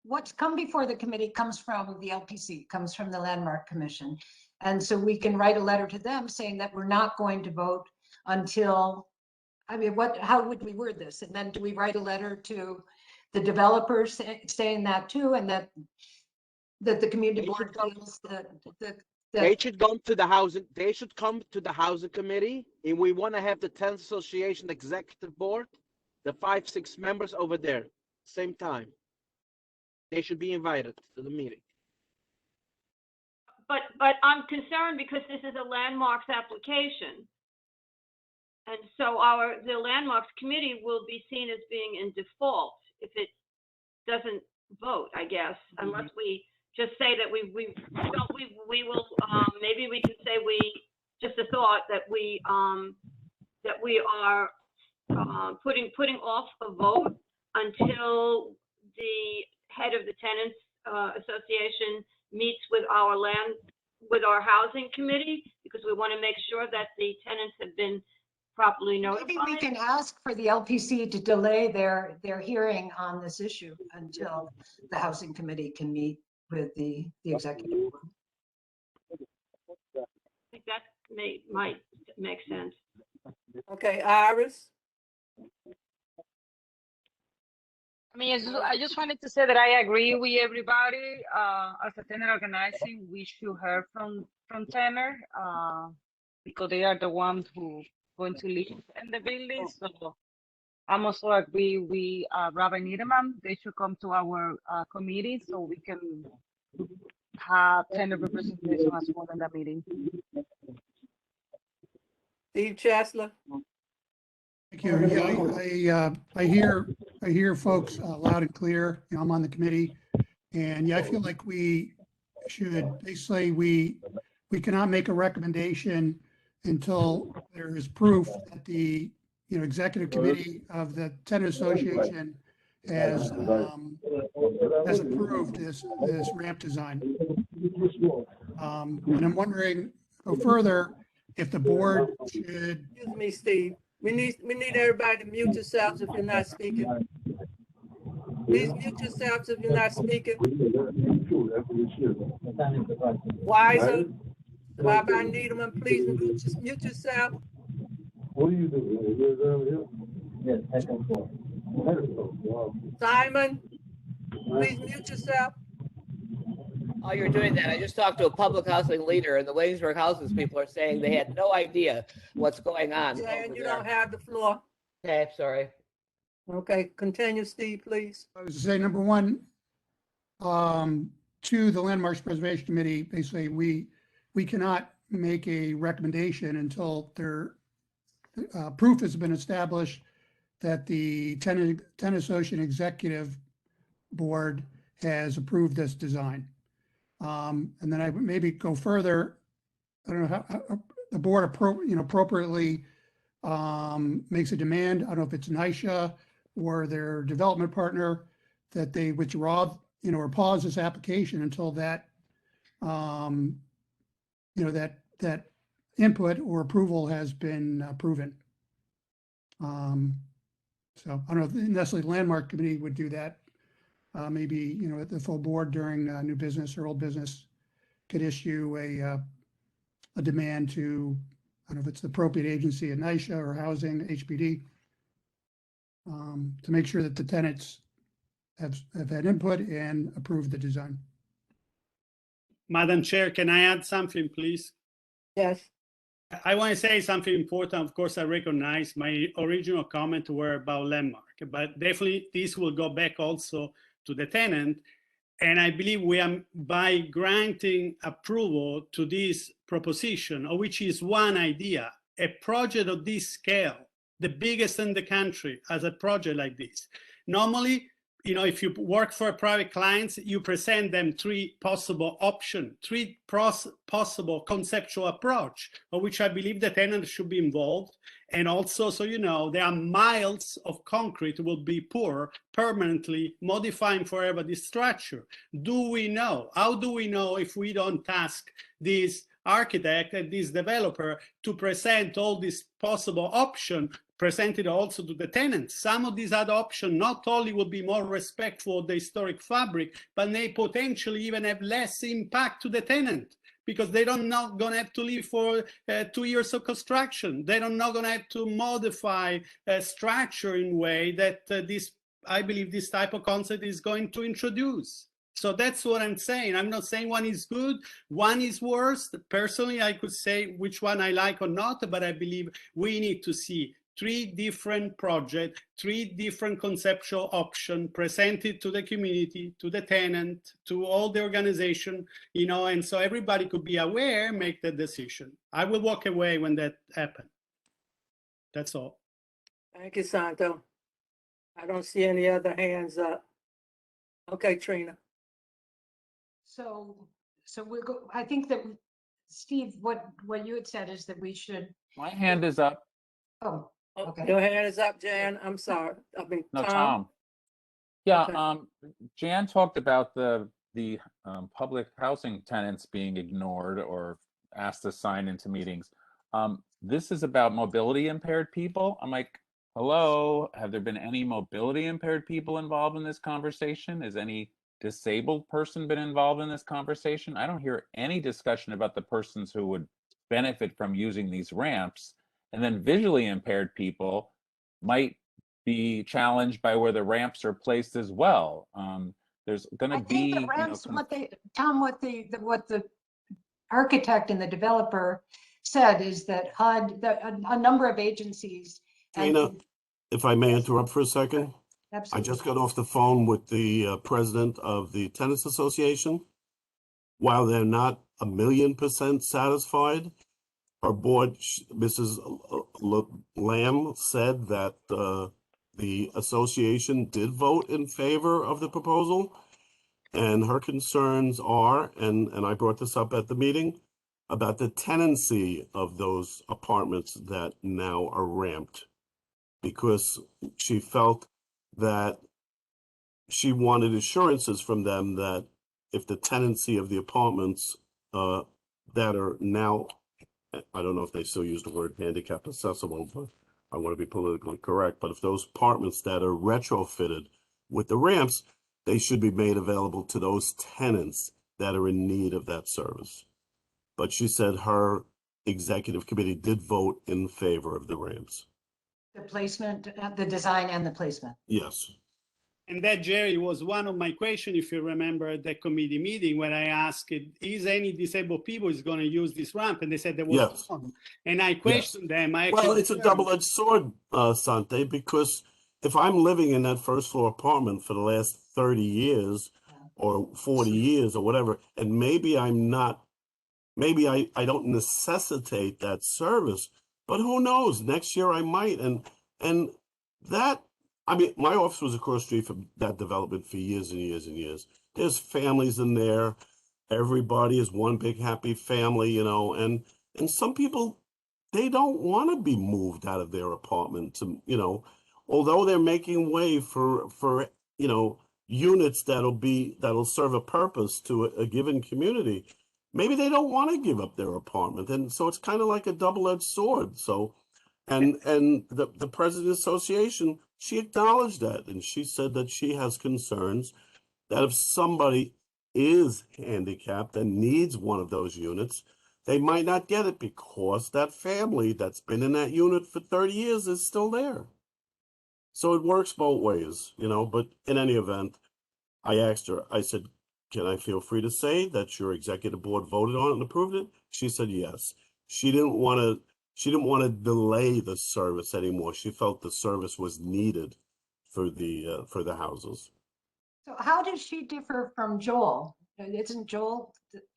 S2: what's come before the committee comes from the LPC, comes from the Landmark Commission. And so we can write a letter to them saying that we're not going to vote until, I mean, how would we word this? And then do we write a letter to the developers saying that too, and that the community board feels that
S14: they should come to the housing. They should come to the housing committee, and we want to have the tenant association executive board, the 5-6 members over there, same time. They should be invited to the meeting.
S9: But I'm concerned because this is a landmarks application. And so the landmarks committee will be seen as being in default if it doesn't vote, I guess, unless we just say that we will, maybe we can say just a thought that we are putting off a vote until the head of the tenants association meets with our housing committee, because we want to make sure that the tenants have been properly notified.
S2: Maybe we can ask for the LPC to delay their hearing on this issue until the housing committee can meet with the executive board.
S9: I think that might make sense.
S8: Okay, Iris?
S20: I mean, I just wanted to say that I agree with everybody. As a tenant organizing, we should hear from tenant because they are the ones who going to live in the building. So I'm also agree with Rabbi Niederman. They should come to our committee so we can have tenant representation as well in the meeting.
S8: Steve Chesler?
S16: Thank you. Yeah, I hear folks loud and clear. You know, I'm on the committee, and yeah, I feel like we should basically we cannot make a recommendation until there is proof that the executive committee of the tenant association has approved this ramp design. And I'm wondering, go further, if the board should.
S8: Excuse me, Steve. We need everybody to mute yourselves if you're not speaking. Please mute yourselves if you're not speaking. Wiser, Rabbi Niederman, please mute yourself.
S22: What do you do?
S8: Simon, please mute yourself.
S11: While you're doing that, I just talked to a public housing leader, and the Williamsburg houses people are saying they had no idea what's going on.
S8: Jan, you don't have the floor.
S11: Okay, sorry.
S8: Okay, continue, Steve, please.
S16: I was to say, number one, to the Landmarks Preservation Committee, basically, we cannot make a recommendation until there proof has been established that the tenant association executive board has approved this design. And then I would maybe go further. I don't know how the board appropriately makes a demand. I don't know if it's NYSHA or their development partner that they withdraw, or pause this application until that, that input or approval has been proven. So I don't know if necessarily Landmark Committee would do that. Maybe, the full board during new business or old business could issue a demand to, I don't know if it's the appropriate agency at NYSHA or Housing, HPD, to make sure that the tenants have had input and approved the design.
S6: Madam Chair, can I add something, please?
S8: Yes.
S6: I want to say something important. Of course, I recognize my original comment were about Landmark, but definitely this will go back also to the tenant. And I believe we are, by granting approval to this proposition, which is one idea, a project of this scale, the biggest in the country as a project like this. Normally, if you work for private clients, you present them three possible options, three possible conceptual approach, of which I believe the tenant should be involved. And also, so there are miles of concrete will be poured permanently, modifying forever this structure. Do we know? How do we know if we don't ask this architect and this developer to present all these possible options, presented also to the tenants? Some of these other options not only will be more respectful of the historic fabric, but may potentially even have less impact to the tenant, because they don't not going to have to live for 2 years of construction. They don't not going to have to modify structure in a way that I believe this type of concept is going to introduce. So that's what I'm saying. I'm not saying one is good, one is worse. Personally, I could say which one I like or not, but I believe we need to see three different projects, three different conceptual options presented to the community, to the tenant, to all the organization, and so everybody could be aware, make the decision. I will walk away when that happens. That's all.
S8: Thank you, Santo. I don't see any other hands up. Okay, Trina.
S2: So we'll go, I think that, Steve, what you had said is that we should.
S12: My hand is up.
S2: Oh, okay.
S8: Your hand is up, Jan. I'm sorry.
S12: No, Tom. Yeah,
S8: Okay.
S12: Jan talked about the public housing tenants being ignored or asked to sign into meetings. This is about mobility impaired people. I'm like, hello, have there been any mobility impaired people involved in this conversation? Has any disabled person been involved in this conversation? I don't hear any discussion about the persons who would benefit from using these ramps. And then visually impaired people might be challenged by where the ramps are placed as well. There's going to be,
S2: the ramps, what the architect and the developer said is that HUD, a number of agencies.
S1: Trina, if I may interrupt for a second.
S2: Absolutely.
S1: I just got off the phone with the president of the Tenants Association. While they're not 1,000,000% satisfied, our board, Mrs. Lamb, said that the association did vote in favor of the proposal. And her concerns are, and I brought this up at the meeting, about the tenancy of those apartments that now are ramped, because she felt that she wanted assurances from them that if the tenancy of the apartments that are now, I don't know if they still use the word handicap accessible, but I want to be politically correct, but if those apartments that are retrofitted with the ramps, they should be made available to those tenants that are in need of that service. But she said her executive committee did vote in favor of the ramps.
S2: The placement, the design and the placement.
S1: Yes.
S6: And that, Jerry, was one of my questions, if you remember, at that committee meeting when I asked, is any disabled people is going to use this ramp? And they said there was
S1: Yes.
S6: none. And I questioned them.
S1: Well, it's a double-edged sword, Sante, because if I'm living in that first floor apartment for the last 30 years or 40 years or whatever, and maybe I'm not, maybe I don't necessitate that service, But who knows? Next year I might. And that, I mean, my office was across the street from that development for years and years and years. There's families in there. Everybody is one big happy family, you know, and some people, they don't want to be moved out of their apartment to, you know, although they're making way for, you know, units that'll serve a purpose to a given community. Maybe they don't want to give up their apartment. And so it's kind of like a double-edged sword. So, and the President Association, she acknowledged that, and she said that she has concerns that if somebody is handicapped and needs one of those units, they might not get it because that family that's been in that unit for 30 years is still there. So it works both ways, you know, but in any event, I asked her, I said, can I feel free to say that your executive board voted on it and approved it? She said yes. She didn't want to delay the service anymore. She felt the service was needed for the houses.
S2: So how does she differ from Joel? Isn't Joel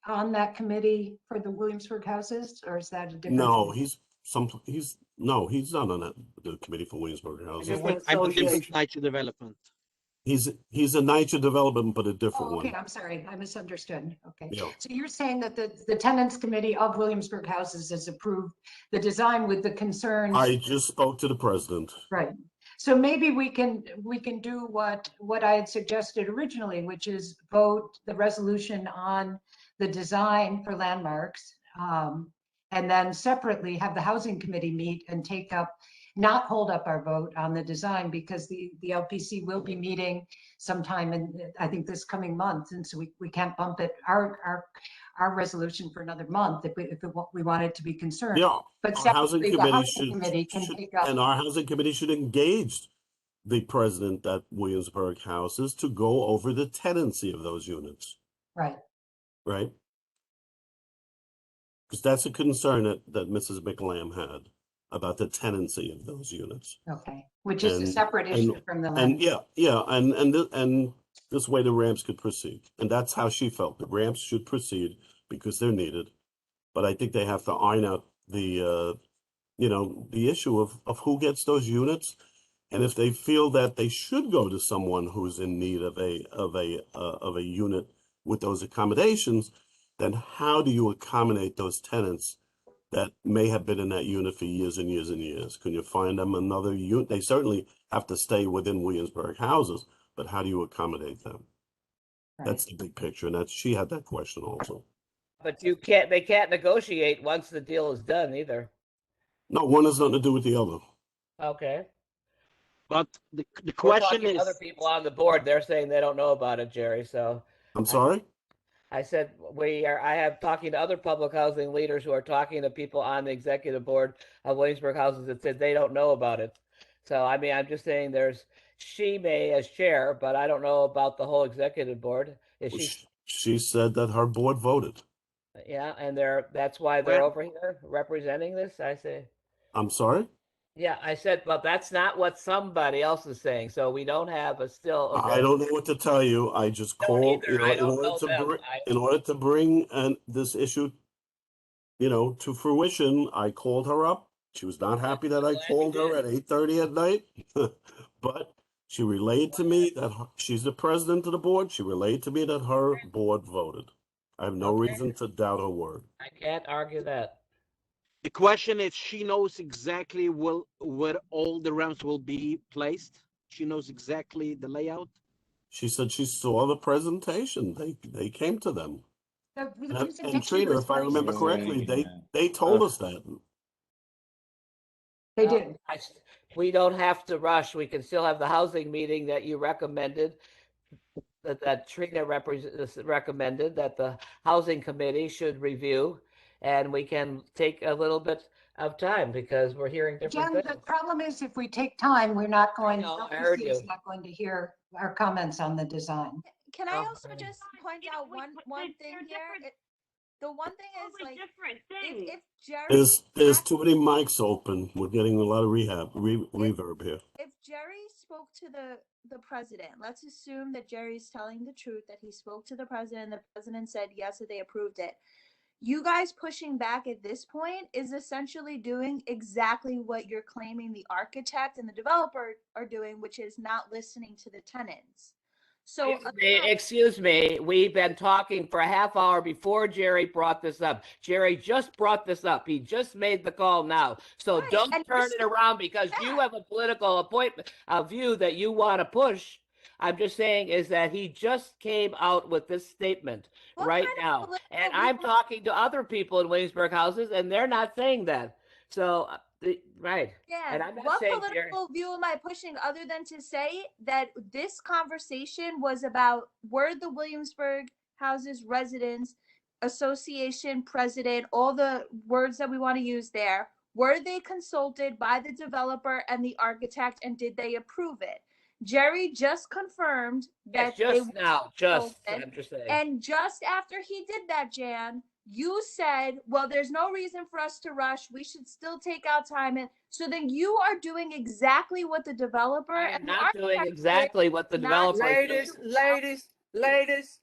S2: on that committee for the Williamsburg houses, or is that a different?
S1: No, he's not on that the committee for Williamsburg houses.
S14: I believe NYCHA development.
S1: He's a NYCHA development, but a different
S2: Oh, okay,
S1: one.
S2: I'm sorry, I misunderstood. Okay.
S1: Yeah.
S2: So you're saying that the tenants committee of Williamsburg houses has approved the design with the concerns?
S1: I just spoke to the president.
S2: Right. So maybe we can do what I had suggested originally, which is vote the resolution on the design for landmarks. And then separately have the housing committee meet and not hold up our vote on the design, because the LPC will be meeting sometime in, I think, this coming month. And so we can't bump it, our resolution for another month if we want it to be concerned.
S1: Yeah,
S2: But
S1: our housing
S2: separately, the
S1: committee
S2: housing committee can take up.
S1: and our housing committee should engage the president at Williamsburg houses to go over the tenancy of those units,
S2: Right.
S1: right? Because that's a concern that Mrs. McLam had about the tenancy of those units.
S2: Okay, which is a separate issue from the land.
S1: And this way the ramps could proceed. And that's how she felt. The ramps should proceed because they're needed. But I think they have to iron out the issue of who gets those units. And if they feel that they should go to someone who's in need of a unit with those accommodations, then how do you accommodate those tenants that may have been in that unit for years and years and years? Can you find them another unit? They certainly have to stay within Williamsburg houses, but how do you accommodate them?
S2: Right.
S1: That's the big picture, and she had that question also.
S11: But they can't negotiate once the deal is done either.
S1: No, one has nothing to do with the other.
S11: Okay.
S14: But the
S11: We're
S14: question
S11: talking to
S14: is,
S11: other people on the board, they're saying they don't know about it, Jerry, so.
S1: I'm sorry?
S11: I said, I have talking to other public housing leaders who are talking to people on the executive board of Williamsburg houses that said they don't know about it. So, I mean, I'm just saying she may as chair, but I don't know about the whole executive board. Is she?
S1: She said that her board voted.
S11: Yeah, and that's why they're over here representing this, I say.
S1: I'm sorry?
S11: Yeah, I said, well, that's not what somebody else is saying. So we don't have a still.
S1: I don't know what to tell you. I just called, in order to bring this issue, to fruition. I called her up. She was not happy that I called her at 8:30 at night, but she relayed to me that she's the president of the board. She relayed to me that her board voted. I have no reason to doubt her word.
S11: I can't argue that.
S14: the question is, she knows exactly where all the ramps will be placed. She knows exactly the layout.
S1: She said she saw the presentation. They came to them. And Trina, if I remember correctly, they told us that.
S2: They did.
S11: We don't have to rush. We can still have the housing meeting that you recommended, that Trina recommended, that the housing committee should review, and we can take a little bit of time because we're hearing different
S2: Again,
S11: things.
S2: the problem is if we take time, we're not going,
S11: I heard
S2: LPC is
S11: you.
S2: not going to hear our comments on the design.
S17: Can I also just point out one thing here? The one thing is, like, if Jerry
S1: There's too many mics open. We're getting a lot of reverb here.
S17: if Jerry spoke to the president, let's assume that Jerry's telling the truth, that he spoke to the president, the president said yes, that they approved it. you guys pushing back at this point is essentially doing exactly what you're claiming the architect and the developer are doing, which is not listening to the tenants. So
S11: Excuse me, we've been talking for a half hour before Jerry brought this up. Jerry just brought this up. He just made the call now. So don't
S17: and
S11: turn it around because you have a political appointment, a view that you want to push. I'm just saying is that he just came out with this statement right now. And I'm talking to other people in Williamsburg houses and they're not saying that. So, right.
S17: Yeah,
S11: And I'm not
S17: what
S11: saying Jerry.
S17: political view am I pushing other than to say that this conversation was about were the Williamsburg Houses Residents Association president, all the words that we want to use there, were they consulted by the developer and the architect and did they approve it? Jerry just confirmed that
S11: Yes, just
S17: they
S11: now, just,
S17: consulted,
S11: I'm just saying.
S17: and just after he did that, Jan, you said, well, there's no reason for us to rush. We should still take out time. And so then you are doing exactly what the developer and the
S11: Not doing
S17: architect
S11: exactly what the
S17: not
S11: developer is doing.
S8: Ladies,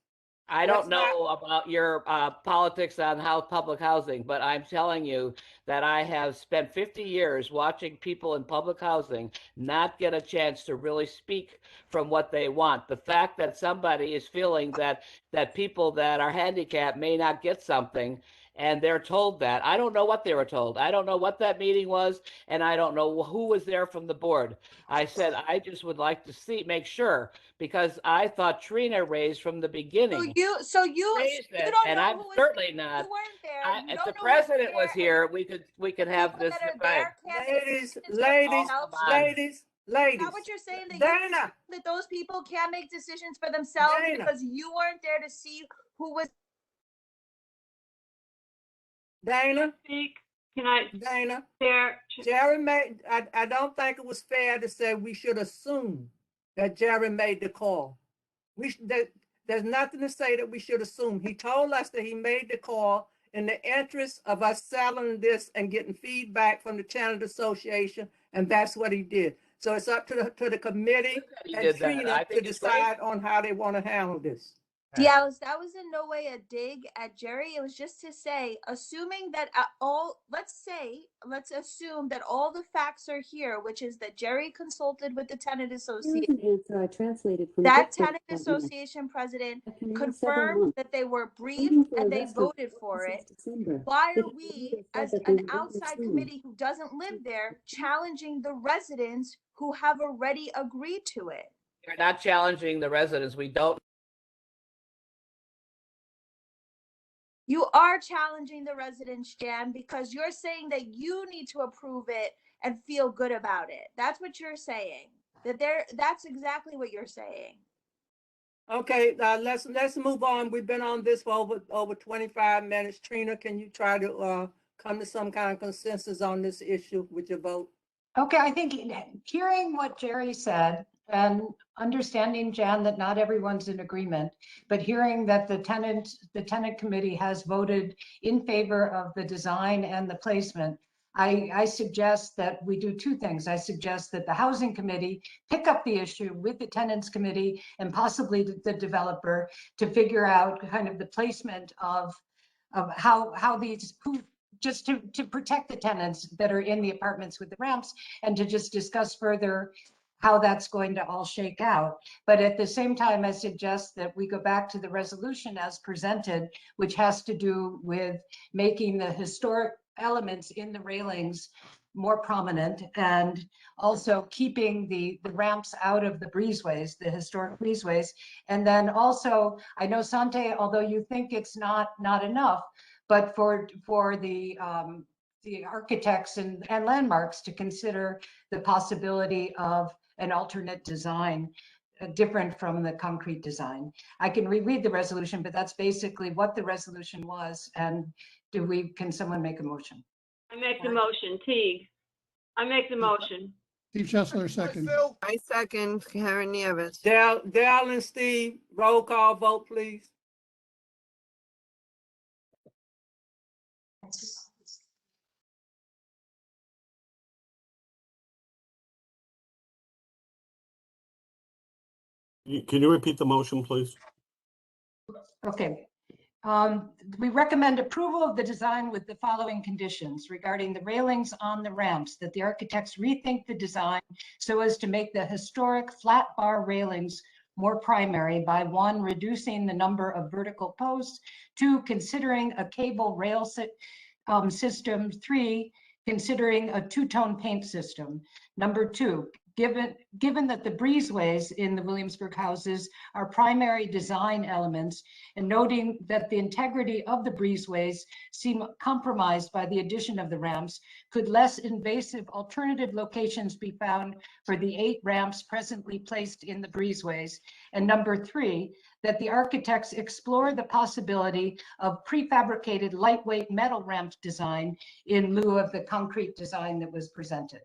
S11: I
S8: let's
S11: don't know about your politics on public housing, but I'm telling you that I have spent 50 years watching people in public housing not get a chance to really speak from what they want. The fact that somebody is feeling that people that are handicapped may not get something and they're told that. I don't know what they were told. I don't know what that meeting was, and I don't know who was there from the board. I said, I just would like to make sure, because I thought Trina raised from the beginning.
S17: So you
S11: Raised it,
S17: don't
S11: and
S17: know
S11: I'm
S17: who was
S11: certainly
S17: you
S11: not.
S17: weren't there. You
S11: If
S17: don't
S11: the
S17: know who's
S11: president was
S17: there,
S11: here, we could have this. Right.
S8: Ladies,
S17: Is that what you're saying? That
S8: Dana,
S17: that those people can't make decisions for themselves
S8: Dana.
S17: because you weren't there to see who was.
S8: Dana.
S9: Speak. Can I?
S8: Dana.
S9: There.
S8: Jerry made. I don't think it was fair to say we should assume that Jerry made the call. There's nothing to say that we should assume. He told us that he made the call in the interest of us selling this and getting feedback from the tenant association, and that's what he did. So it's up to the committee and Trina to decide on how they want to handle this.
S17: Yeah, that was in no way a dig at Jerry. It was just to say, assuming that let's assume that all the facts are here, which is that Jerry consulted with the tenant association. That tenant association president confirmed that they were briefed and they voted for it. Why are we, as an outside committee who doesn't live there, challenging the residents who have already agreed to it?
S11: You're not challenging the residents. We don't.
S17: You are challenging the residents, Jan, because you're saying that you need to approve it and feel good about it. That's what you're saying. That's exactly what you're saying.
S8: Okay, let's move on. We've been on this for over 25 minutes. Trina, can you try to come to some kind of consensus on this issue with your vote?
S2: Okay, I think hearing what Jerry said and understanding, Jan, that not everyone's in agreement, but hearing that the tenant committee has voted in favor of the design and the placement, I suggest that we do two things. I suggest that the housing committee pick up the issue with the tenants committee and possibly the developer to figure out kind of the placement of how these, just to protect the tenants that are in the apartments with the ramps and to just discuss further how that's going to all shake out. But at the same time, I suggest that we go back to the resolution as presented, which has to do with making the historic elements in the railings more prominent and also keeping the ramps out of the breezeways, the historic breezeways. And then also, I know Sante, although you think it's not enough, but for the architects and landmarks to consider the possibility of an alternate design different from the concrete design. I can reread the resolution, but that's basically what the resolution was. And can someone make a motion?
S9: I make the motion, Teague. I make the motion.
S16: Steve Chesler, second.
S13: I second Karen Nieves.
S8: Dale and Steve, roll call vote, please.
S1: Can you repeat the motion, please?
S2: Okay. We recommend approval of the design with the following conditions regarding the railings on the ramps, that the architects rethink the design so as to make the historic flat bar railings more primary by 1, reducing the number of vertical posts, 2, considering a cable rail system, 3, considering a two-tone paint system. Number 2, given that the breezeways in the Williamsburg houses are primary design elements, and noting that the integrity of the breezeways seem compromised by the addition of the ramps, could less invasive alternative locations be found for the 8 ramps presently placed in the breezeways? And number 3, that the architects explore the possibility of prefabricated lightweight metal ramp design in lieu of the concrete design that was presented.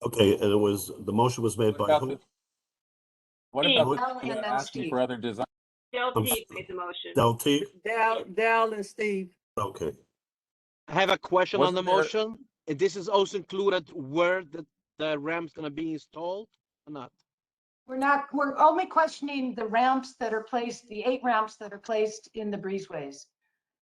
S1: Okay, and the motion was made by who?
S12: What
S9: Steve.
S12: about
S2: Del
S12: the
S2: and then
S12: asking
S2: Steve.
S12: for other design?
S9: Del
S1: I'm
S9: Teague made the motion.
S1: Del T?
S8: Dal and Steve.
S1: Okay.
S14: I have a question on the
S12: Wasn't there-
S14: motion. And this is also included where the ramp's gonna be installed or not?
S2: We're only questioning the ramps that are placed, the 8 ramps that are placed in the breezeways.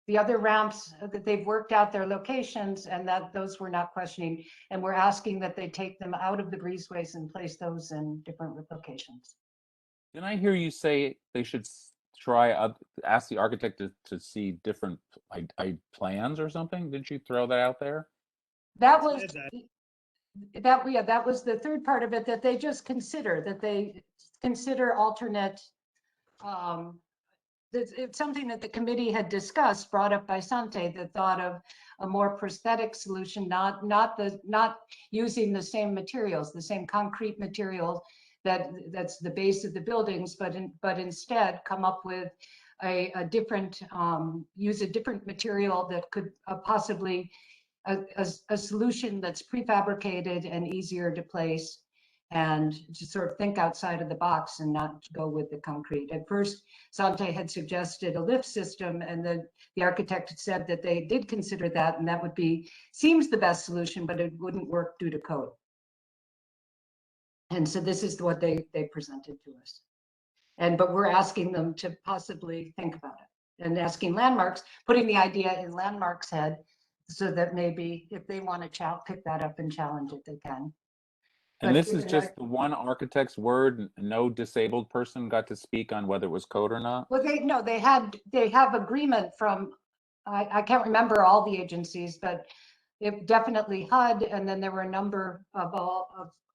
S2: The other ramps that they've worked out their locations, and that those we're not questioning. And we're asking that they take them out of the breezeways and place those in different locations.
S12: Didn't I hear you say they should ask the architect to see different plans or something? Didn't you throw that out there?
S2: That was, that was the third part of it, that they just consider, alternate, it's something that the committee had discussed, brought up by Sante, the thought of a more prosthetic solution, not using the same materials, the same concrete material that's the base of the buildings, but instead come up with a different, use a different material that could possibly a solution that's prefabricated and easier to place, and to sort of think outside of the box and not go with the concrete. At first, Sante had suggested a lift system, and the architect had said that they did consider that, and that seems the best solution, but it wouldn't work due to code. And so this is what they presented to us. But we're asking them to possibly think about it, and asking Landmarks, putting the idea in Landmarks' head, so that maybe if they want to pick that up and challenge it, they can.
S12: And
S2: But
S12: this is
S2: given
S12: just the one architect's word. No disabled person got to speak on whether it was code or not.
S2: Well, they have agreement from, I can't remember all the agencies, but it definitely HUD, and then there were a number of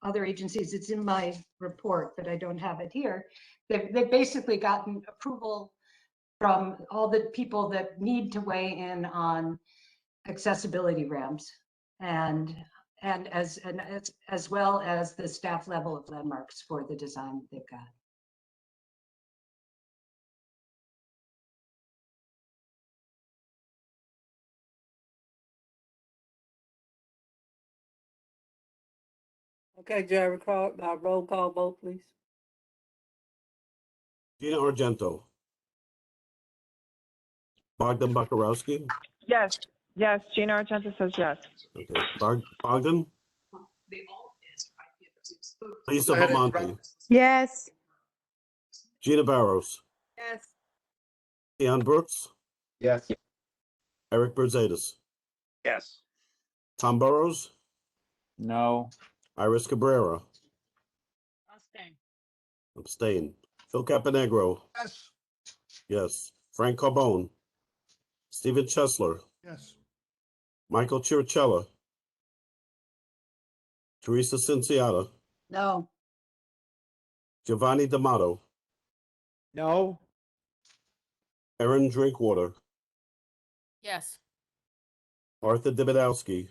S2: other agencies. It's in my report, but I don't have it here. They've basically gotten approval from all the people that need to weigh in on accessibility ramps, and as well as the staff level of Landmarks for the design that they've got.
S8: Okay, Jerry, roll call vote, please.
S1: Gina Argento. Bogdan Bakarowski.
S5: Yes, Gina Argento says yes.
S1: Okay. Bogdan. Lisa Belmonte.
S13: Yes.
S1: Gina Barros.
S8: Yes.
S1: Keon Brooks.
S21: Yes.
S1: Eric Berzadas.
S21: Yes.
S1: Tom Burrows.
S12: No.
S1: Iris Cabrera. Abstain. Phil Caponegro.
S3: Yes.
S1: Yes. Frank Carbone. Stephen Chesler.
S16: Yes.
S1: Michael Chirichella. Teresa Cinciata.
S2: No.
S1: Giovanni D'Amato.
S21: No.
S1: Erin Drinkwater.
S10: Yes.
S1: Arthur Dibidowski.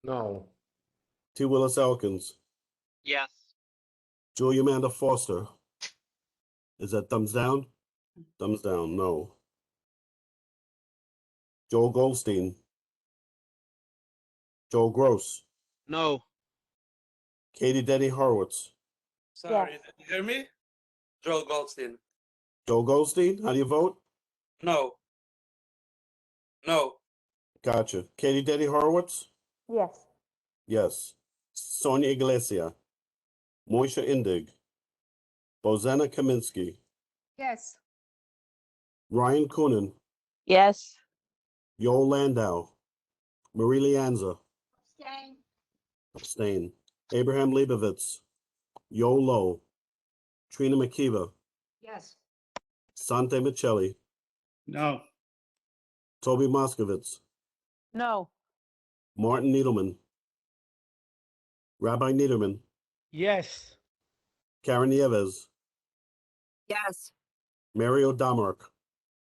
S21: No.
S1: T. Willis Elkins.
S18: Yes.
S1: Julia Amanda Foster. Is that thumbs down? Thumbs down, no. Joel Goldstein. Joel Gross.
S14: No.
S1: Katie Denny Horowitz.
S10: Sorry,
S21: did you hear me? Joel Goldstein.
S1: Joel Goldstein, how do you vote?
S21: No. No.
S1: Gotcha. Katie Denny Horowitz?
S19: Yes.
S1: Yes. Sonia Iglesia. Moisha Indig. Bozena Kaminsky.
S13: Yes.
S1: Ryan Coonan,
S13: Yes.
S1: Yoel Landau, Marie Lianza,
S13: Abstain.
S1: abstain. Abraham Leibovitz, Yo Lo, Trina McKeever,
S2: Yes.
S1: Sante Michelli,
S6: No.
S1: Toby Moskowitz,
S13: No.
S1: Martin Needleman, Rabbi Niederman,
S3: Yes.
S1: Karen Nieves,
S13: Yes.
S1: Mario Damark,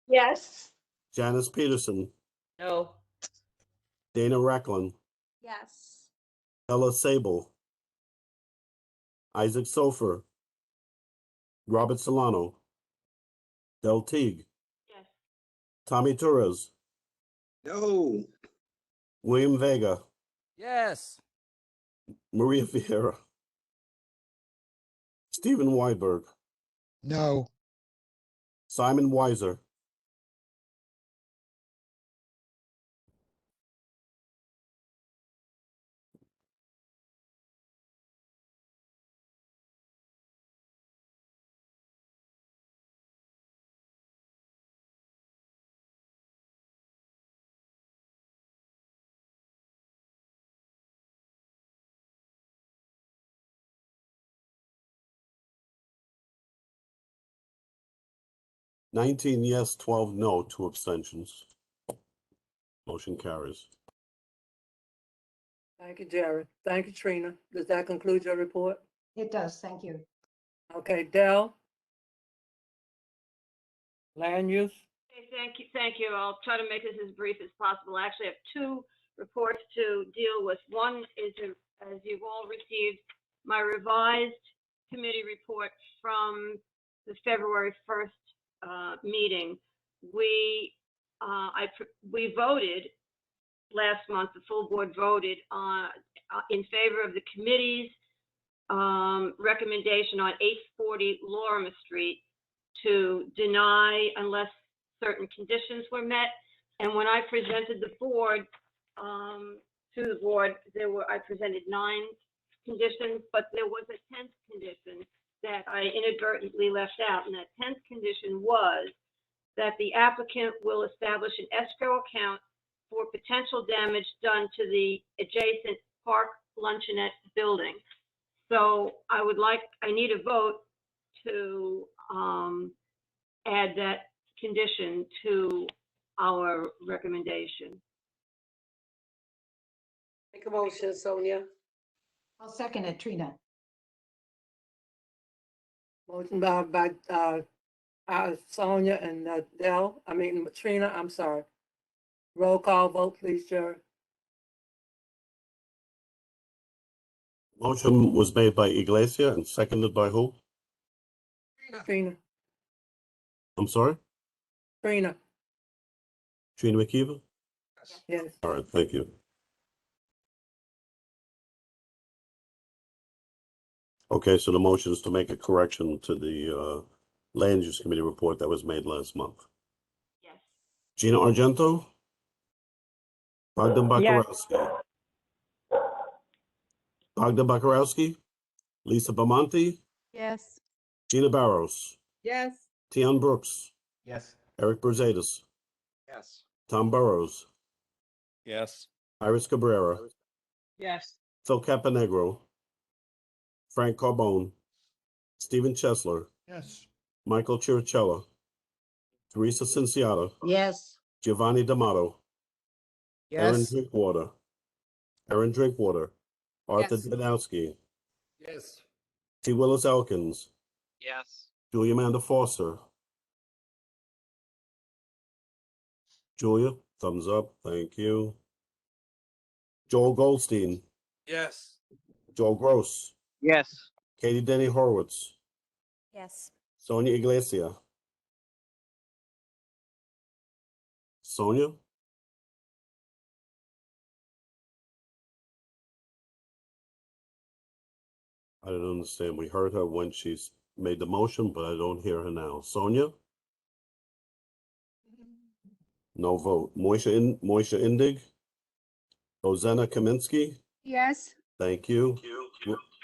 S13: Yes.
S1: Janice Peterson,
S11: No.
S1: Dana Racklin,
S17: Yes.
S1: Ella Sable, Isaac Sofer, Robert Solano, Del Teague,
S9: Yes.
S1: Tommy Torres,
S21: No.
S1: William Vega,
S4: Yes.
S1: Maria Vieira, Stephen Weiberg,
S3: No.
S1: Simon Weiser, $19 yes, 12 no, 2 abstentions. Motion carries.
S8: Thank you, Jerry. Thank you, Trina. Does that conclude your report?
S2: It does. Thank you.
S8: Okay, Dell? Land use?
S9: Okay, thank you, thank you. I'll try to make this as brief as possible. I actually have two reports to deal with. One is, as you've all received, my revised committee report from the February 1st meeting. We voted last month, the full board voted in favor of the committee's recommendation on 840 Lorimer Street to deny unless certain conditions were met. And when I presented the board to the board, I presented 9 conditions, but there was a 10th condition that I inadvertently left out. And that 10th condition was that the applicant will establish an escrow account for potential damage done to the adjacent Park Luncheonette building. So I need a vote to add that condition to our recommendation.
S8: Make a motion, Sonia.
S2: I'll second it, Trina.
S8: Motion by Sonia and Trina, I'm sorry. Roll call vote, please, Jerry.
S1: Motion was made by Iglesia and seconded by who?
S8: Trina.
S1: I'm sorry?
S8: Trina.
S1: Trina McKeever?
S8: Yes.
S1: All right, thank you. Okay, so the motion is to make a correction to the Land Use Committee report that was made last month.
S9: Yes.
S1: Gina Argento? Bogdan
S5: Yes.
S1: Bakarowski? Bogdan Bakarowski? Lisa Bamonte?
S13: Yes.
S1: Gina Barros?
S13: Yes.
S1: Tion Brooks?
S3: Yes.
S1: Eric Brusadas?
S21: Yes.
S1: Tom Burrows?
S12: Yes.
S1: Iris Cabrera?
S20: Yes.
S1: Phil Caponegro? Frank Carbone? Stephen Chesler?
S16: Yes.
S1: Michael Chirichella? Teresa Cinciata?
S13: Yes.
S1: Giovanni D'Amato? Aaron
S3: Yes.
S1: Drinkwater? Arthur
S13: Yes.
S1: Danowski?
S3: Yes.
S1: T. Willis Elkins?
S18: Yes.
S1: Julia Amanda Foster? Julia, thumbs up, thank you. Joel Goldstein?
S21: Yes.
S1: Joel Gross?
S14: Yes.
S1: Katie Denny Horowitz?
S19: Yes.
S1: Sonia Iglesia? Sonia? I don't understand. We heard her when she's made the motion, but I don't hear her now. Sonia? No vote. Moisha Indig? Rosanna Kaminsky?
S13: Yes.
S1: Thank you.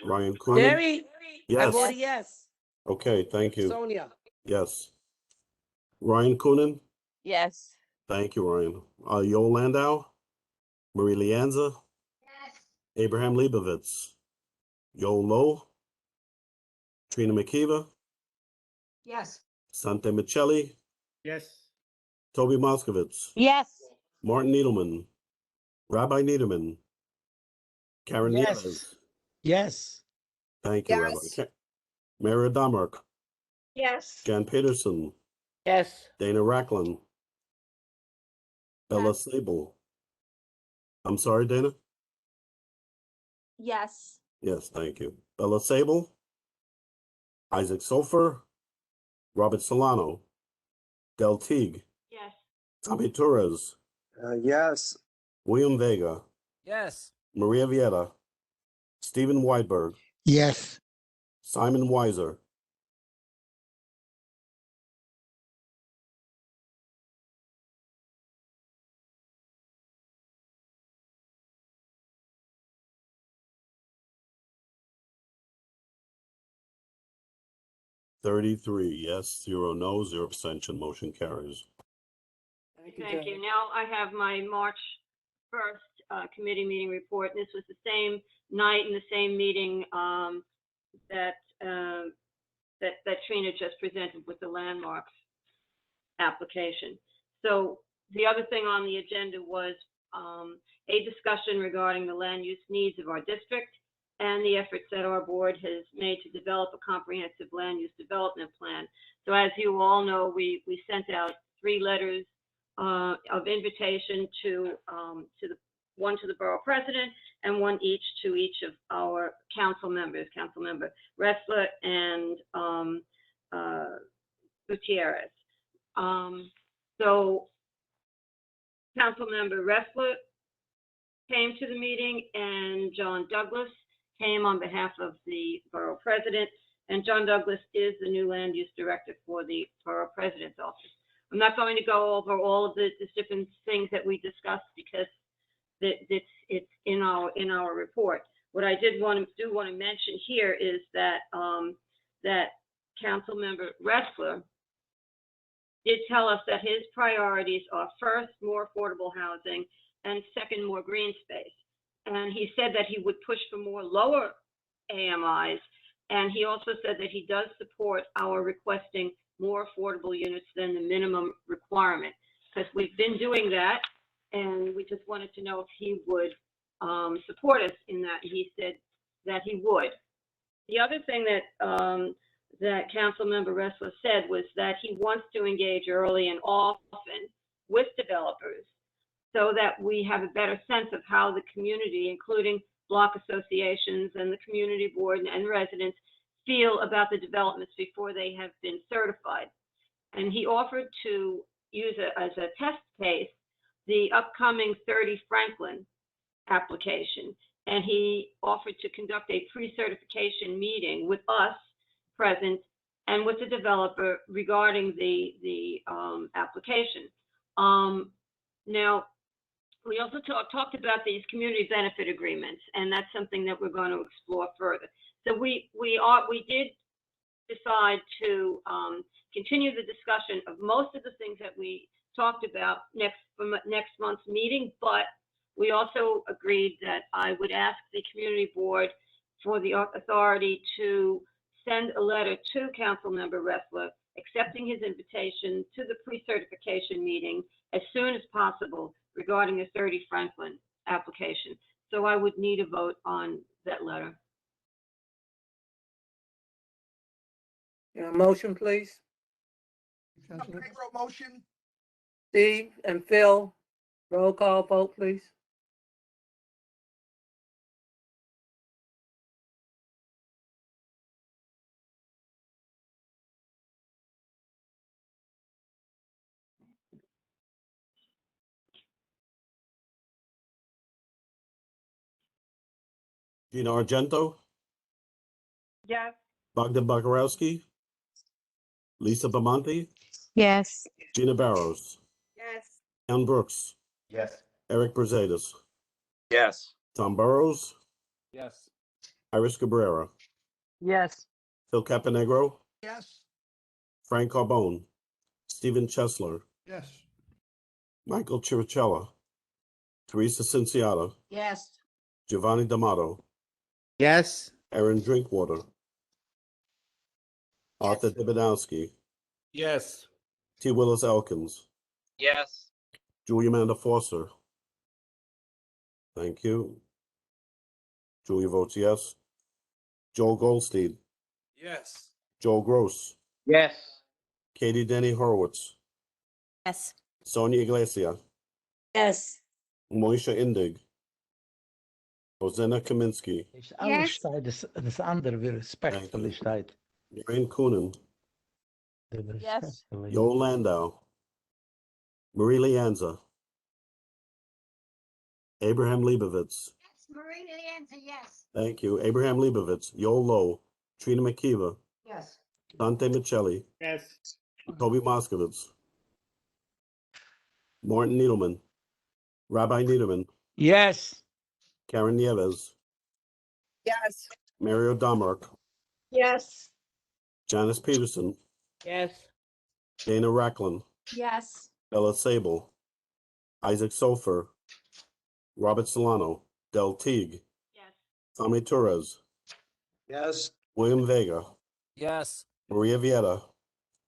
S1: Ryan Coonan?
S14: Jerry, I
S1: Yes.
S14: voted yes.
S1: Okay, thank you.
S14: Sonia.
S1: Yes. Ryan Coonan.
S13: Yes.
S1: Thank you, Ryan. Yoel Landau, Marie Lianza, Abraham Leibovitz, Yoel Lowe, Trina McKeever,
S2: Yes.
S1: Sante Michelli,
S6: Yes.
S1: Toby Moskowitz,
S13: Yes.
S1: Martin Needleman, Rabbi Niederman, Karen
S7: Yes.
S1: Nieves.
S7: Yes.
S1: Thank you, Rabbi. Mary Damark,
S13: Yes.
S1: Jan Peterson,
S11: Yes.
S1: Dana Racklin, Bella Sable. I'm sorry, Dana?
S17: Yes.
S1: Yes, thank you. Bella Sable, Isaac Sofer, Robert Solano, Del Teague,
S9: Yes.
S1: Tommy Torres,
S22: Yes.
S1: William Vega,
S4: Yes.
S1: Maria Vieta, Stephen Whiteberg,
S7: Yes.
S1: Simon Weiser, $33 yes, 0 no, 0 abstention. Motion carries.
S9: Thank you. Now I have my March 1st committee meeting report. This was the same night and the same meeting that Trina just presented with the landmarks application. So the other thing on the agenda was a discussion regarding the land use needs of our district and the efforts that our board has made to develop a comprehensive land use development plan. So as you all know, we sent out 3 letters of invitation to one to the borough president and one each to each of our council members, Councilmember Ressler and Gutierrez. So Councilmember Ressler came to the meeting and John Douglas came on behalf of the borough president. And John Douglas is the new land use director for the borough president's office. I'm not going to go over all of the different things that we discussed because it's in our report. What I want to mention here is that that Councilmember Ressler did tell us that his priorities are first, more affordable housing, and second, more green space. And he said that he would push for more lower AMIs. And he also said that he does support our requesting more affordable units than the minimum requirement, because we've been doing that. And we just wanted to know if he would support us in that. He said that he would. The other thing that that Councilmember Ressler said was that he wants to engage early and often with developers so that we have a better sense of how the community, including block associations and the community board and residents, feel about the developments before they have been certified. And he offered to use as a test case the upcoming 30 Franklin application. And he offered to conduct a pre-certification meeting with us present and with the developer regarding the application. Now, we also talked about these community benefit agreements, and that's something that we're going to explore further. So we did decide to continue the discussion of most of the things that we talked about next month's meeting, but we also agreed that I would ask the community board for the authority to send a letter to Councilmember Ressler accepting his invitation to the pre-certification meeting as soon as possible regarding the 30 Franklin application. So I would need a vote on that letter.
S8: Motion, please.
S3: Motion.
S8: Steve and Phil, roll call vote, please.
S1: Gina Argento,
S5: Yes.
S1: Bogdan Bakarowski, Lisa Bamonte,
S13: Yes.
S1: Gina Barrows,
S5: Yes.
S1: Ann Brooks,
S22: Yes.
S1: Eric Brazedas,
S22: Yes.
S1: Tom Burrows,
S12: Yes.
S1: Iris Cabrera,
S5: Yes.
S1: Phil Caponegro,
S3: Yes.
S1: Frank Carbone, Steve Stephen Chesler,
S16: Yes.
S1: Michael Chirichella, Teresa Cinciata,
S8: Yes.
S1: Giovanni D'Amato,
S21: Yes.
S1: Aaron Drinkwater, Arthur Dibidowski,
S21: Yes.
S1: T. Willis Elkins,
S18: Yes.
S1: Julia Manda Foster. Thank you. Julia votes yes. Joel Goldstein,
S21: Yes.
S1: Joel Gross,
S14: Yes.
S1: Katie Denny Horowitz,
S10: Yes.
S1: Sonia Iglesia,
S10: Yes.
S1: Moisha Indig, Rosena Kaminsky,
S10: Yes.
S7: steht, das andere, wie respectfully steht.
S1: Marion Coonan,
S10: Yes.
S1: Yoel Landau, Marie Lianza, Abraham Leibovitz.
S2: Yes, Marie Leanza, yes.
S1: Thank you. Abraham Leibovitz, Yoel Lowe, Trina McKeever,
S2: Yes.
S1: Dante Michelli,
S6: Yes.
S1: Toby Moskowitz, Martin Needleman, Rabbi Niederman,
S21: Yes.
S1: Karen Nieves,
S5: Yes.
S1: Mario Domark,
S5: Yes.
S1: Janice Peterson,
S11: Yes.
S1: Dana Racklin,
S17: Yes.
S1: Bella Sable, Isaac Sofer, Robert Solano, Del Teague,
S9: Yes.
S1: Tommy Torres,
S21: Yes.
S1: William Vega,
S4: Yes.
S1: Maria Vieta,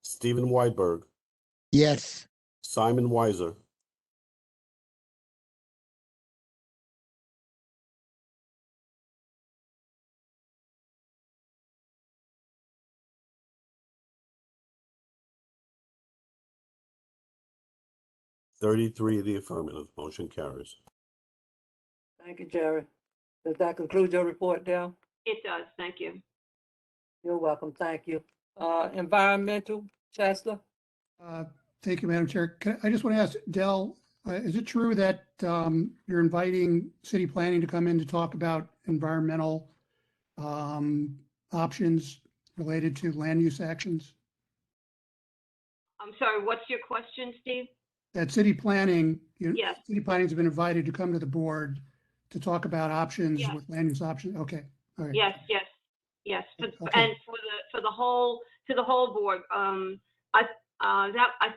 S1: Stephen Weidberg,
S7: Yes.
S1: Simon Weiser. $33 the affirmative. Motion carries.
S8: Thank you, Jerry. Does that conclude your report, Dale?
S9: It does. Thank you.
S8: You're welcome. Thank you. Environmental, Chancellor?
S16: Thank you, Madam Chair. I just want to ask Dell, is it true that you're inviting city planning to come in to talk about environmental options related to land use actions?
S9: I'm sorry, what's your question, Steve?
S16: That city planning,
S9: Yes.
S16: city planning's been invited to come to the board to talk about options
S9: Yes.
S16: with land use options. Okay. All right.
S9: Yes, yes, yes.
S16: Okay.
S9: And for the whole, to the whole board, I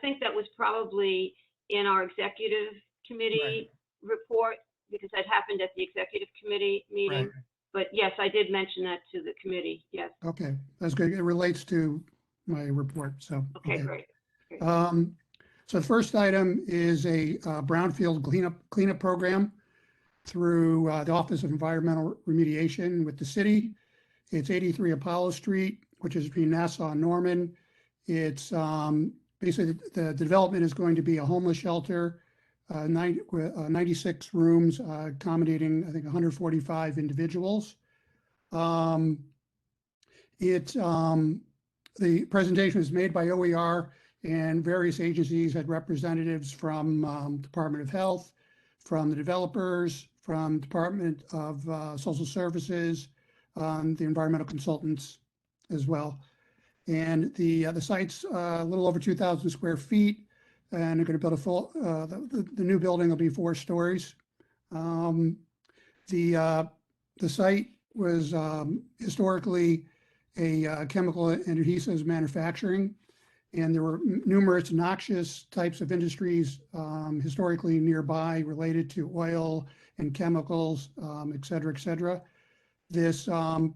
S9: think that was probably in our executive committee report, because that happened at the executive committee meeting.
S16: Right.
S9: But yes, I did mention that to the committee, yes.
S16: Okay, that's good. It relates to my report, so.
S9: Okay, great. Great.
S16: So the first item is a brownfield cleanup program through the Office of Environmental Remediation with the city. It's 83 Apollo Street, which is between Nassau and Norman. It's basically the development is going to be a homeless shelter, 96 rooms, accommodating, I think, 145 individuals. The presentation was made by OER, and various agencies had representatives from Department of Health, from the developers, from Department of Social Services, the environmental consultants as well. And the site's a little over 2,000 square feet, and they're going to build a full, the new building will be 4 stories. The site was historically a chemical and adhesives manufacturing, and there were numerous noxious types of industries historically nearby related to oil and chemicals, et cetera, et cetera. This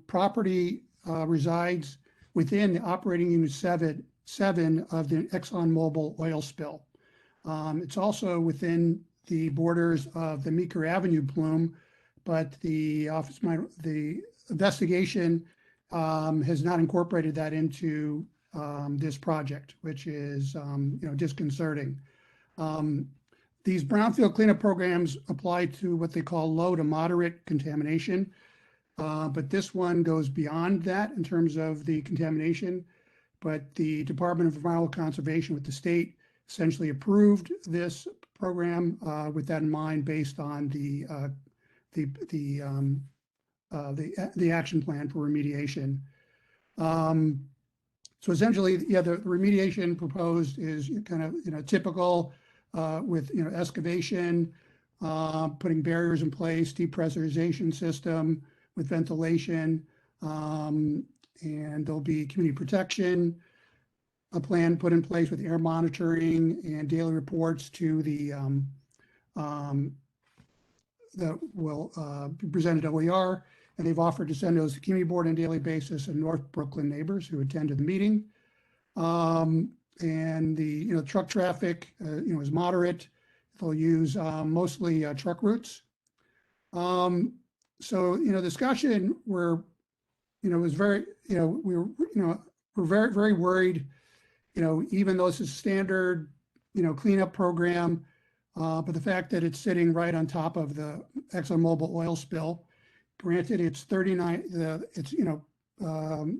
S16: property resides within the operating unit 7 of the ExxonMobil oil spill. It's also within the borders of the Meeker Avenue plume, but the investigation has not incorporated that into this project, which is disconcerting. These brownfield cleanup programs apply to what they call low to moderate contamination, but this one goes beyond that in terms of the contamination. But the Department of Environmental Conservation with the state essentially approved this program with that in mind, based on the action plan for remediation. So essentially, the remediation proposed is kind of typical with excavation, putting barriers in place, depressurization system with ventilation, and there'll be community protection, a plan put in place with air monitoring and daily reports to the that will be presented to OER, and they've offered to send those to the community board on a daily basis and North Brooklyn neighbors who attend to the meeting. And the truck traffic is moderate. They'll use mostly truck routes. So discussion where was very we're very worried. Even though this is standard cleanup program. But the fact that it's sitting right on top of the ExxonMobil oil spill, granted it's 39, the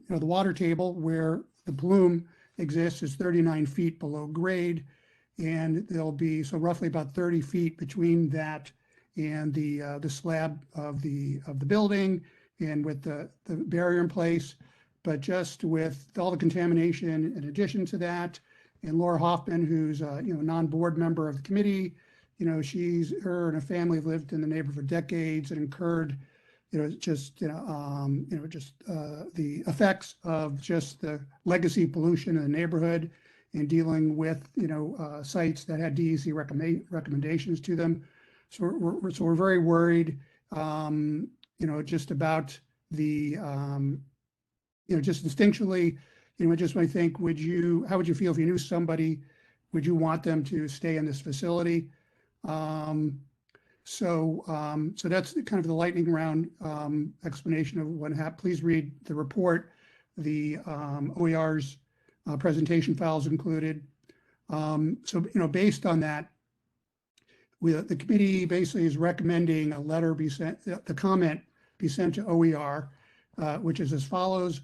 S16: water table where the plume exists is 39 feet below grade, and there'll be roughly about 30 feet between that and the slab of the building, and with the barrier in place. But just with all the contamination in addition to that, and Laura Hoffman, who's a non-board member of the committee, her and her family have lived in the neighborhood for decades and incurred, the effects of just the legacy pollution in the neighborhood and dealing with, sites that had DEC recommendations to them. So we're very worried, just about the, just instinctually, just when I think, how would you feel if you knew somebody, would you want them to stay in this facility? So that's kind of the lightning round explanation of what happened. Please read the report. The OER's presentation files included. So based on that, the committee basically is recommending a letter be sent, the comment be sent to OER, which is as follows.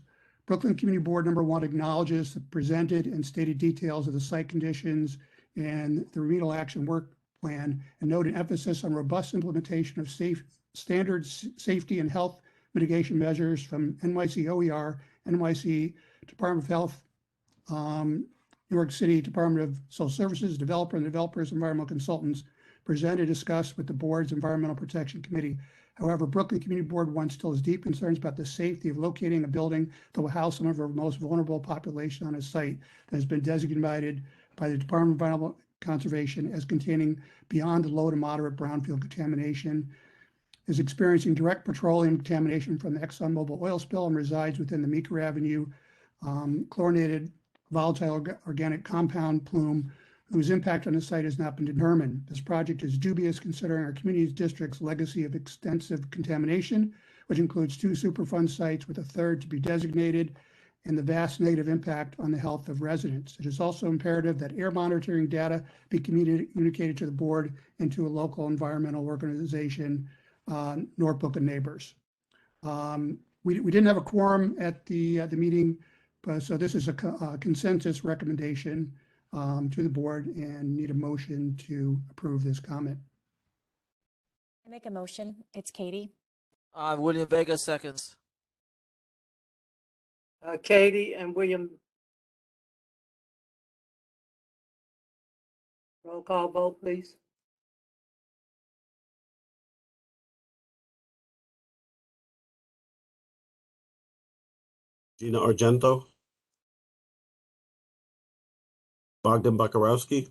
S16: Brooklyn Community Board number 1 acknowledges the presented and stated details of the site conditions and the remedial action work plan, and note an emphasis on robust implementation of standards, safety and health mitigation measures from NYC OER, NYC Department of Health, New York City Department of Social Services, developer and developers, environmental consultants, presented, discussed with the board's Environmental Protection Committee. However, Brooklyn Community Board 1 still has deep concerns about the safety of locating a building that will house some of our most vulnerable population on a site that has been designated by the Department of Environmental Conservation as containing beyond low to moderate brownfield contamination, is experiencing direct petroleum contamination from the ExxonMobil oil spill, and resides within the Meeker Avenue chlorinated volatile organic compound plume, whose impact on the site has not been determined. This project is dubious considering our community district's legacy of extensive contamination, which includes 2 Superfund sites with a third to be designated, and the vast negative impact on the health of residents. It is also imperative that air monitoring data be communicated to the board and to a local environmental organization, North Brooklyn neighbors. We didn't have a quorum at the meeting, so this is a consensus recommendation to the board, and need a motion to approve this comment.
S19: I make a motion. It's Katie.
S4: William Vega seconds.
S8: Katie and William. Roll call vote, please.
S1: Gina Argento, Bogdan Bakarowski,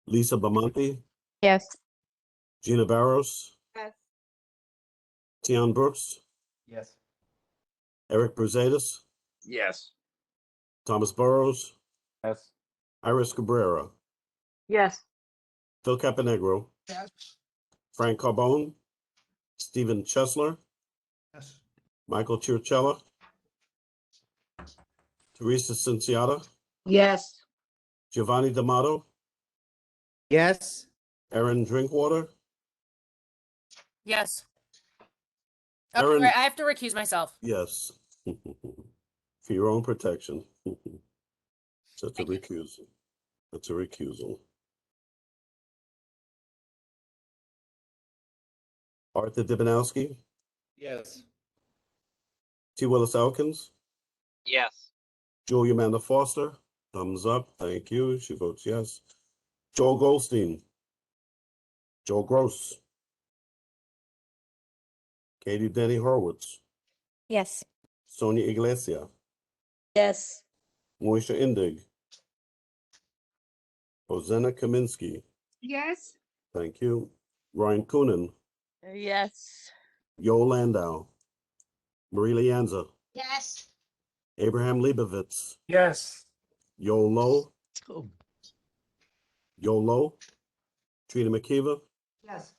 S1: Lisa Bamonte,
S13: Yes.
S1: Gina Barros,
S5: Yes.
S1: Tian Brooks,
S21: Yes.
S1: Eric Brusadas,
S21: Yes.
S1: Thomas Burrows,
S12: Yes.
S1: Iris Cabrera,
S5: Yes.
S1: Phil Caponegro,
S3: Yes.
S1: Frank Carbone, Stephen Chesler,
S16: Yes.
S1: Michael Chirchella, Teresa Cinciata,
S5: Yes.
S1: Giovanni D'Amato,
S21: Yes.
S1: Erin Drinkwater,
S10: Yes.
S1: Erin-
S10: right, I have to recuse myself.
S1: yes. For your own protection. That's a recusal. That's a recusal. Arthur Dibinowski,
S21: Yes.
S1: T. Willis Elkins,
S18: Yes.
S1: Julia Amanda Foster, thumbs up, thank you, she votes yes. Joel Goldstein, Joel Gross, Katie Denny Horowitz,
S19: Yes.
S1: Sonia Iglesia,
S10: Yes.
S1: Moisha Indig, Rosanna Kaminsky,
S13: Yes.
S1: thank you. Ryan Coonan,
S10: Yes.
S1: Yo Landau, Marie Lianza,
S13: Yes.
S1: Abraham Leibovitz,
S21: Yes.
S1: Yo Lo,
S7: Oh,
S1: Trina McKeever,
S2: Yes.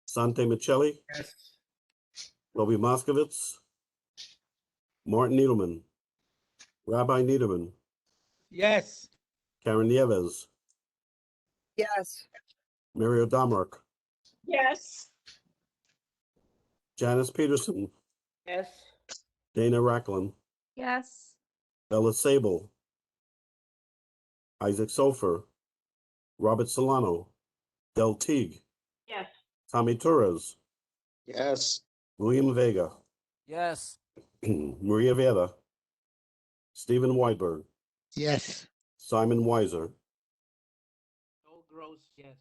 S1: Sante Michelli,
S6: Yes.
S1: Roby Moskovitz, Martin Needleman, Rabbi Niederman,
S21: Yes.
S1: Karen Nieves,
S8: Yes.
S1: Mario Damark,
S13: Yes.
S1: Janice Peterson,
S11: Yes.
S1: Dana Racklin,
S17: Yes.
S1: Bella Sable, Isaac Sofer, Robert Solano, Del Teague,
S9: Yes.
S1: Tommy Torres,
S22: Yes.
S1: William Vega,
S4: Yes.
S1: Maria Vera, Stephen Whiteberg,
S7: yes.
S1: Simon Weiser,
S11: Joel Gross, yes.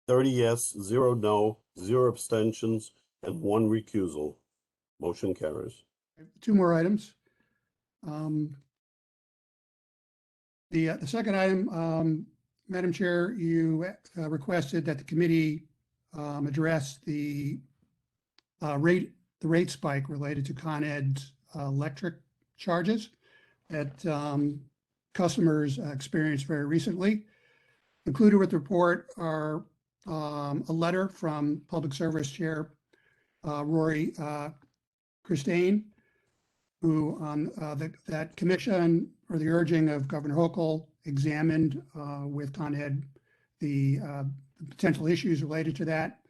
S1: .30 yes, 0 no, 0 abstentions, and 1 recusal. Motion carries.
S16: Two more items. The second item, Madam Chair, you requested that the committee address the rate spike related to Con Ed's electric charges that customers experienced very recently. Included with the report are a letter from Public Service Chair Rory Christine, who on that commission, or the urging of Governor Hochul, examined with Con Ed the potential issues related to that.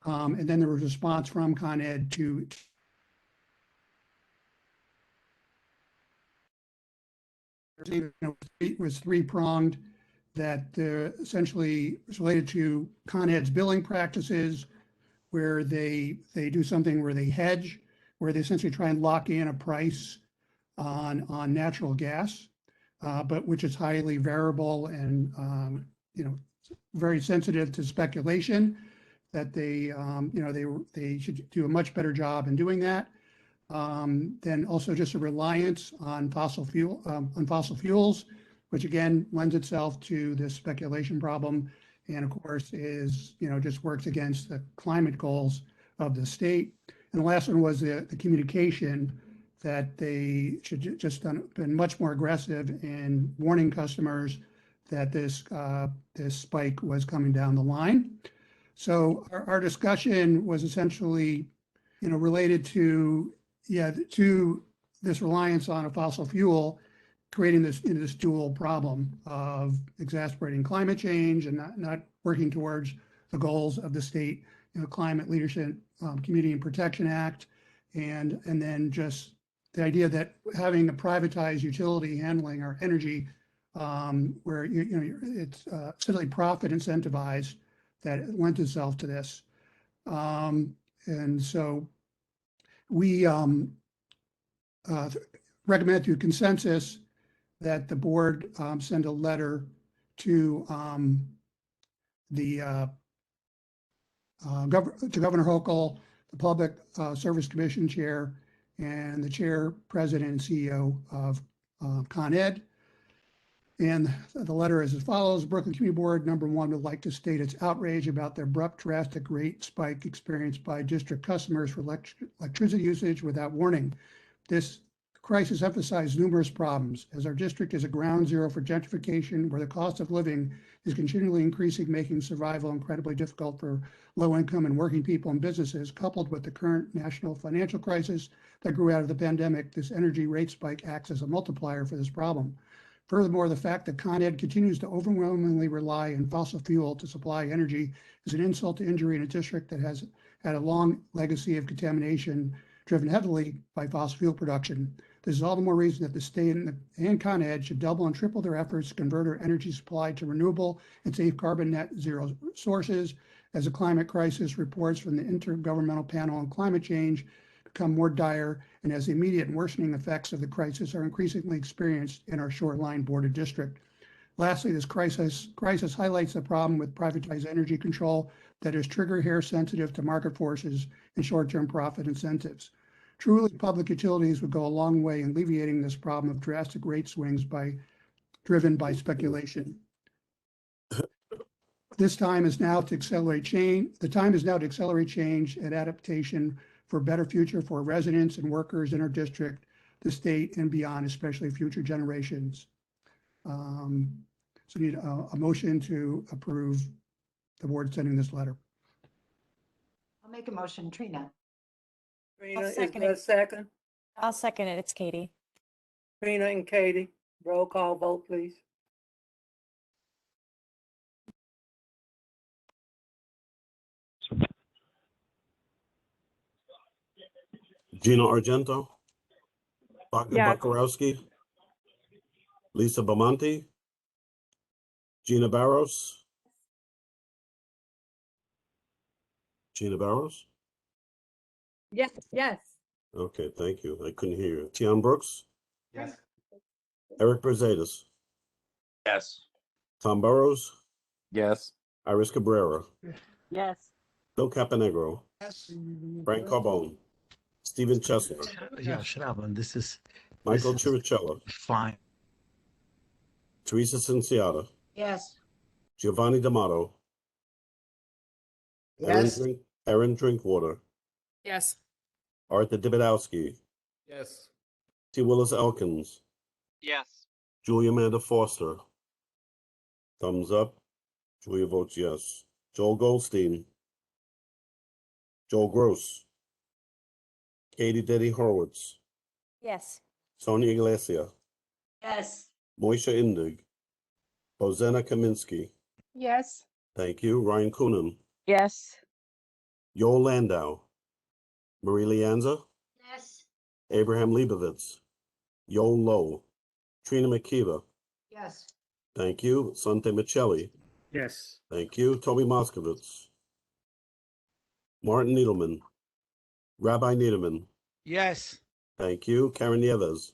S16: And then there was a response from Con Ed to it was three-pronged, that essentially was related to Con Ed's billing practices, where they do something where they hedge, where they essentially try and lock in a price on natural gas, but which is highly variable and very sensitive to speculation. That they should do a much better job in doing that. Then also just a reliance on fossil fuels, which again lends itself to this speculation problem, and of course is just works against the climate goals of the state. And the last one was the communication, that they should just been much more aggressive in warning customers that this spike was coming down the line. So our discussion was essentially, related to this reliance on a fossil fuel, creating this dual problem of exacerbating climate change and not working towards the goals of the state, Climate Leadership Community and Protection Act, and then just the idea that having a privatized utility handling our energy, where it's essentially profit incentivized, that it lent itself to this. And so we recommend through consensus that the board send a letter to Governor Hochul, the Public Service Commission Chair, and the Chair, President, and CEO of Con Ed. And the letter is as follows. Brooklyn Community Board, number one, would like to state its outrage about the abrupt drastic rate spike experienced by district customers for electricity usage without warning. This crisis emphasized numerous problems, as our district is a ground zero for gentrification, where the cost of living is continually increasing, making survival incredibly difficult for low-income and working people and businesses. Coupled with the current national financial crisis that grew out of the pandemic, this energy rate spike acts as a multiplier for this problem. Furthermore, the fact that Con Ed continues to overwhelmingly rely on fossil fuel to supply energy is an insult to injury in a district that has had a long legacy of contamination driven heavily by fossil fuel production. This is all the more reason that the state and Con Ed should double and triple their efforts to convert our energy supply to renewable and safe carbon net zero sources. As the climate crisis reports from the Intergovernmental Panel on Climate Change become more dire and as the immediate and worsening effects of the crisis are increasingly experienced in our shoreline border district. Lastly, this crisis highlights the problem with privatized energy control that is trigger hair sensitive to market forces and short-term profit incentives. Truly, public utilities would go a long way in alleviating this problem of drastic rate swings driven by speculation. The time is now to accelerate change and adaptation for a better future for residents and workers in our district, the state, and beyond, especially future generations. So need a motion to approve the board sending this letter.
S2: I'll make a motion, Trina.
S8: Trina, is
S19: second
S8: there a
S19: it.
S8: second?
S19: I'll second it. It's Katie.
S8: Trina and Katie, roll call vote, please.
S1: Gina Argento, Dr.
S5: Yes.
S1: Bakarowski, Lisa Bamonte, Gina Barros. Gina Barros?
S5: Yes, yes.
S1: Okay, thank you. I couldn't hear you. Tian Brooks,
S21: Yes.
S1: Eric Berzadas,
S21: Yes.
S1: Tom Burrows,
S12: Yes.
S1: Iris Cabrera,
S5: Yes.
S1: Bill Caponegro,
S3: Yes.
S1: Frank Carbone, Stephen Chesler,
S7: Yeah, Shravan, this is
S1: Michael
S7: This is-
S1: Chirichella,
S7: fine.
S1: Teresa Cinciata,
S5: Yes.
S1: Giovanni D'Amato,
S21: Yes.
S1: Aaron Drinkwater,
S10: Yes.
S1: Arthur Dibidowski,
S21: Yes.
S1: T. Willis Elkins,
S18: Yes.
S1: Julia Amanda Foster. Thumbs up. Julia votes yes. Joel Goldstein, Joel Gross, Katie Denny Horowitz,
S19: Yes.
S1: Sonia Iglesia,
S5: Yes.
S1: Moisha Indig, Bozena Kaminsky.
S5: Yes.
S1: Thank you. Ryan Coonan,
S5: Yes.
S1: Yoel Landau, Marie Lianza,
S2: Yes.
S1: Abraham Leibovitz, Yoel Lowe, Trina McKeever.
S2: Yes.
S1: Thank you. Sante Michelli.
S6: Yes.
S1: Thank you. Toby Moskowitz, Martin Needleman, Rabbi Niederman.
S21: Yes.
S1: Thank you. Karen Nieves.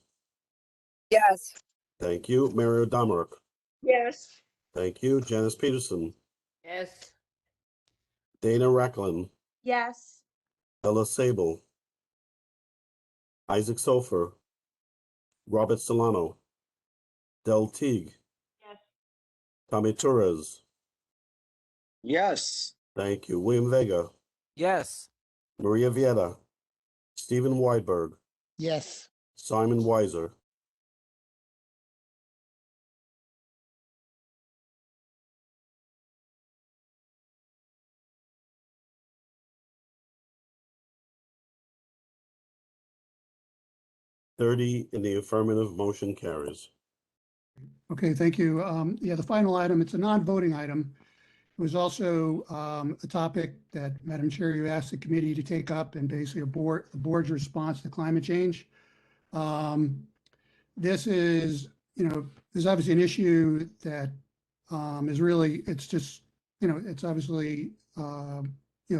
S5: Yes.
S1: Thank you. Mario Damarick.
S5: Yes.
S1: Thank you. Janice Peterson,
S11: Yes.
S1: Dana Racklin,
S17: Yes.
S1: Ella Sable, Isaac Sofer, Robert Solano, Del Teague,
S9: Yes.
S1: Tommy Torres.
S21: Yes.
S1: Thank you. William Vega,
S4: Yes.
S1: Maria Vieta, Stephen Weidberg,
S7: Yes.
S1: Simon Weiser. "30 in the affirmative, motion carries."
S16: Okay, thank you. Yeah, the final item, it's a non-voting item. It was also a topic that, Madam Chair, you asked the committee to take up and basically the board's response to climate change. This is, there's obviously an issue that is really, it's just, it's obviously,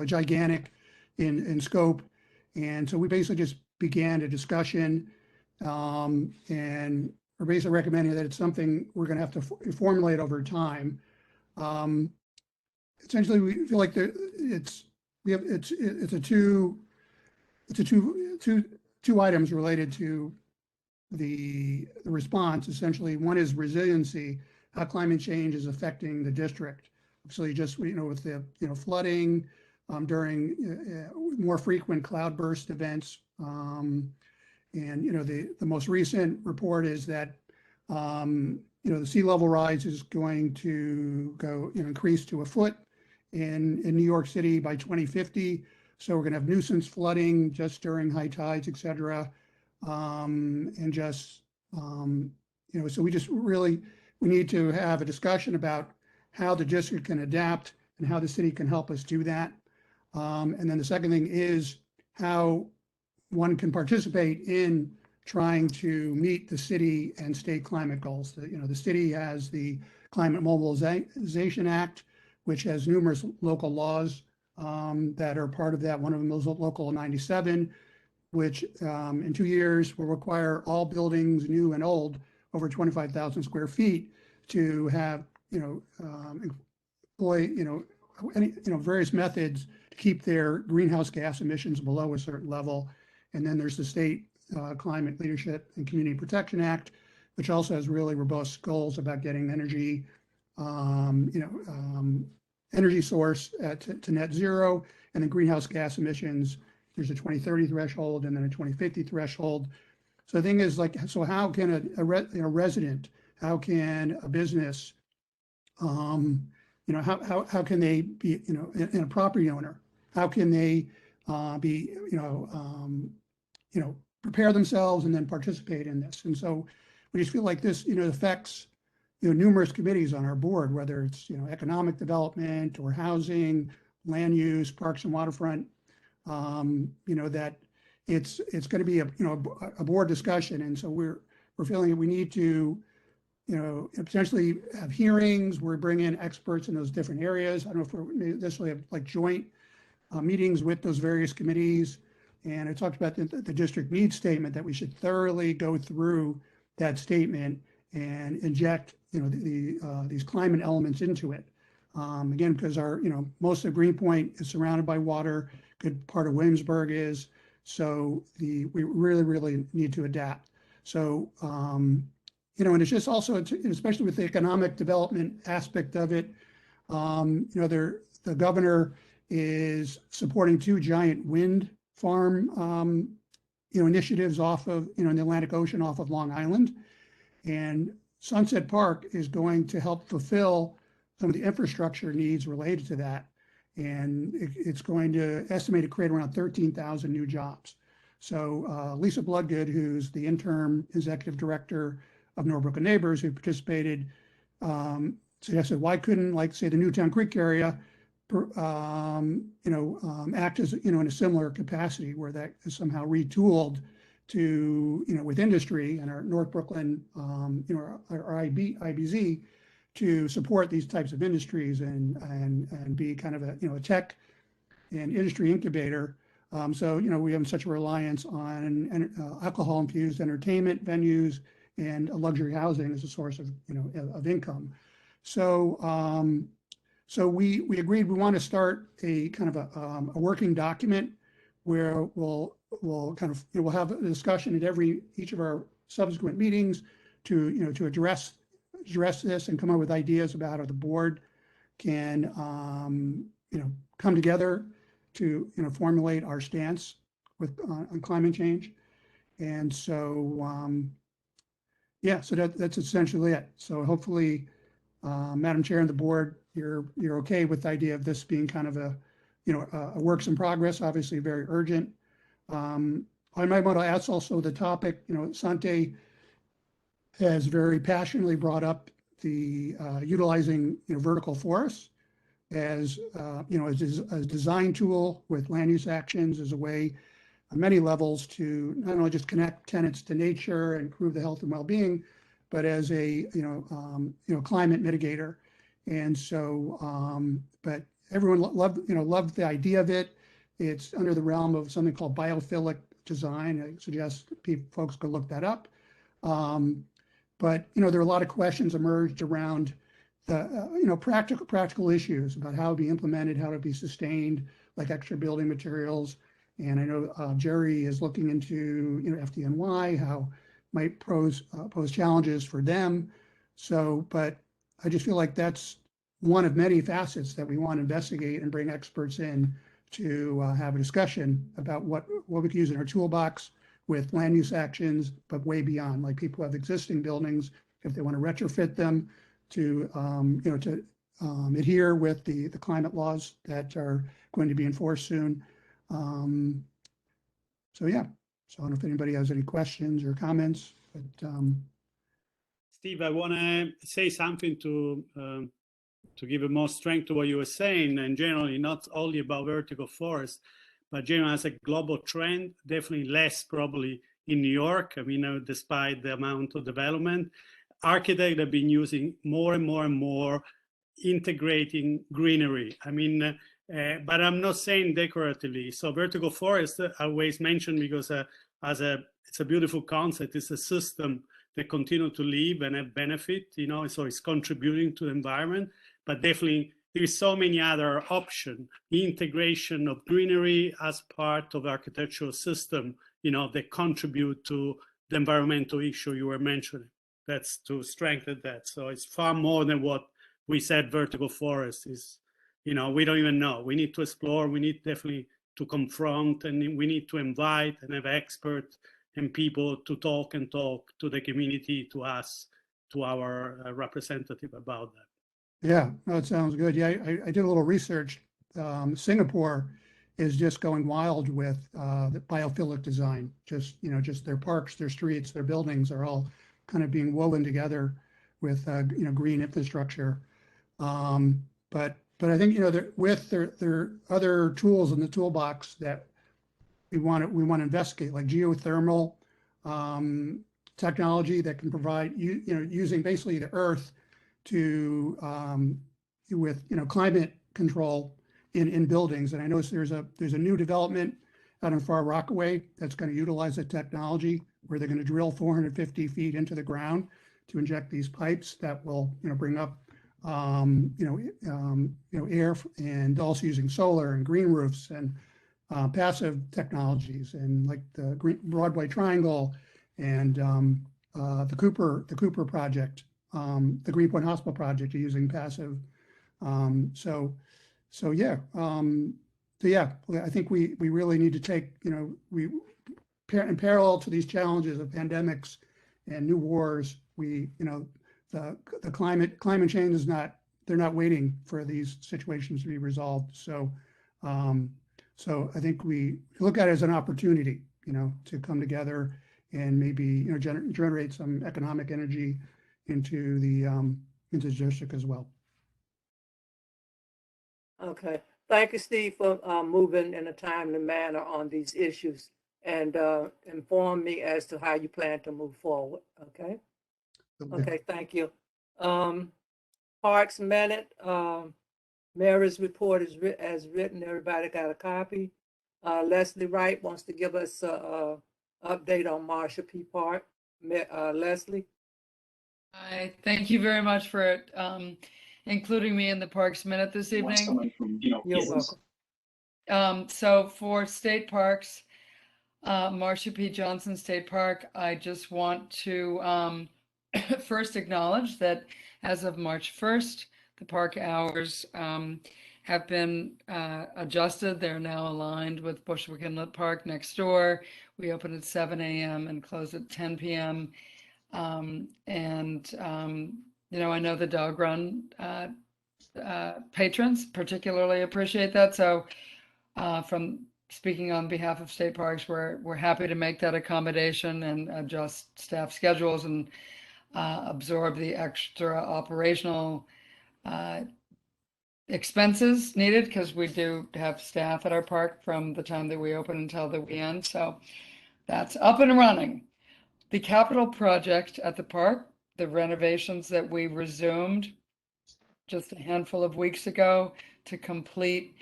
S16: gigantic in scope. And so we basically just began a discussion and we're basically recommending that it's something we're going to have to formulate over time. Essentially, we feel like it's two items related to the response. Essentially, one is resiliency, how climate change is affecting the district. So you just, with the flooding during more frequent cloudburst events. And the most recent report is that the sea level rise is going to go increase to a foot in New York City by 2050. So we're going to have nuisance flooding just during high tides, et cetera. And just so we need to have a discussion about how the district can adapt and how the city can help us do that. And then the second thing is how one can participate in trying to meet the city and state climate goals. The city has the Climate Mobilization Act, which has numerous local laws that are part of that. One of them is Local 97. which in 2 years will require all buildings, new and old, over 25,000 square feet to have, employ, various methods to keep their greenhouse gas emissions below a certain level. And then there's the State Climate Leadership and Community Protection Act, which also has really robust goals about getting energy, energy source to net zero, and then greenhouse gas emissions. There's a 2030 threshold and then a 2050 threshold. So the thing is, like, so how can a resident, how can a business, how can they be, and a property owner, how can they be, prepare themselves and then participate in this? And so we just feel like this, affects, numerous committees on our board, whether it's, economic development or housing, land use, parks and waterfront, that it's going to be a board discussion. And so we're feeling that we need to, potentially have hearings where we bring in experts in those different areas. I don't know if we necessarily have like joint meetings with those various committees. And I talked about the district needs statement, that we should thoroughly go through that statement and inject, these climate elements into it. Again, because our, most of Greenpoint is surrounded by water, good part of Williamsburg is, so we really, really need to adapt. So, and it's just also, especially with the economic development aspect of it, the governor is supporting 2 giant wind farm, initiatives off of, in the Atlantic Ocean off of Long Island. And Sunset Park is going to help fulfill some of the infrastructure needs related to that. And it's going to estimate to create around 13,000 new jobs. So Lisa Bloodgood, who's the interim executive director of Norbrook and Neighbors, who participated, suggested why couldn't, like, say, the Newtown Creek area, act as, in a similar capacity, where that is somehow retooled to, with industry and our North Brooklyn, our IBZ, to support these types of industries and be kind of a tech and industry incubator. So we have such a reliance on alcohol infused entertainment venues and luxury housing as a source of of income. So so we agreed we want to start a kind of a working document where we'll kind of we'll have a discussion at each of our subsequent meetings to to address this and come up with ideas about how the board can come together to formulate our stance on climate change. And so yeah, so that's essentially it. So hopefully, Madam Chair and the board, you're okay with the idea of this being kind of a works in progress, obviously very urgent. I might want to ask also the topic, Sante has very passionately brought up the utilizing vertical forests as as a design tool with land use actions as a way on many levels to not only just connect tenants to nature and improve the health and well-being, but as a climate mitigator. And so, but everyone loved the idea of it. It's under the realm of something called biophilic design. I suggest folks go look that up. But there are a lot of questions emerged around the practical issues about how to be implemented, how to be sustained, like extra building materials. And I know Jerry is looking into FDNY, how might pose challenges for them. So, but I just feel like that's one of many facets that we want to investigate and bring experts in to have a discussion about what we can use in our toolbox with land use actions, but way beyond. Like, people have existing buildings, if they want to retrofit them to adhere with the climate laws that are going to be enforced soon. So yeah, so I don't know if anybody has any questions or comments, but
S6: Steve, I want to say something to give more strength to what you were saying, and generally not only about vertical forest, but generally as a global trend, definitely less probably in New York. I mean, despite the amount of development, architects have been using more and more and more integrating greenery. I mean, But I'm not saying decoratively. So vertical forest, I always mention because it's a beautiful concept. It's a system that continue to live and have benefit, so it's contributing to the environment. But definitely there is so many other options. The integration of greenery as part of architectural system, that contribute to the environmental issue you were mentioning. That's to strengthen that. So it's far more than what we said vertical forest is. We don't even know. We need to explore. We need definitely to confront, and we need to invite and have experts and people to talk to the community, to us, to our representative about that.
S16: Yeah, no, it sounds good. Yeah, I did a little research. Singapore is just going wild with the biophilic design. Just their parks, their streets, their buildings are all kind of being woven together with green infrastructure. But I think with their other tools in the toolbox that we want to investigate, like geothermal technology that can provide using basically the earth to with climate control in buildings. And I noticed there's a new development out in Far Rockaway that's going to utilize that technology, where they're going to drill 450 feet into the ground to inject these pipes that will bring up air, and also using solar and green roofs and passive technologies, and like the Broadway Triangle and the Cooper project, the Greenpoint Hospital project, are using passive. So yeah, I think we really need to take, in parallel to these challenges of pandemics and new wars, the climate change is they're not waiting for these situations to be resolved. So I think we look at it as an opportunity, to come together and maybe, generate some economic energy into the district as well.
S8: Okay, thank you, Steve, for moving in a timely manner on these issues, and inform me as to how you plan to move forward. Okay. Okay, thank you. Parks Minute, Mayor's report is as written. Everybody got a copy. Leslie Wright wants to give us a update on Marsha P. Park. Leslie.
S15: Hi, thank you very much for including me in the Parks Minute this evening.
S8: You're welcome.
S15: So for state parks, Marsha P. Johnson State Park, I just want to first acknowledge that as of March 1st, the park hours have been adjusted. They're now aligned with Bushwick Inlet Park next door. We open at 7 a.m. and close at 10 p.m. I know the dog run patrons particularly appreciate that. So from speaking on behalf of state parks, we're happy to make that accommodation and adjust staff schedules and absorb the extra operational expenses needed, because we do have staff at our park from the time that we open until that we end. So that's up and running. The capital project at the park, the renovations that we resumed just a handful of weeks ago to complete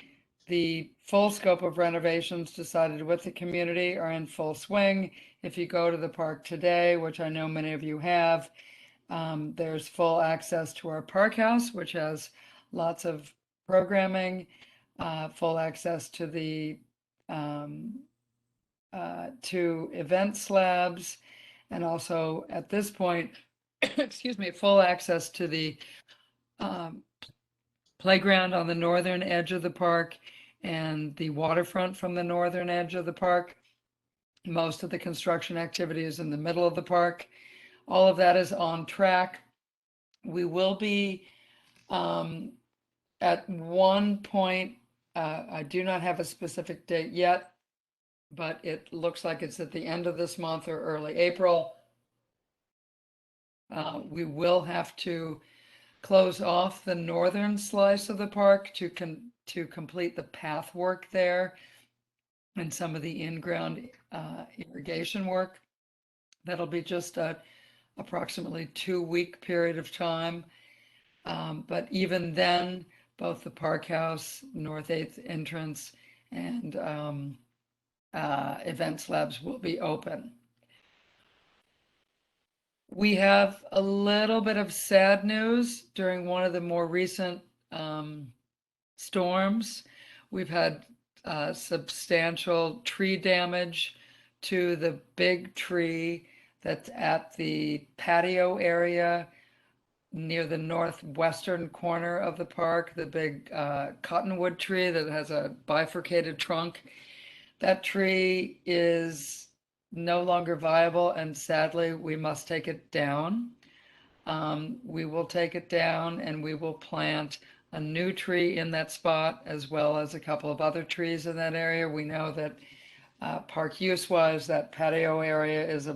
S15: the full scope of renovations decided with the community, are in full swing. If you go to the park today, which I know many of you have, there's full access to our park house, which has lots of programming, full access to the to event slabs, and also at this point, excuse me, full access to the playground on the northern edge of the park and the waterfront from the northern edge of the park. Most of the construction activity is in the middle of the park. All of that is on track. We will be at one point, I do not have a specific date yet, but it looks like it's at the end of this month or early April. We will have to close off the northern slice of the park to complete the path work there and some of the in-ground irrigation work. That'll be just a approximately 2-week period of time. But even then, both the Park House, North 8th entrance, and Events Labs will be open. We have a little bit of sad news during one of the more recent storms. We've had substantial tree damage to the big tree that's at the patio area near the northwestern corner of the park, the big cottonwood tree that has a bifurcated trunk. That tree is no longer viable, and sadly, we must take it down. We will take it down and we will plant a new tree in that spot, as well as a couple of other trees in that area. We know that park use-wise, that patio area is a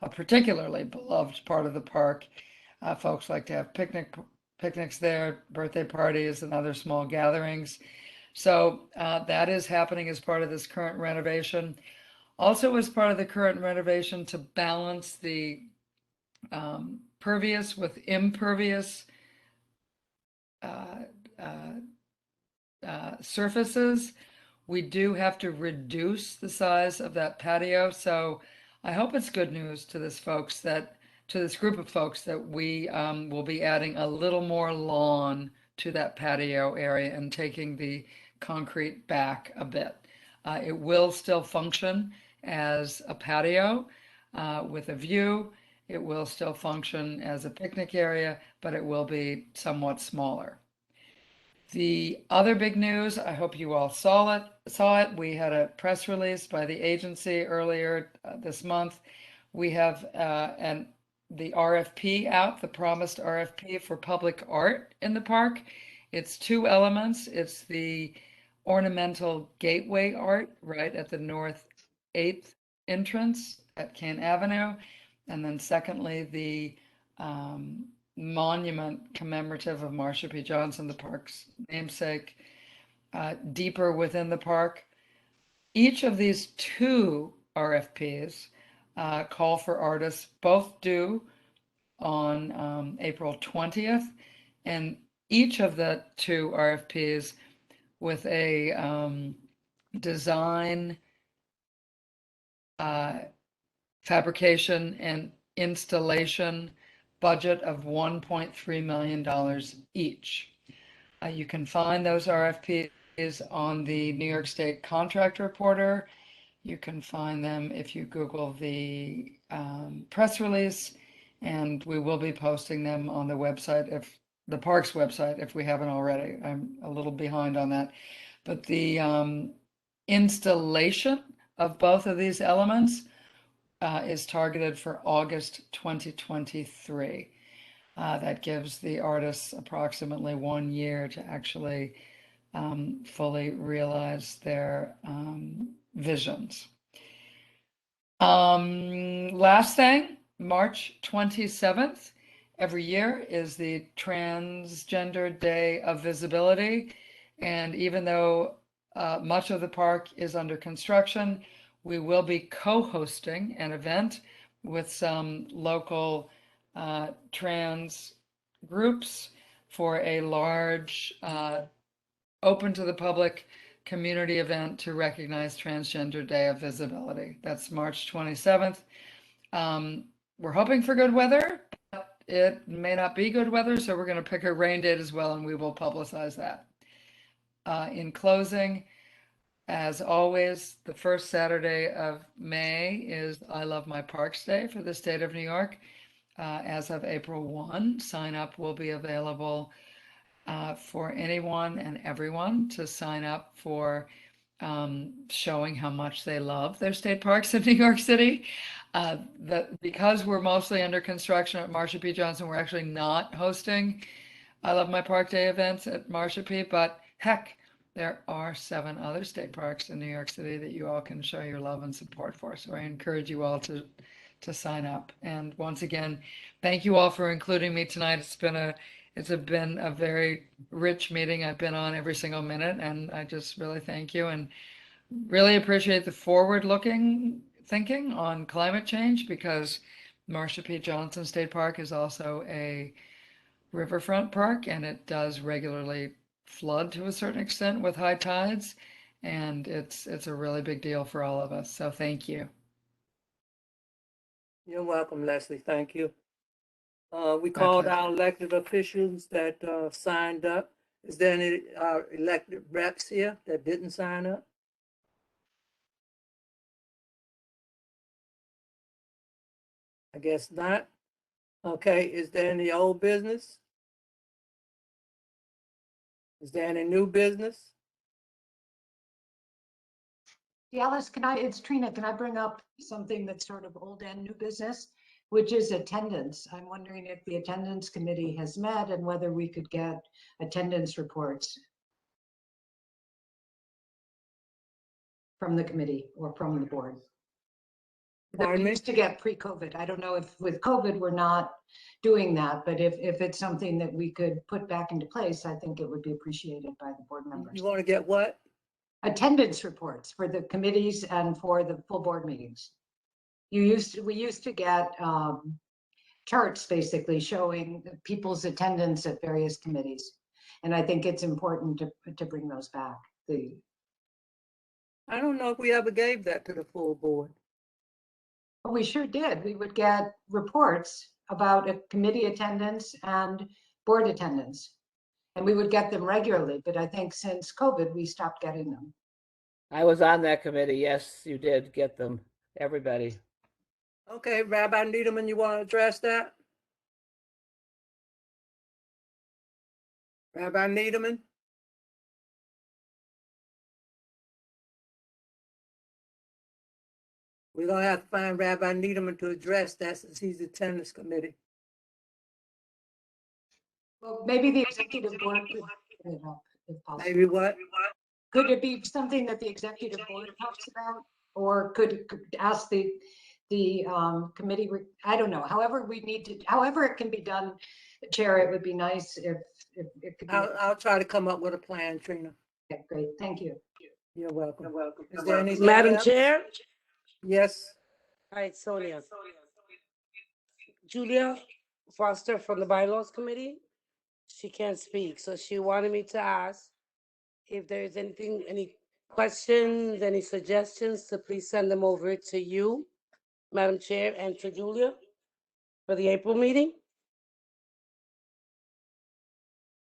S15: particularly beloved part of the park. Folks like to have picnics there, birthday parties, and other small gatherings. So that is happening as part of this current renovation. Also, as part of the current renovation, to balance the pervious with impervious surfaces, we do have to reduce the size of that patio. So I hope it's good news to this group of folks that we will be adding a little more lawn to that patio area and taking the concrete back a bit. It will still function as a patio with a view. It will still function as a picnic area, but it will be somewhat smaller. The other big news, I hope you all saw it. We had a press release by the agency earlier this month. We have the RFP out, the promised RFP for public art in the park. It's two elements. It's the ornamental gateway art right at the North 8th entrance at Kane Avenue. And then secondly, the monument commemorative of Marsha P. Johnson, the park's namesake, deeper within the park. Each of these two RFPs call for artists, both due on April 20th, and each of the two RFPs with a design, fabrication, and installation budget of $1.3 million each. You can find those RFPs on the New York State Contractor Reporter. You can find them if you Google the press release, and we will be posting them on the website, the park's website, if we haven't already. I'm a little behind on that. But the installation of both of these elements is targeted for August 2023. That gives the artists approximately 1 year to actually fully realize their visions. Last thing, March 27th, every year is the Transgender Day of Visibility. And even though much of the park is under construction, we will be co-hosting an event with some local trans groups for a large open to the public community event to recognize Transgender Day of Visibility. That's March 27th. We're hoping for good weather, but it may not be good weather, so we're going to pick a rain date as well, and we will publicize that. In closing, as always, the first Saturday of May is I Love My Parks Day for the state of New York. As of April 1, sign up will be available for anyone and everyone to sign up for showing how much they love their state parks in New York City. Because we're mostly under construction at Marsha P. Johnson, we're actually not hosting I Love My Park Day events at Marsha P. But heck, there are 7 other state parks in New York City that you all can show your love and support for. So I encourage you all to sign up. And once again, thank you all for including me tonight. It's been a very rich meeting. I've been on every single minute, and I just really thank you and really appreciate the forward-looking thinking on climate change, because Marsha P. Johnson State Park is also a riverfront park, and it does regularly flood to a certain extent with high tides. And it's a really big deal for all of us. So thank you.
S8: You're welcome, Leslie. Thank you. We
S15: My
S8: called
S15: pleasure.
S8: our elected officials that signed up. Is there any elected reps here that didn't sign up? I guess not. Okay, is there any old business? Is there any new business?
S2: Alice, it's Trina, can I bring up something that's sort of old and new business, which is attendance? I'm wondering if the attendance committee has met and whether we could get attendance reports from the committee or from the board. That
S8: Pardon
S2: we
S8: me?
S2: used to get pre-COVID. I don't know if with COVID, we're not doing that, but if it's something that we could put back into place, I think it would be appreciated by the board members.
S8: You want to get what?
S2: Attendance reports for the committees and for the full board meetings. We used to get charts basically showing people's attendance at various committees. And I think it's important to bring those back.
S8: I don't know if we ever gave that to the full board.
S2: But we sure did. We would get reports about a committee attendance and board attendance. And we would get them regularly, but I think since COVID, we stopped getting them.
S11: I was on that committee. Yes, you did get them, everybody.
S8: Okay, Rabbi Needleman, you want to address that? Rabbi Needleman? We're gonna have to find Rabbi Needleman to address that since he's the attendance committee.
S2: Well, maybe the executive board could bring it up if possible.
S8: Maybe what?
S2: Could it be something that the executive board talks about? Or could ask the committee, I don't know, however it can be done, Chair, it would be nice if it could be.
S8: I'll try to come up with a plan, Trina.
S2: Okay, great, thank you.
S8: You're welcome. Is there anything
S14: Madam
S8: else?
S14: Chair?
S8: Yes.
S14: All right, Sonia. Julia Foster from the Bylaws Committee. She can't speak, so she wanted me to ask if there's anything, any questions, any suggestions, to please send them over to you, Madam Chair, and to Julia for the April meeting.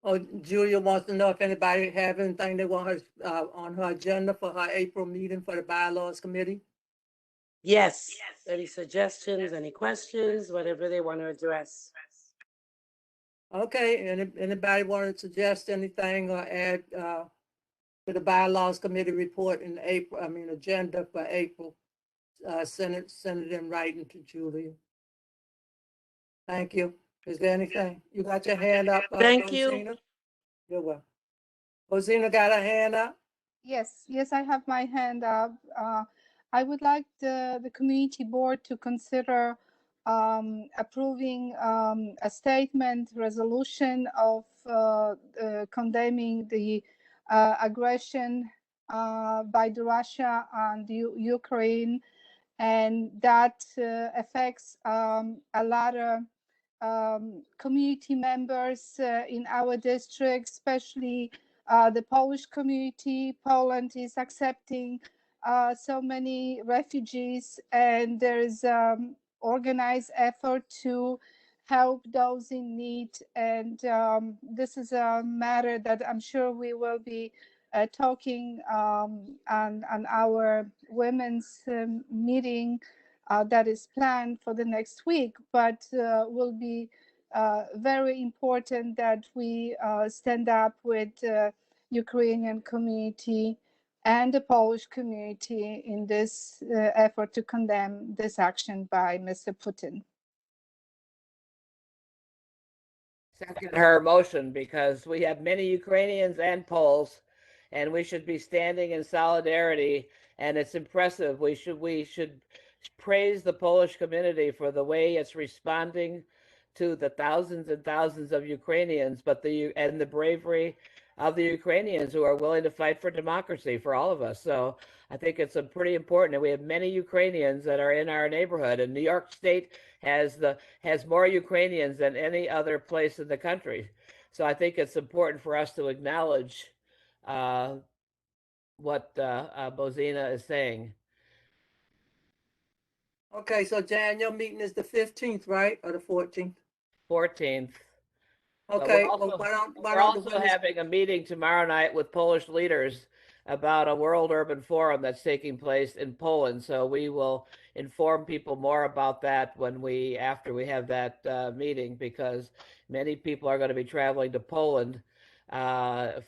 S8: Oh, Julia wants to know if anybody have anything they want her on her agenda for her April meeting for the Bylaws Committee.
S14: Yes. Any suggestions, any questions, whatever they want to address.
S8: Okay, anybody want to suggest anything or add to the Bylaws Committee report in April, agenda for April? Send it in writing to Julia. Thank you. Is there anything? You got your hand up?
S14: Thank you.
S8: Rosina? You're welcome. Rosina got her hand up?
S5: Yes, I have my hand up. I would like the community board to consider approving a statement resolution of condemning the aggression by Russia and Ukraine, and that affects a lot of community members in our district, especially the Polish community. Poland is accepting so many refugees, and there is organized effort to help those in need. And this is a matter that I'm sure we will be talking on our women's meeting that is planned for the next week, but will be very important that we stand up with the Ukrainian community and the Polish community in this effort to condemn this action by Mr. Putin.
S11: Second her motion, because we have many Ukrainians and Poles, and we should be standing in solidarity. And it's impressive. We should praise the Polish community for the way it's responding to the thousands and thousands of Ukrainians, but the bravery of the Ukrainians who are willing to fight for democracy for all of us. So I think it's a pretty important. And we have many Ukrainians that are in our neighborhood, and New York State has more Ukrainians than any other place in the country. So I think it's important for us to acknowledge what Bozina is saying.
S8: Okay, so Jan, your meeting is the 15th, right, or the 14th?
S11: 14th. But
S8: Okay,
S11: we're
S8: well,
S11: also,
S8: why
S11: we're
S8: don't the
S11: also
S8: women's-
S11: having a meeting tomorrow night with Polish leaders about a World Urban Forum that's taking place in Poland. So we will inform people more about that after we have that meeting, because many people are going to be traveling to Poland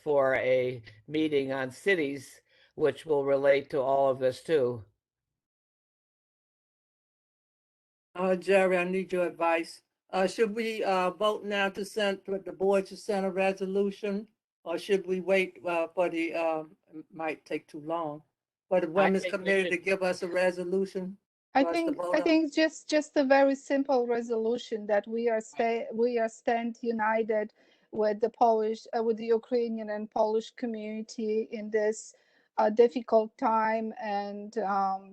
S11: for a meeting on cities, which will relate to all of this too.
S8: Jerry, I need your advice. Should we vote now to the board to send a resolution, or should we wait for the, it might take too long, for the women's
S11: think we
S8: committee to
S11: should-
S8: give us a resolution?
S5: I
S8: for us to
S5: think
S8: vote
S5: I
S8: on?
S5: think just a very simple resolution that we stand united with the Polish, with the Ukrainian and Polish community in this difficult time, and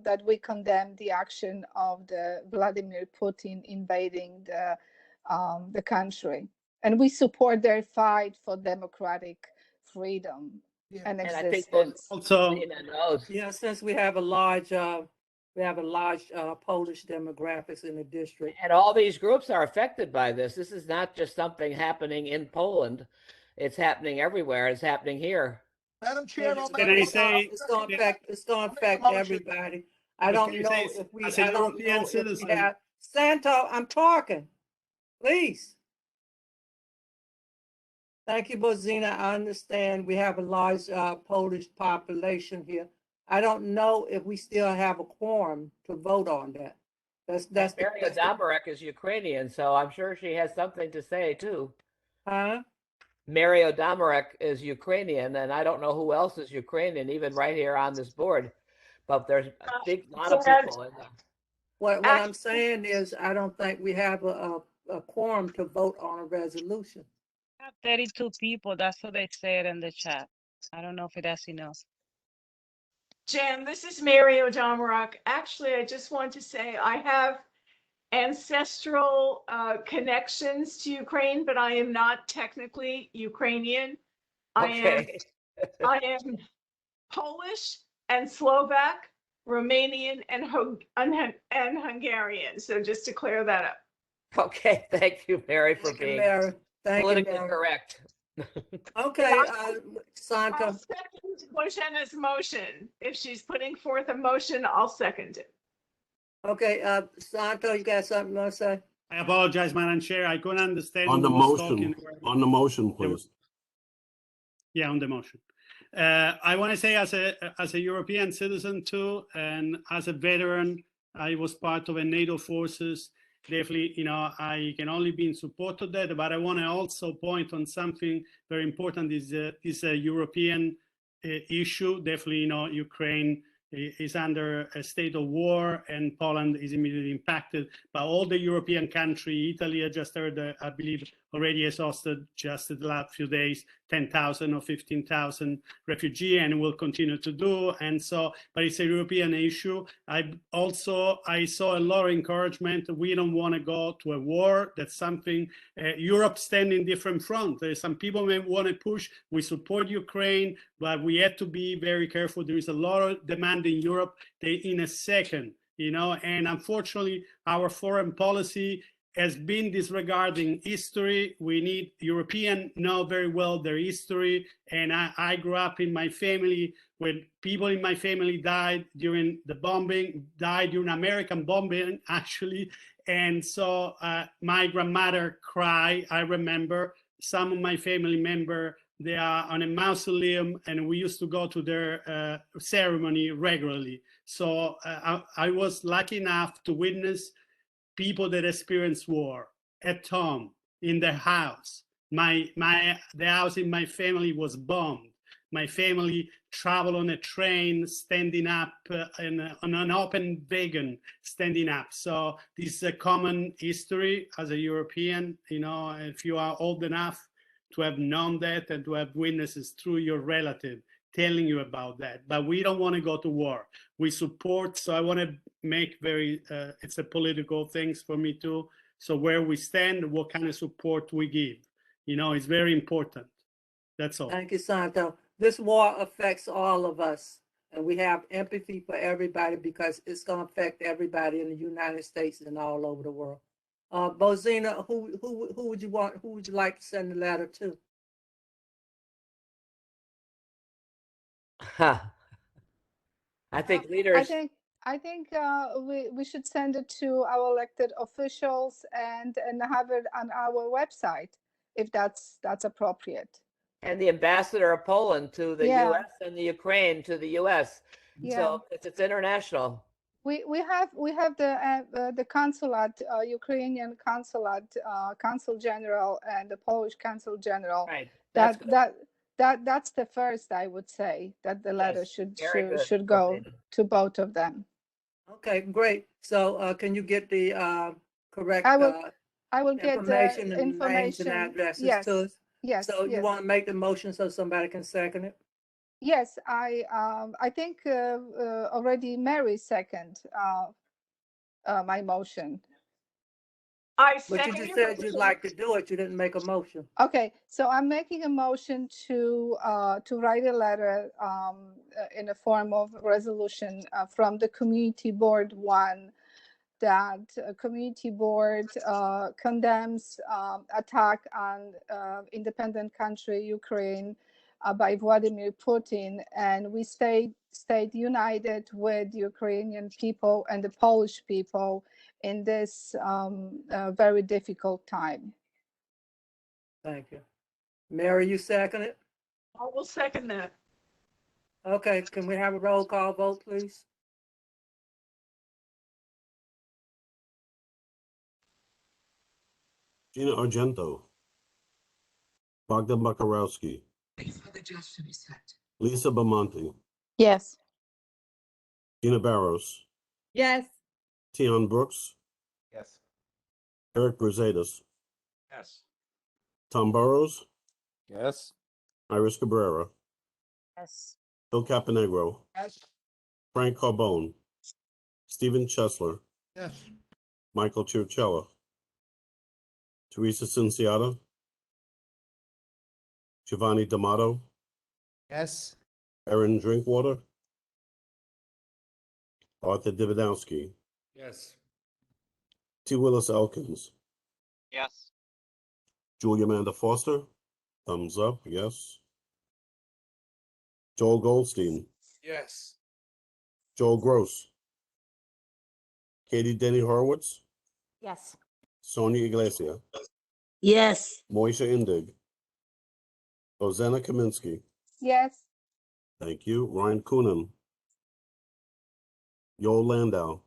S5: that we condemn the action of the Vladimir Putin invading the country, and we support their fight for democratic freedom and
S11: And I think
S5: existence.
S6: Also,
S11: Bozina knows.
S8: Yeah, since we have a large Polish demographics in the district.
S11: And all these groups are affected by this. This is not just something happening in Poland. It's happening everywhere. It's happening here.
S3: Madam Chair, I'll
S6: Can
S3: make
S6: I
S3: a-
S6: say-
S8: It's gonna affect
S3: motion.
S8: everybody. I
S6: But
S8: don't
S6: can you
S8: know
S6: say,
S8: if we,
S6: as a
S8: I don't
S6: European
S8: know if we
S6: citizen-
S8: have, Santo, I'm talking, please. Thank you, Bozina. I understand we have a large Polish population here. I don't know if we still have a quorum to vote on that. That's
S11: Maria Domarek is Ukrainian, so I'm sure she has something to say too.
S8: Huh?
S11: Mario Domarek is Ukrainian, and I don't know who else is Ukrainian, even right here on this board. But there's a lot of people in there.
S8: What I'm saying is, I don't think we have a quorum to vote on a resolution.
S10: 32 people, that's what they said in the chat. I don't know if that's enough.
S13: Jan, this is Mary O'Domarok. Actually, I just want to say I have ancestral connections to Ukraine, but I am not technically Ukrainian.
S11: Okay.
S13: I am Polish and Slovak, Romanian and Hungarian. So just to clear that up.
S11: Okay, thank you, Mary, for
S8: Thank you,
S11: being
S8: Mary. Thank you,
S11: politically
S8: Mary.
S11: correct.
S8: Okay,
S13: I'll
S8: Santa.
S13: second Boženna's motion. If she's putting forth a motion, I'll second it.
S8: Okay, Santo, you got something you want to say?
S6: I apologize, Madam Chair. I couldn't understand.
S1: On the
S6: who was
S1: motion,
S6: talking.
S1: on the motion, please.
S6: Yeah, on the motion. I want to say as a European citizen too, and as a veteran, I was part of a NATO forces. Definitely, I can only be in support of that, but I want to also point on something very important is a European issue. Definitely, Ukraine is under a state of war, and Poland is immediately impacted. But all the European country, Italy, I just heard, I believe, already has hosted just in the last few days 10,000 or 15,000 refugees, and will continue to do. And so, but it's a European issue. I saw a lot of encouragement. We don't want to go to a war. That's something Europe stand in different front. Some people may want to push. We support Ukraine, but we have to be very careful. There is a lot of demand in Europe in a second, and unfortunately, our foreign policy has been disregarding history. We need European know very well their history. And I grew up in my family when people in my family died during the bombing, died during American bombing, actually. And so my grandmother cried. I remember some of my family members, they are on a mausoleum, and we used to go to their ceremony regularly. So I was lucky enough to witness people that experience war at home, in the house. The house in my family was bombed. My family traveled on a train, standing up on an open wagon, standing up. So this is a common history as a European. If you are old enough, to have known that and to have witnesses through your relative telling you about that. But we don't want to go to war. We support, so I want to make it's a political things for me too. So where we stand, what kind of support we give, it's very important. That's all.
S8: Thank you, Santo. This war affects all of us, and we have empathy for everybody because it's going to affect everybody in the United States and all over the world. Bozina, who would you want? Who would you like to send the letter to?
S11: I think
S5: I
S11: leaders,
S5: think we should send it to our elected officials and have it on our website if that's appropriate.
S11: and the ambassador of Poland to the
S5: Yeah.
S11: US and the Ukraine to the US.
S5: Yeah.
S11: So it's international.
S5: We have the consulate, Ukrainian consulate, consul general, and the Polish consul general.
S11: Right. That's good.
S5: That's the first, I would say, that the letter
S11: Yes, very good.
S5: should go
S11: Okay.
S5: to both of them.
S8: Okay, great. So can you get the correct
S5: I will get the
S8: information and names and addresses
S5: Yes,
S8: to us?
S5: yes,
S8: So you
S5: yes.
S8: want to make the motion so somebody can second it?
S5: Yes, I think already Mary second my motion.
S13: I
S8: But you
S13: second
S8: just
S13: your
S8: said you'd
S13: motion.
S8: like to do it. You didn't make a motion.
S5: Okay, so I'm making a motion to write a letter in the form of resolution from the Community Board 1 that Community Board condemns attack on independent country Ukraine by Vladimir Putin, and we stayed united with Ukrainian people and the Polish people in this very difficult time.
S8: Thank you. Mary, you second it?
S13: I will second that.
S8: Okay, can we have a roll call vote, please?
S1: Gina Argento. Bogdan Bakarowski. Lisa Bamonte.
S5: Yes.
S1: Gina Barros.
S8: Yes.
S1: Tion Brooks.
S21: Yes.
S1: Eric Brusadas.
S21: Yes.
S1: Tom Burrows.
S12: Yes.
S1: Iris Cabrera.
S10: Yes.
S1: Phil Caponegro.
S3: Yes.
S1: Frank Carbone. Stephen Chesler.
S16: Yes.
S1: Michael Chirchella. Teresa Cinciata. Giovanni D'Amato.
S21: Yes.
S1: Erin Drinkwater. Arthur Davidowski.
S21: Yes.
S1: T. Willis Elkins.
S18: Yes.
S1: Julia Amanda Foster. Thumbs up, yes. Joel Goldstein.
S21: Yes.
S1: Joel Gross. Katie Denny Horowitz.
S19: Yes.
S1: Sonia Iglesia.
S14: Yes.
S1: Moisha Indig. Rosanna Kaminsky.
S5: Yes.
S1: Thank you. Ryan Coonan. Yoel Landau.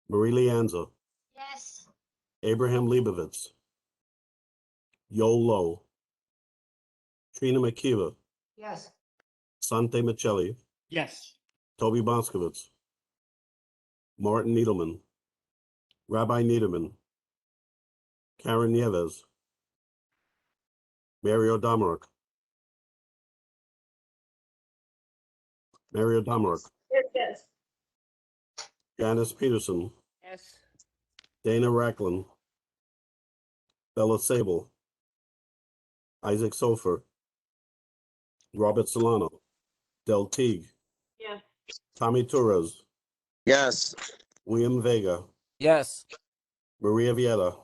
S1: Marie Leanza.
S2: Yes.
S1: Abraham Leibovitz. Yoel Lowe. Trina McKeever.
S2: Yes.
S1: Sante Michelli.
S6: Yes.
S1: Toby Boskowitz. Martin Needleman. Rabbi Niederman. Karen Nieves. Mario Domark. Mario Domark.
S13: Yes.
S1: Janice Peterson.
S11: Yes.
S1: Dana Racklin. Bella Sable. Isaac Sofer. Robert Solano. Del Teague.
S9: Yes.
S1: Tommy Torres.
S21: Yes.
S1: William Vega.
S4: Yes.
S1: Maria Vieta.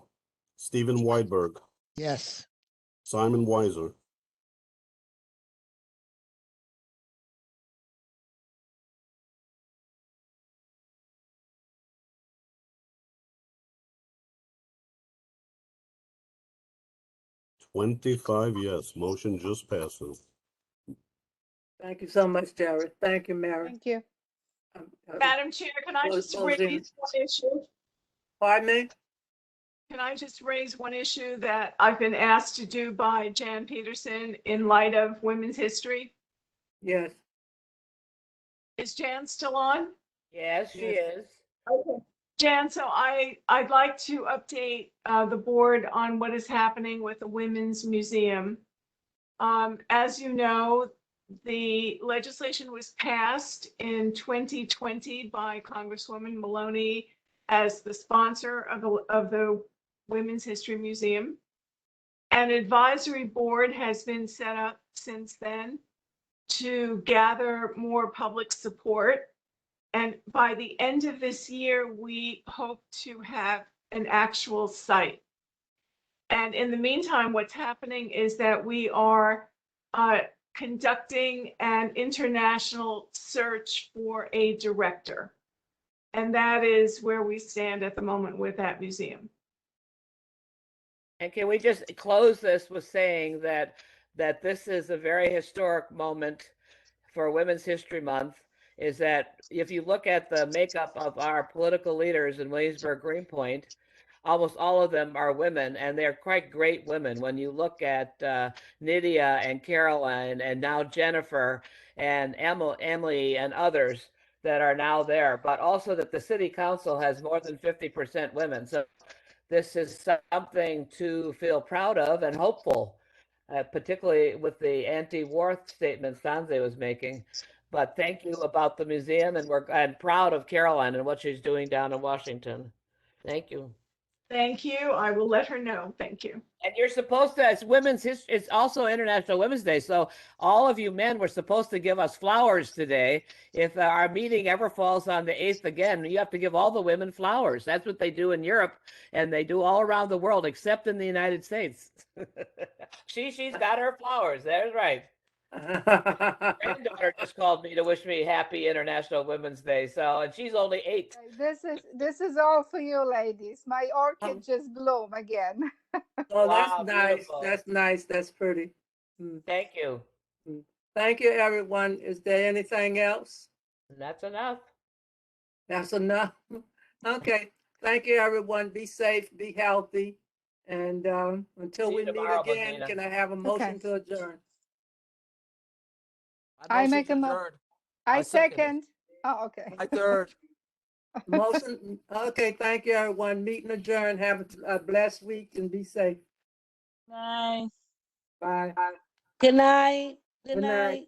S1: Stephen Weidberg.
S7: Yes.
S1: Simon Weiser. $25 yes. Motion just passes.
S8: Thank you so much, Jared. Thank you, Mary.
S5: Thank you.
S13: Madam Chair, can I just raise one issue?
S8: Pardon me?
S13: Can I just raise one issue that I've been asked to do by Jan Peterson in light of Women's History?
S8: Yes.
S13: Is Jan still on?
S11: Yes, she is.
S13: Okay. Jan, so I'd like to update the board on what is happening with the Women's Museum. As you know, the legislation was passed in 2020 by Congresswoman Maloney as the sponsor of the Women's History Museum. An advisory board has been set up since then to gather more public support. And by the end of this year, we hope to have an actual site. And in the meantime, what's happening is that we are conducting an international search for a director. And that is where we stand at the moment with that museum.
S11: And can we just close this with saying that this is a very historic moment for Women's History Month, is that if you look at the makeup of our political leaders in Williamsburg, Greenpoint, almost all of them are women, and they're quite great women. When you look at Nydia and Caroline, and now Jennifer and Emily and others that are now there, but also that the city council has more than 50% women. So this is something to feel proud of and hopeful, particularly with the anti-war statements Sanze was making. But thank you about the museum, and I'm proud of Caroline and what she's doing down in Washington. Thank you.
S13: Thank you. I will let her know. Thank you.
S11: And you're supposed to, it's Women's History, it's also International Women's Day. So all of you men were supposed to give us flowers today. If our meeting ever falls on the 8th again, you have to give all the women flowers. That's what they do in Europe, and they do all around the world, except in the United States. She's got her flowers. That's right. My granddaughter just called me to wish me happy International Women's Day. So, and she's only 8.
S5: This is all for you, ladies. My orchid just bloomed again.
S8: Oh,
S11: Wow,
S8: that's nice.
S11: beautiful.
S8: That's nice. That's pretty.
S11: Thank you.
S8: Thank you, everyone. Is there anything else?
S11: That's enough.
S8: That's enough. Okay. Thank you, everyone. Be safe, be healthy. And until
S11: See
S8: we
S11: you
S8: meet
S11: tomorrow,
S8: again,
S11: Bonita.
S8: can I have a motion to adjourn?
S5: I
S4: motion
S5: make
S4: to
S5: a
S4: adjourn.
S5: I
S4: second it.
S5: second. Oh, okay.
S4: I third.
S8: Motion. Okay. Thank you, everyone. Meeting adjourned. Have a blessed week and be safe.
S10: Nice.
S8: Bye.
S14: Good night. Good
S8: Good night.
S14: night.